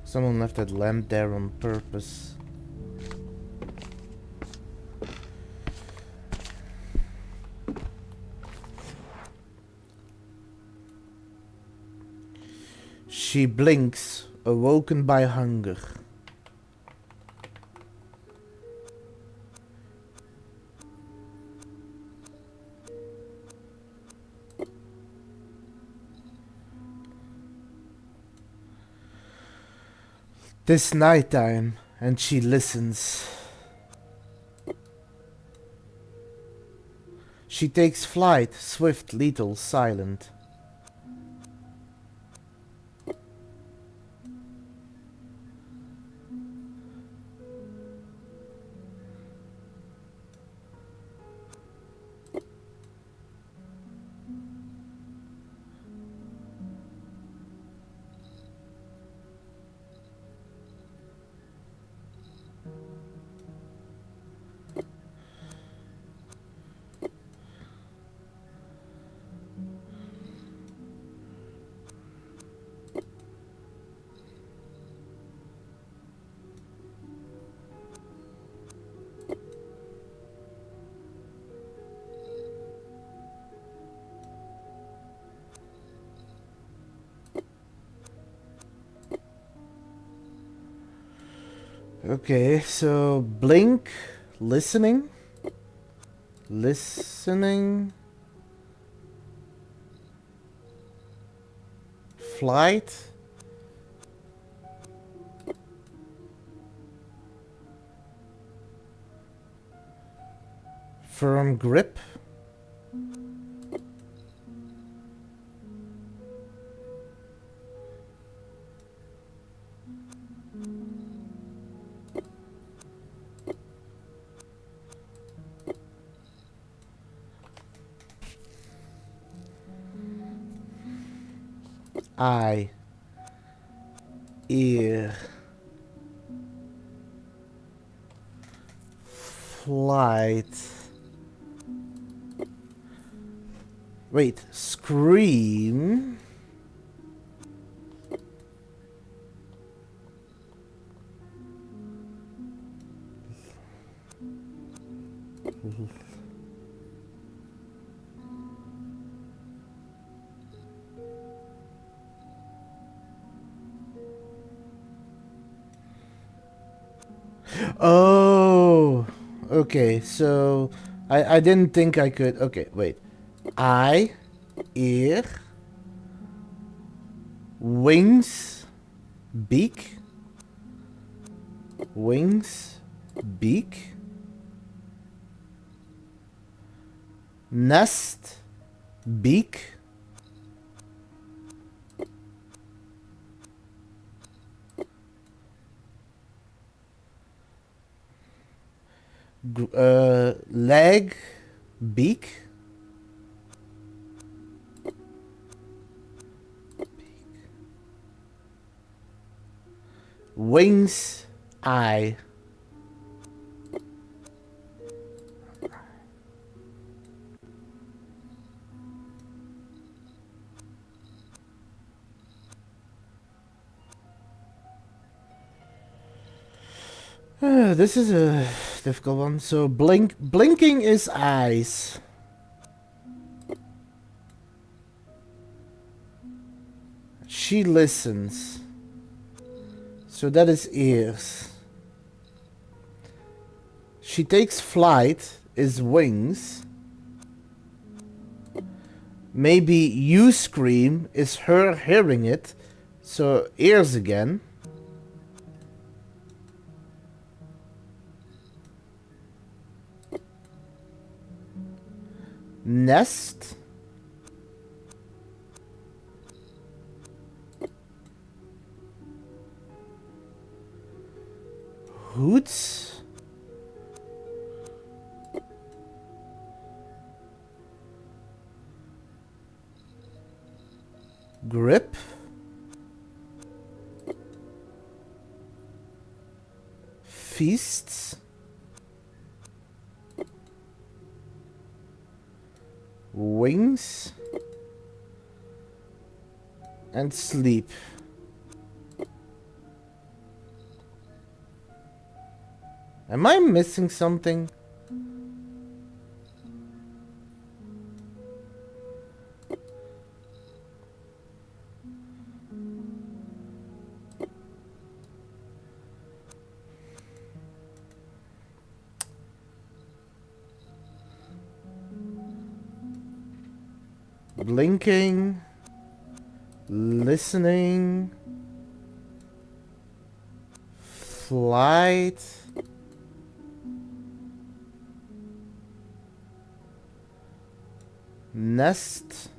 Someone left that lamp there on purpose. She blinks, awoken by hunger. This nighttime, and she listens. She takes flight, swift, lethal, silent. Okay, so blink, listening, flight, firm grip. Eye, ear, flight. Wait, scream. Oh, okay. So I didn't think I could. Okay, wait. Eye, ear, wings, beak, wings, beak, nest, beak, leg, beak, wings, eye. This is a difficult one. So blinking is eyes. She listens. So that is ears. She takes flight is wings. Maybe you scream is her hearing it. So ears again. Nest. Hoots. Grip. Feasts. Wings. And sleep. Am I missing something? Blinking, listening, flight, nest,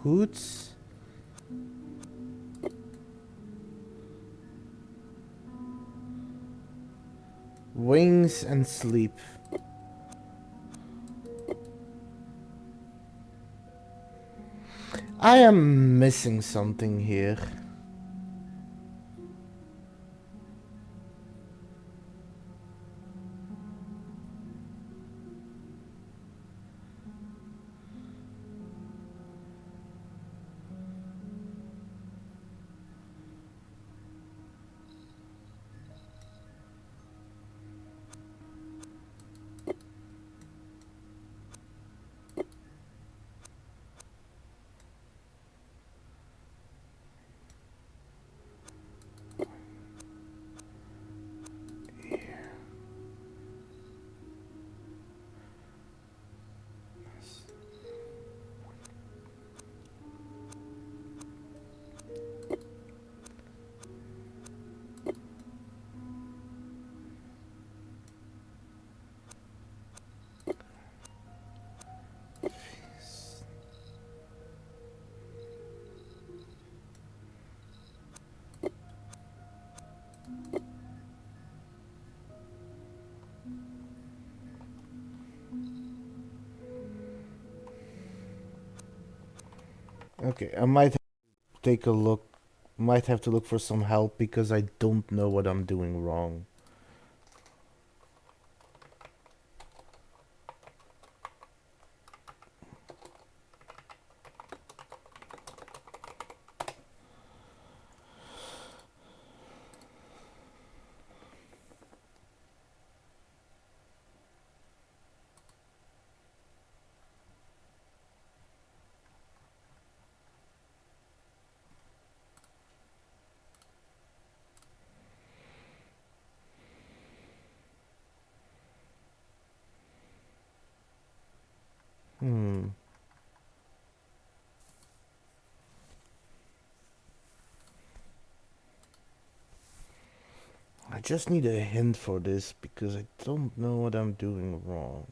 hoots, wings, and sleep. I am missing something here. Okay, I might take a look. Might have to look for some help because I don't know what I'm doing wrong. Hmm. I just need a hint for this because I don't know what I'm doing wrong.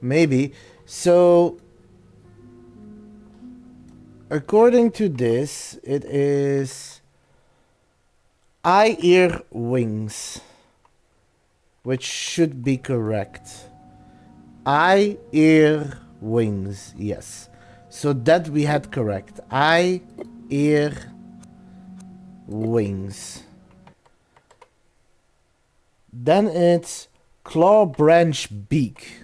Maybe. So, according to this, it is eye, ear, wings, which should be correct. Eye, ear, wings. Yes. So that we had correct. Eye, ear, wings. Then it's claw, branch, beak.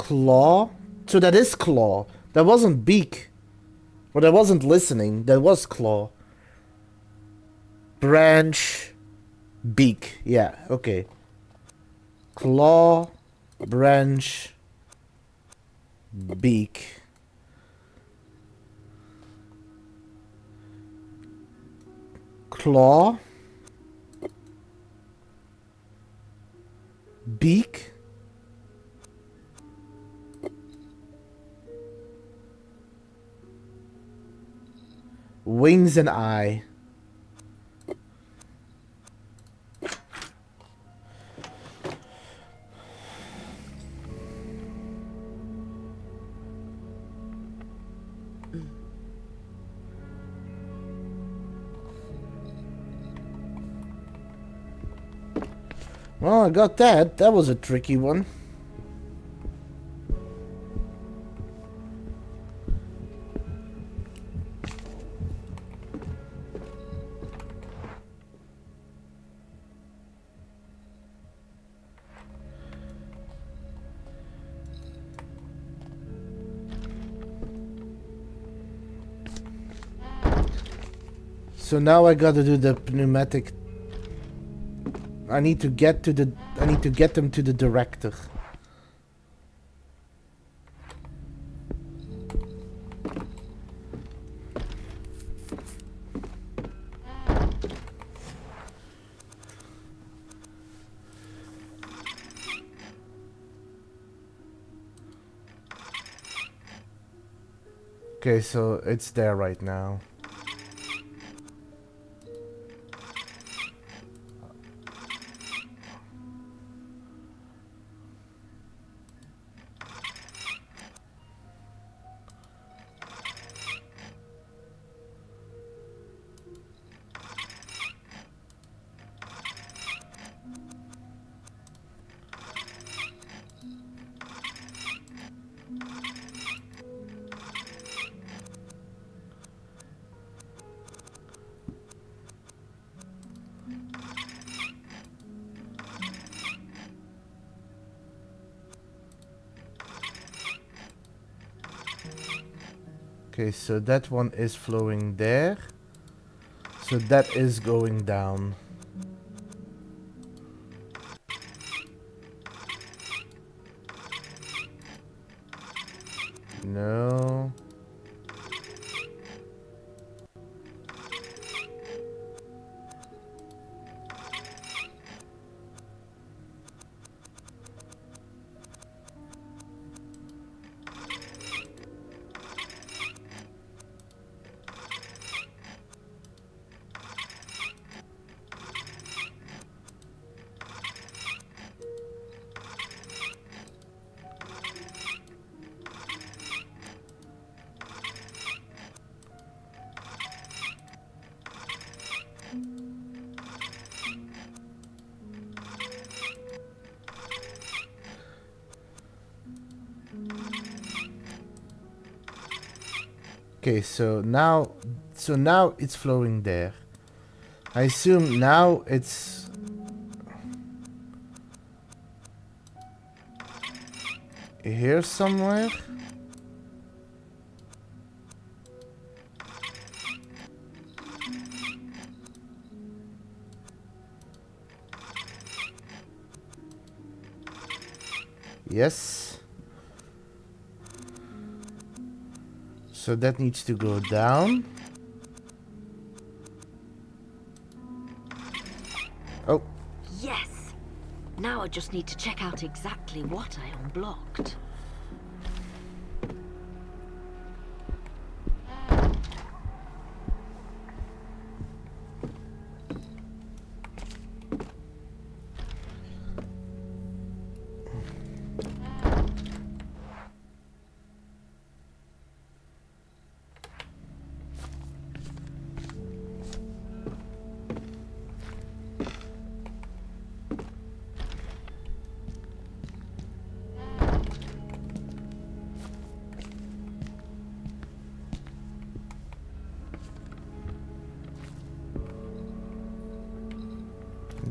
Claw? So that is claw. That wasn't beak. But I wasn't listening. That was claw. Branch, beak. Yeah, okay. Claw, branch, beak. Claw, beak, wings and eye. Well, I got that. That was a tricky one. So now I gotta do the pneumatic. I need to get them to the director. Okay, so it's there right now. Okay, so that one is flowing there. So that is going down. No. Okay, so now it's flowing there. I assume now it's here somewhere. Yes. So that needs to go down. Oh, Yes! Now I just need to check out exactly what I unblocked.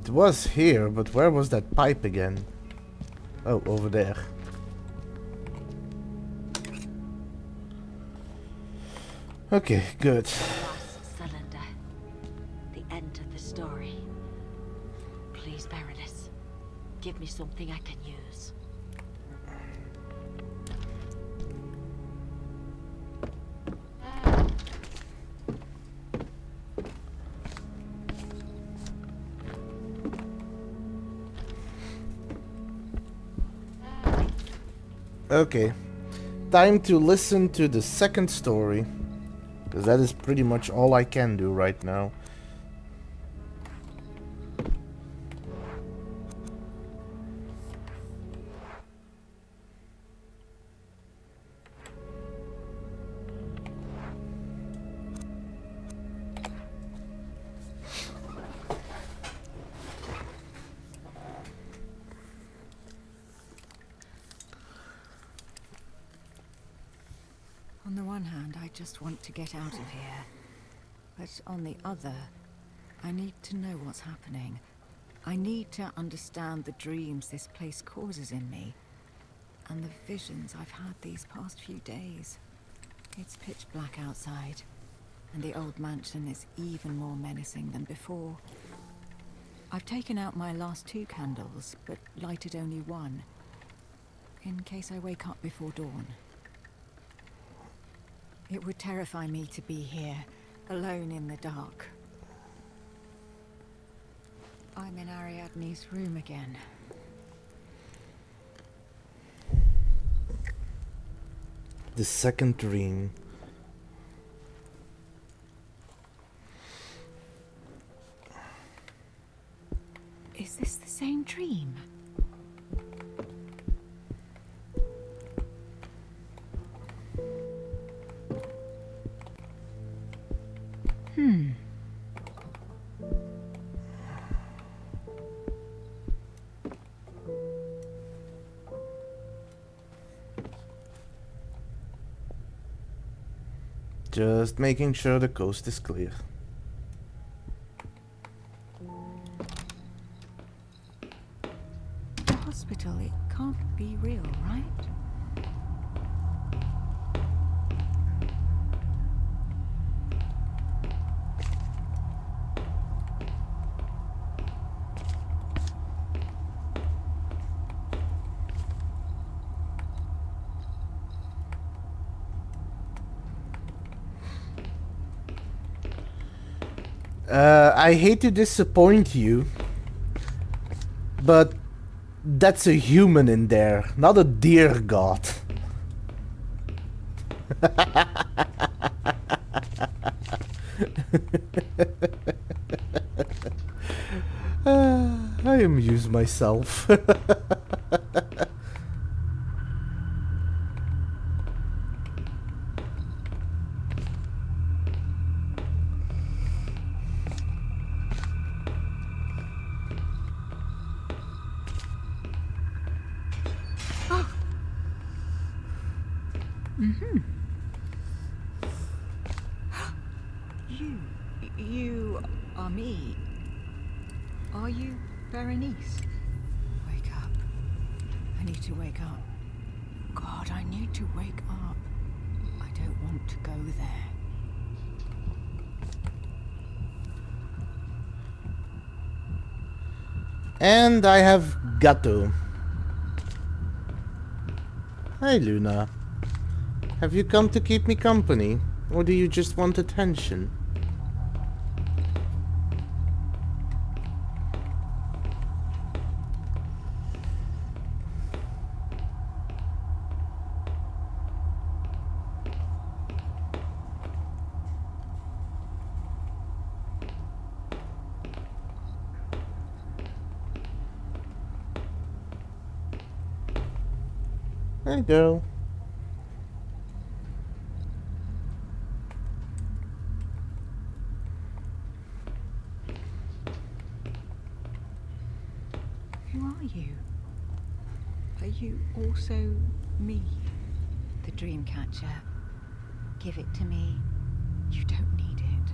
it was here, but where was that pipe again? Oh, over there. Okay, good. Last cylinder. The end of the story. Please, Baroness. Give me something I can use. Okay. Time to listen to the second story. Because that is pretty much all I can do right now. On the one hand, I just want to get out of here. But on the other, I need to know what's happening. I need to understand the dreams this place causes in me. And the visions I've had these past few days. It's pitch black outside. And the old mansion is even more menacing than before. I've taken out my last 2 candles, but lighted only 1. In case I wake up before dawn. It would terrify me to be here, alone in the dark. I'm in Ariadne's room again. The second dream. Is this the same dream? Just making sure the coast is clear. The hospital, it can't be real, right? I hate to disappoint you, but that's a human in there, not a deer god. I amuse myself. You are me. Are you Berenice? Wake up. I need to wake up. God, I need to wake up. I don't want to go there. And I have Gato. Hi, Luna. Have you come to keep me company? Or do you just want attention? Hey, girl. Who are you? Are you also me? The dream catcher. Give it to me. You don't need it.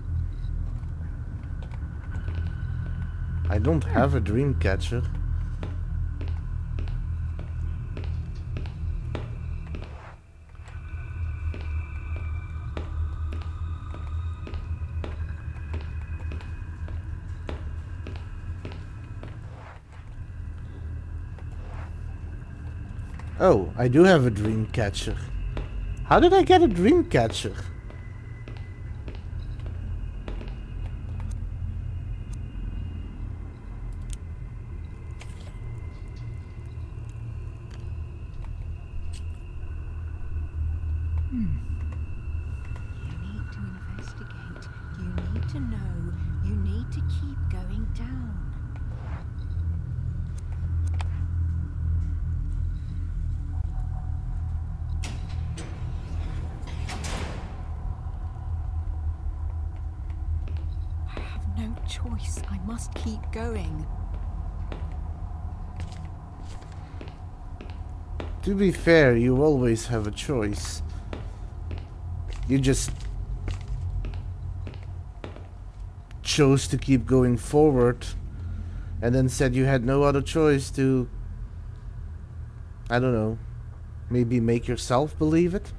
I don't have a dream catcher. Oh, I do have a dream catcher. How did I get a dream catcher? You need to investigate. You need to know. You need to keep going down. I have no choice. I must keep going. To be fair, you always have a choice. You just chose to keep going forward and then said you had no other choice to, I don't know, maybe make yourself believe it?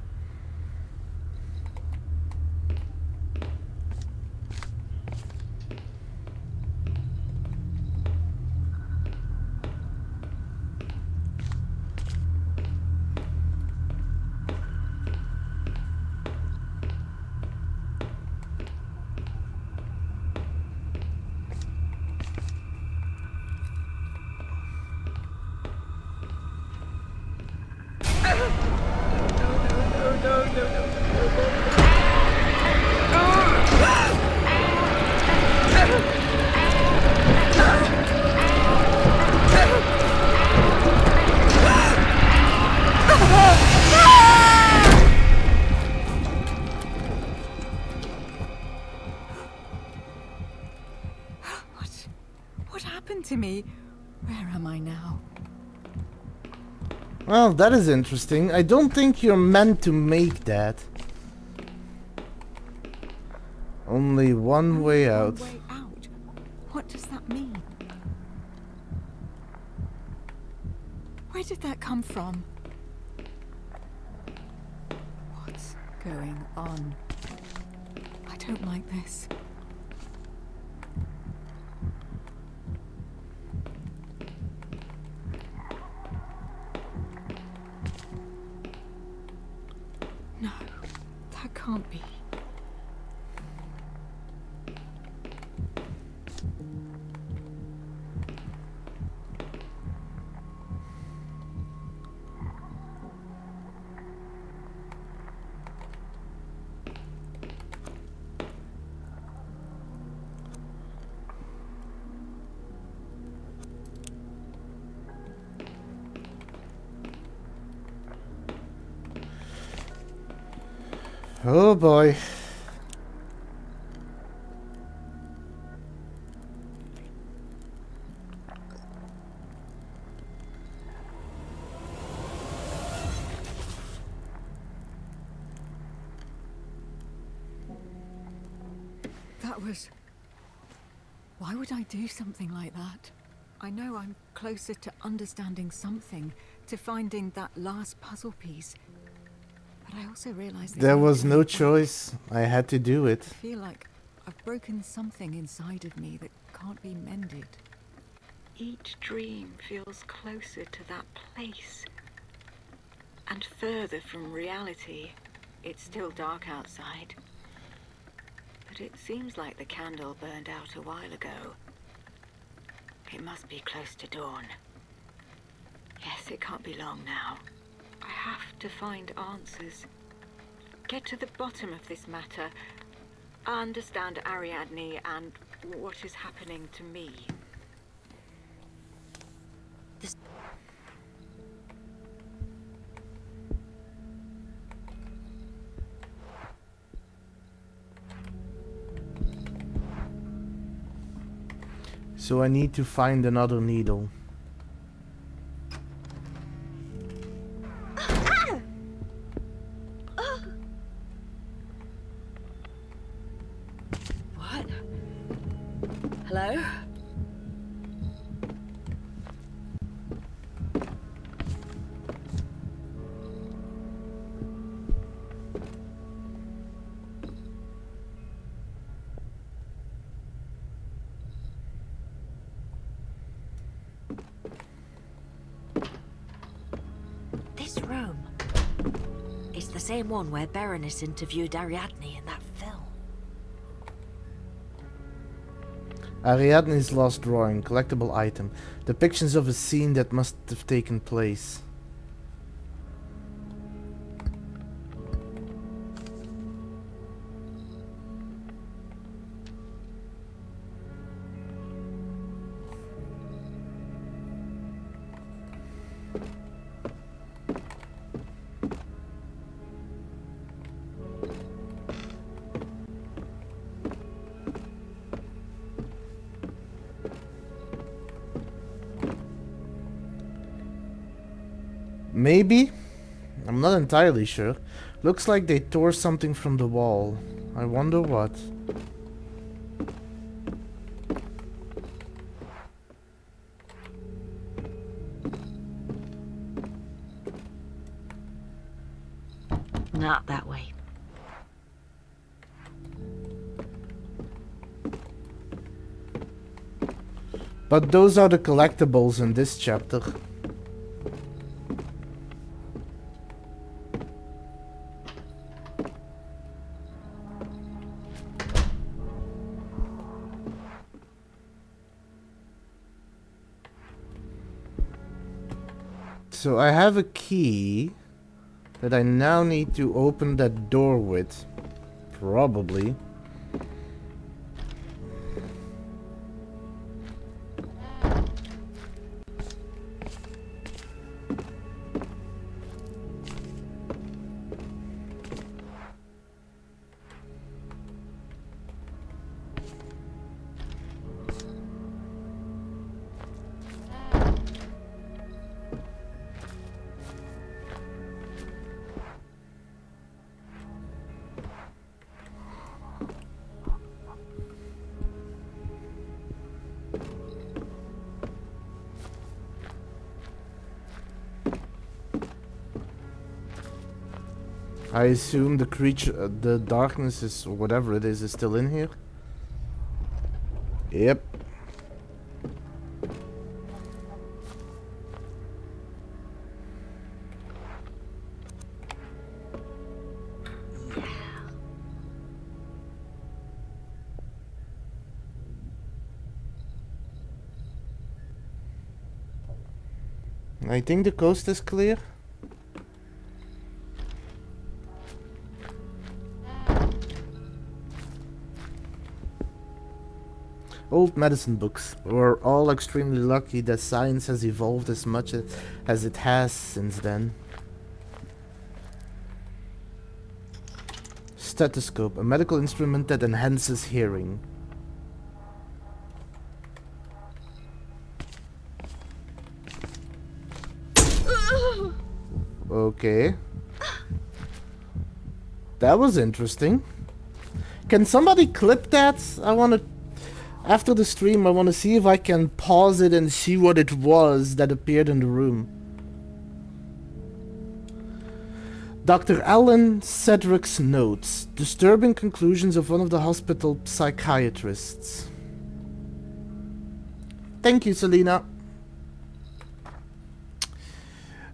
What happened to me? Where am I now? Well, that is interesting. I don't think you're meant to make that. Only one way out. Way out? What does that mean? Where did that come from? What's going on? I don't like this. No, that can't be. Oh boy. That was... Why would I do something like that? I know I'm closer to understanding something, to finding that last puzzle piece. But I also realized There was no choice. I had to do it. I feel like I've broken something inside of me that can't be mended. Each dream feels closer to that place. And further from reality. It's still dark outside. But it seems like the candle burned out a while ago. It must be close to dawn. Yes, it can't be long now. I have to find answers. Get to the bottom of this matter. Understand Ariadne and what is happening to me. So I need to find another needle. What? Hello? This room is the same one where Berenice interviewed Ariadne in that film. Ariadne's lost drawing, collectible item. Depictions of a scene that must have taken place. Maybe? I'm not entirely sure. Looks like they tore something from the wall. I wonder what. Not that way. But those are the collectibles in this chapter. So I have a key that I now need to open that door with. Probably. I assume the creature, the darkness is, whatever it is still in here. Yep. I think the coast is clear. Old medicine books. We're all extremely lucky that science has evolved as much as it has since then. stethoscope, a medical instrument that enhances hearing. Okay. That was interesting. Can somebody clip that? I want to... After the stream, I want to see if I can pause it and see what it was that appeared in the room. Dr. Alan Cedric's notes. Disturbing conclusions of one of the hospital psychiatrists. Thank you, Selena.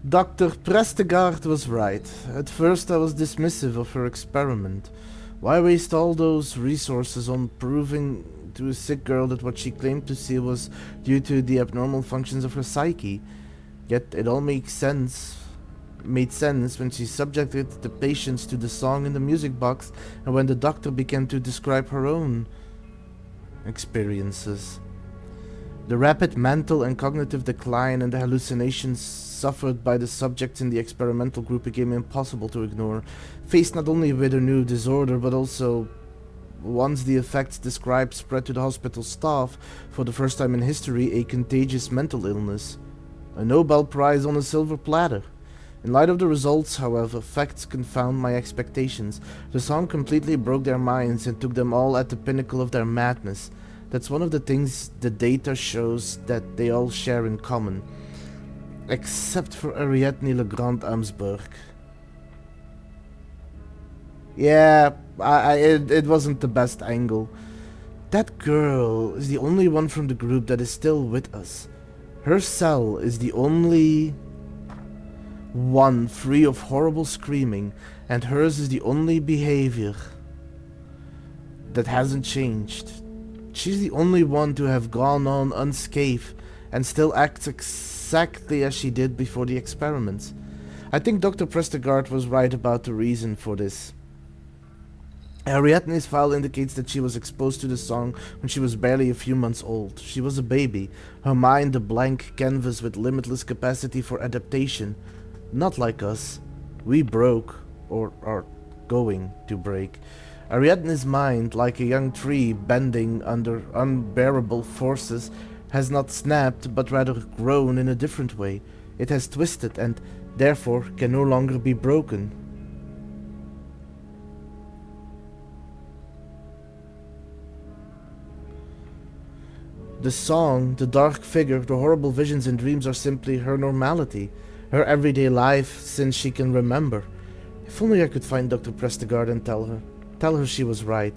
Dr. Prestegard was right. At first I was dismissive of her experiment. Why waste all those resources on proving to a sick girl that what she claimed to see was due to the abnormal functions of her psyche? Yet it all made sense when she subjected the patients to the song in the music box and when the doctor began to describe her own experiences. The rapid mental and cognitive decline and the hallucinations suffered by the subjects in the experimental group became impossible to ignore, faced not only with a new disorder but also, once the effects described spread to the hospital staff, for the first time in history, a contagious mental illness. A Nobel Prize on a silver platter. In light of the results, however, facts confound my expectations. The song completely broke their minds and took them all at the pinnacle of their madness. That's one of the things the data shows that they all share in common. Except for Ariadne Legrand Amsberg. Yeah, it wasn't the best angle. That girl is the only one from the group that is still with us. Her cell is the only one free of horrible screaming, and hers is the only behavior that hasn't changed. She's the only one to have gone on unscathed and still acts exactly as she did before the experiments. I think Dr. Prestegard was right about the reason for this. Ariadne's file indicates that she was exposed to the song when she was barely a few months old. She was a baby, her mind a blank canvas with limitless capacity for adaptation. Not like us. We broke, or are going to break. Ariadne's mind, like a young tree bending under unbearable forces, has not snapped, but rather grown in a different way. It has twisted and, therefore, can no longer be broken. The song, the dark figure, the horrible visions and dreams are simply her normality, her everyday life since she can remember. If only I could find Dr. Prestegard and tell her she was right.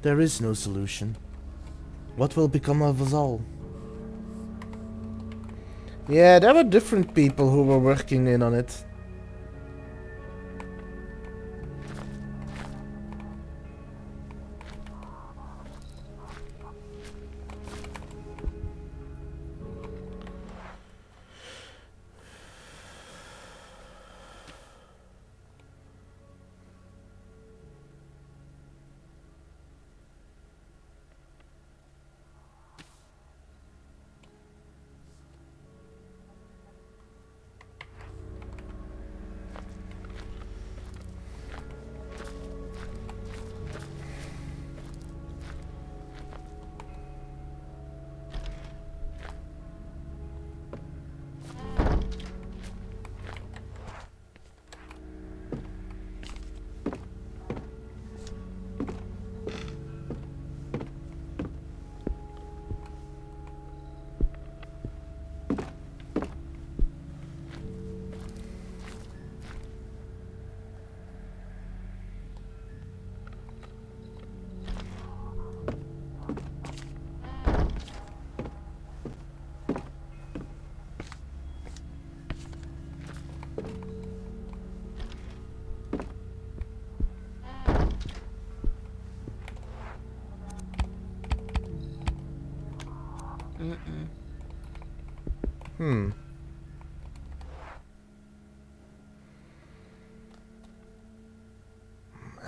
There is no solution. What will become of us all? Yeah, there were different people who were working in on it.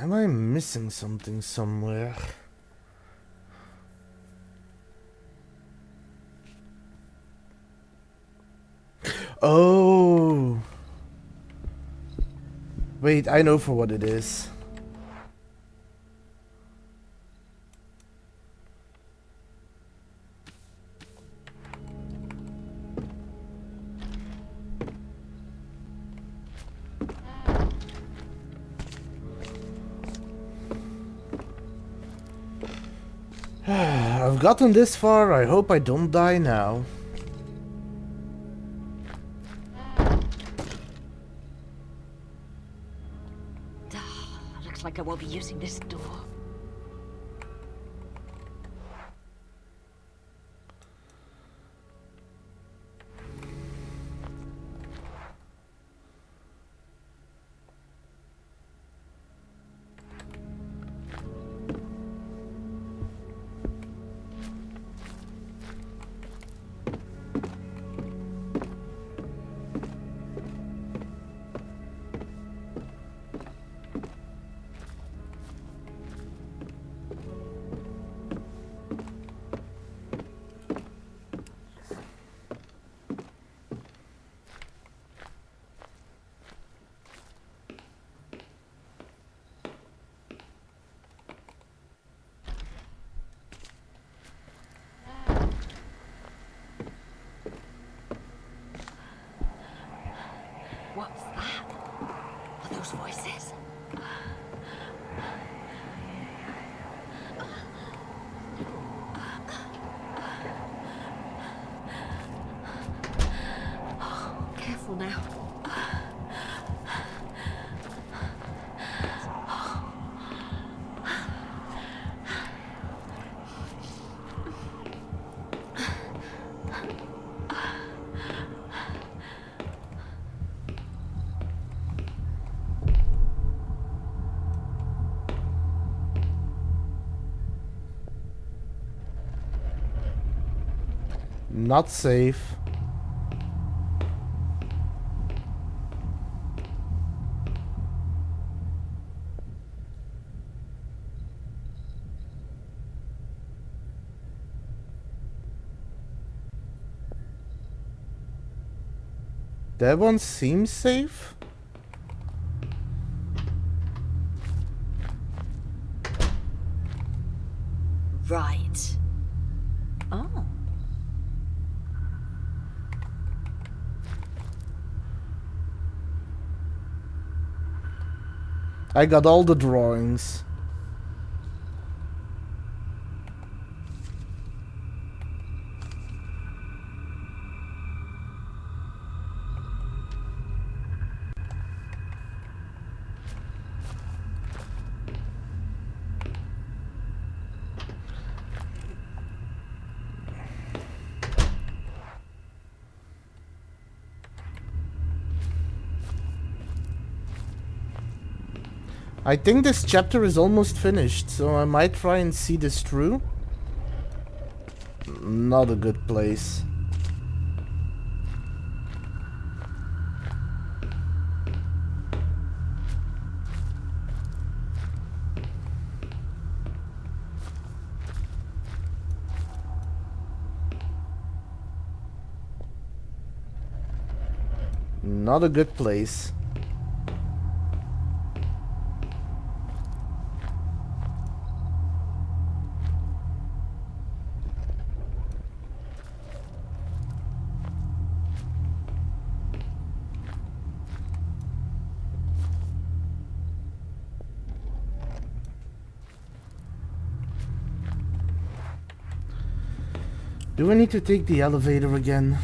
Am I missing something somewhere? Oh! Wait, I know for what it is. I've gotten this far, I hope I don't die now. Looks like I won't be using this door. What's that? Are those voices? Careful now. Not safe. That one seems safe? Right. Oh. I got all the drawings. I think this chapter is almost finished, so I might try and see this through. Not a good place. Not a good place. Do I need to take the elevator again?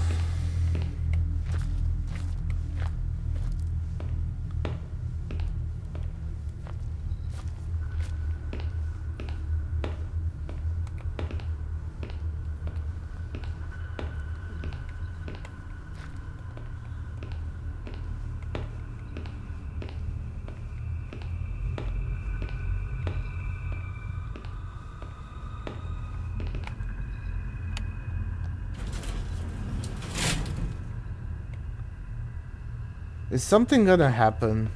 Is something gonna happen?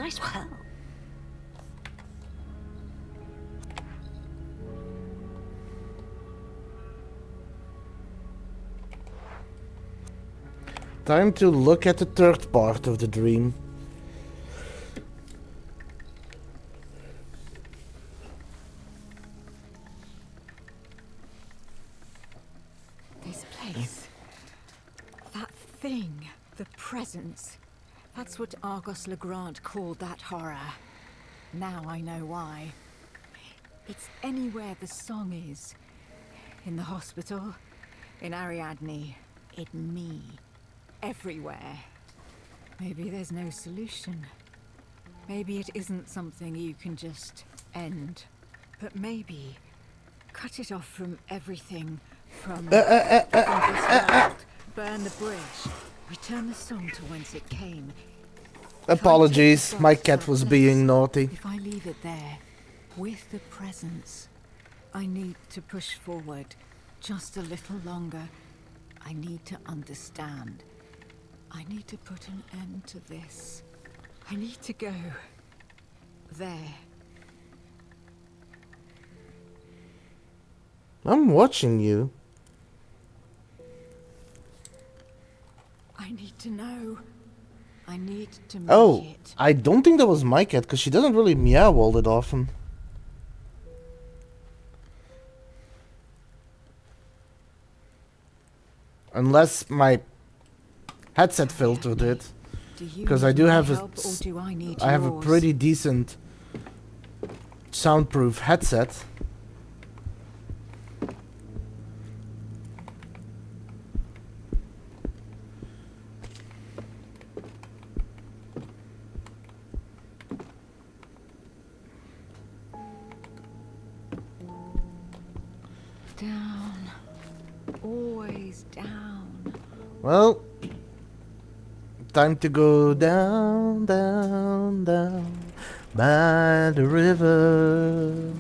might as well. Time to look at the third part of the dream. This place. That thing. The presence. That's what Argos Legrand called that horror. Now I know why. It's anywhere the song is. In the hospital. In Ariadne. In me. Everywhere. Maybe there's no solution. Maybe it isn't something you can just end. But maybe cut it off from everything. From this world. Burn the bridge. Return the song to whence it came. Apologies, my cat was being naughty. If I leave it there, with the presence, I need to push forward just a little longer. I need to understand. I need to put an end to this. I need to go there. I'm watching you. I need to know. I need to make Oh, it. I don't think that was my cat, because she doesn't really meow all that often. Unless my headset filtered it. Because I do have a pretty decent soundproof headset. Down. Always down. Well, time to go down, down, down by the river.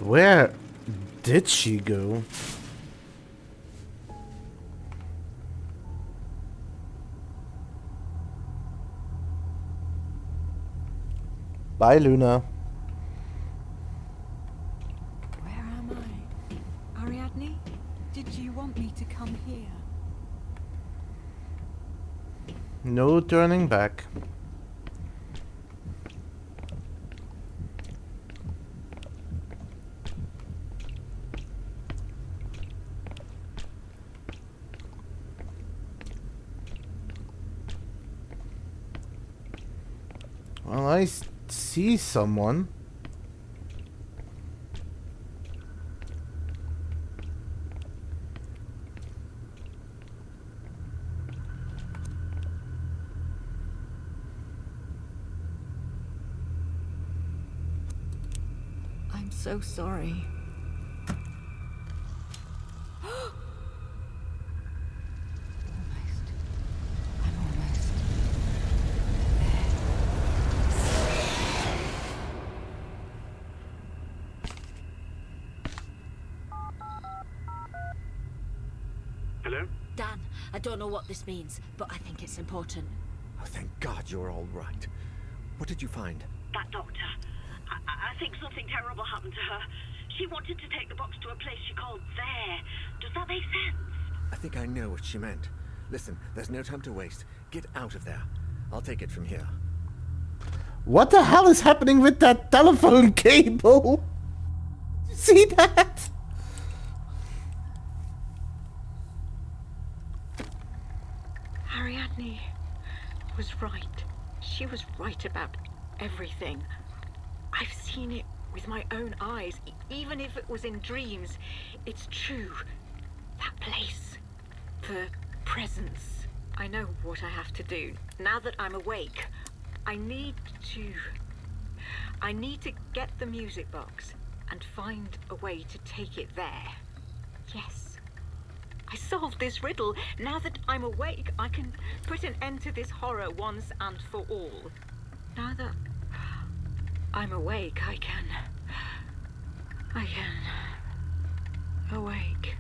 Where did she go? Bye, Luna. Where am I? Ariadne? Did you want me to come here? No turning back. Well, I see someone. I'm so sorry. Almost. I'm almost there. I don't know what this means, but I think it's important. Oh, thank God you're all right. What did you find? That doctor. I think something terrible happened to her. She wanted to take the box to a place she called there. Does that make sense? I think I know what she meant. Listen, there's no time to waste. Get out of there. I'll take it from here. What the hell is happening with that telephone cable? You see that? Ariadne was right. She was right about everything. I've seen it with my own eyes, even if it was in dreams. It's true. That place. The presence. I know what I have to do. Now that I'm awake, I need to get the music box and find a way to take it there. Yes. I solved this riddle. Now that I'm awake, I can put an end to this horror once and for all. Now that I'm awake, I can awake.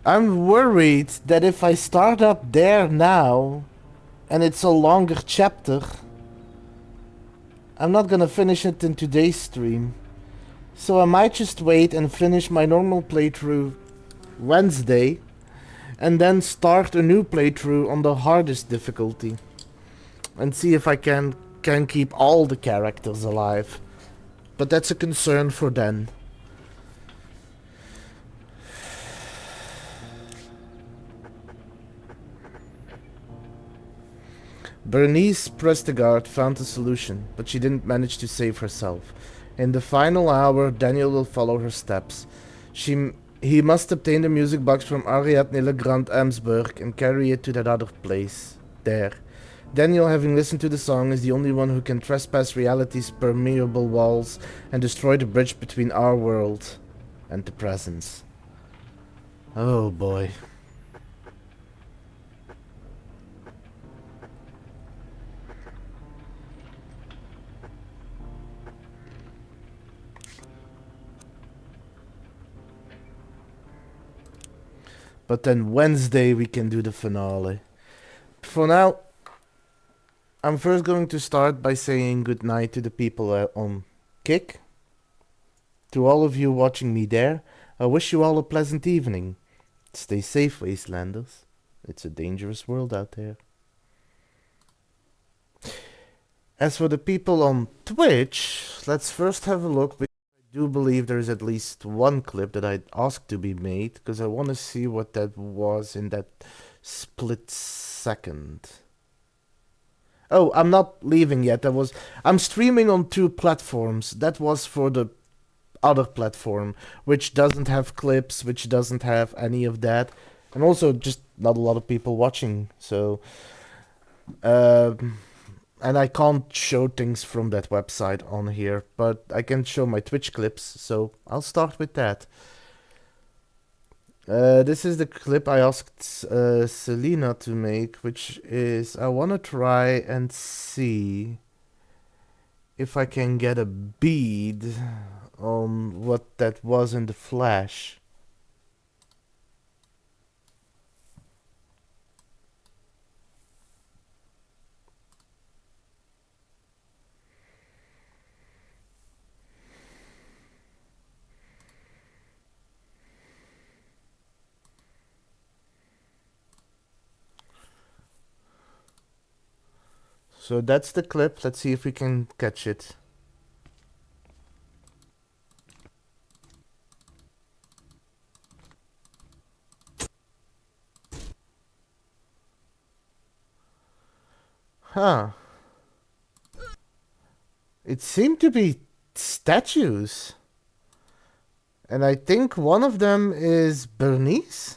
I'm worried that if I start up there now, and it's a longer chapter, I'm not gonna finish it in today's stream. So I might just wait and finish my normal playthrough Wednesday, and then start a new playthrough on the hardest difficulty. And see if I can keep all the characters alive. But that's a concern for then. Bernice Prestegard found a solution, but she didn't manage to save herself. In the final hour, Daniel will follow her steps. He must obtain the music box from Ariadne Legrand Amsberg and carry it to that other place. There. Daniel, having listened to the song, is the only one who can trespass reality's permeable walls and destroy the bridge between our world and the presence. Oh boy. But then Wednesday we can do the finale. For now, I'm first going to start by saying goodnight to the people on Kick. To all of you watching me there, I wish you all a pleasant evening. Stay safe, Wastelanders. It's a dangerous world out there. As for the people on Twitch, let's first have a look. I do believe there is at least one clip that I'd asked to be made, because I want to see what that was in that split second. Oh, I'm not leaving yet. I'm streaming on 2 platforms. That was for the other platform, which doesn't have clips, which doesn't have any of that. And also just not a lot of people watching, so... and I can't show things from that website on here, but I can show my Twitch clips, so I'll start with that. This is the clip I asked Selena to make, which is I want to try and see if I can get a bead on what that was in the flash. So that's the clip. Let's see if we can catch it. Huh. It seemed to be statues. And I think one of them is Bernice?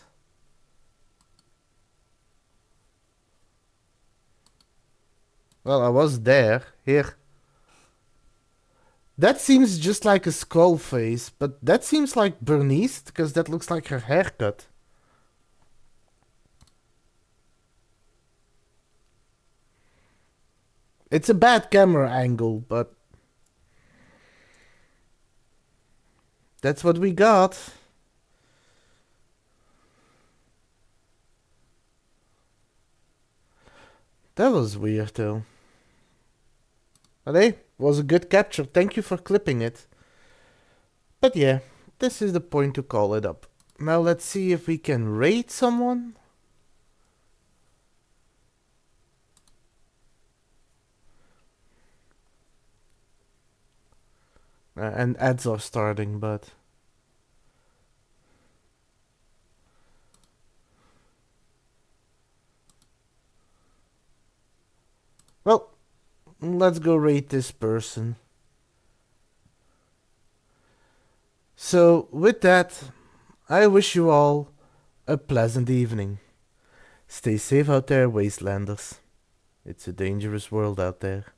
Well, I was there. Here. That seems just like a skull face, but that seems like Bernice, because that looks like her haircut. It's a bad camera angle, but that's what we got. That was weird, though. But hey, was a good capture. Thank you for clipping it. But yeah, this is the point to call it up. Now let's see if we can raid someone. And ads are starting, but... Well, let's go rate this person. So, with that, I wish you all a pleasant evening. Stay safe out there, Wastelanders. It's a dangerous world out there.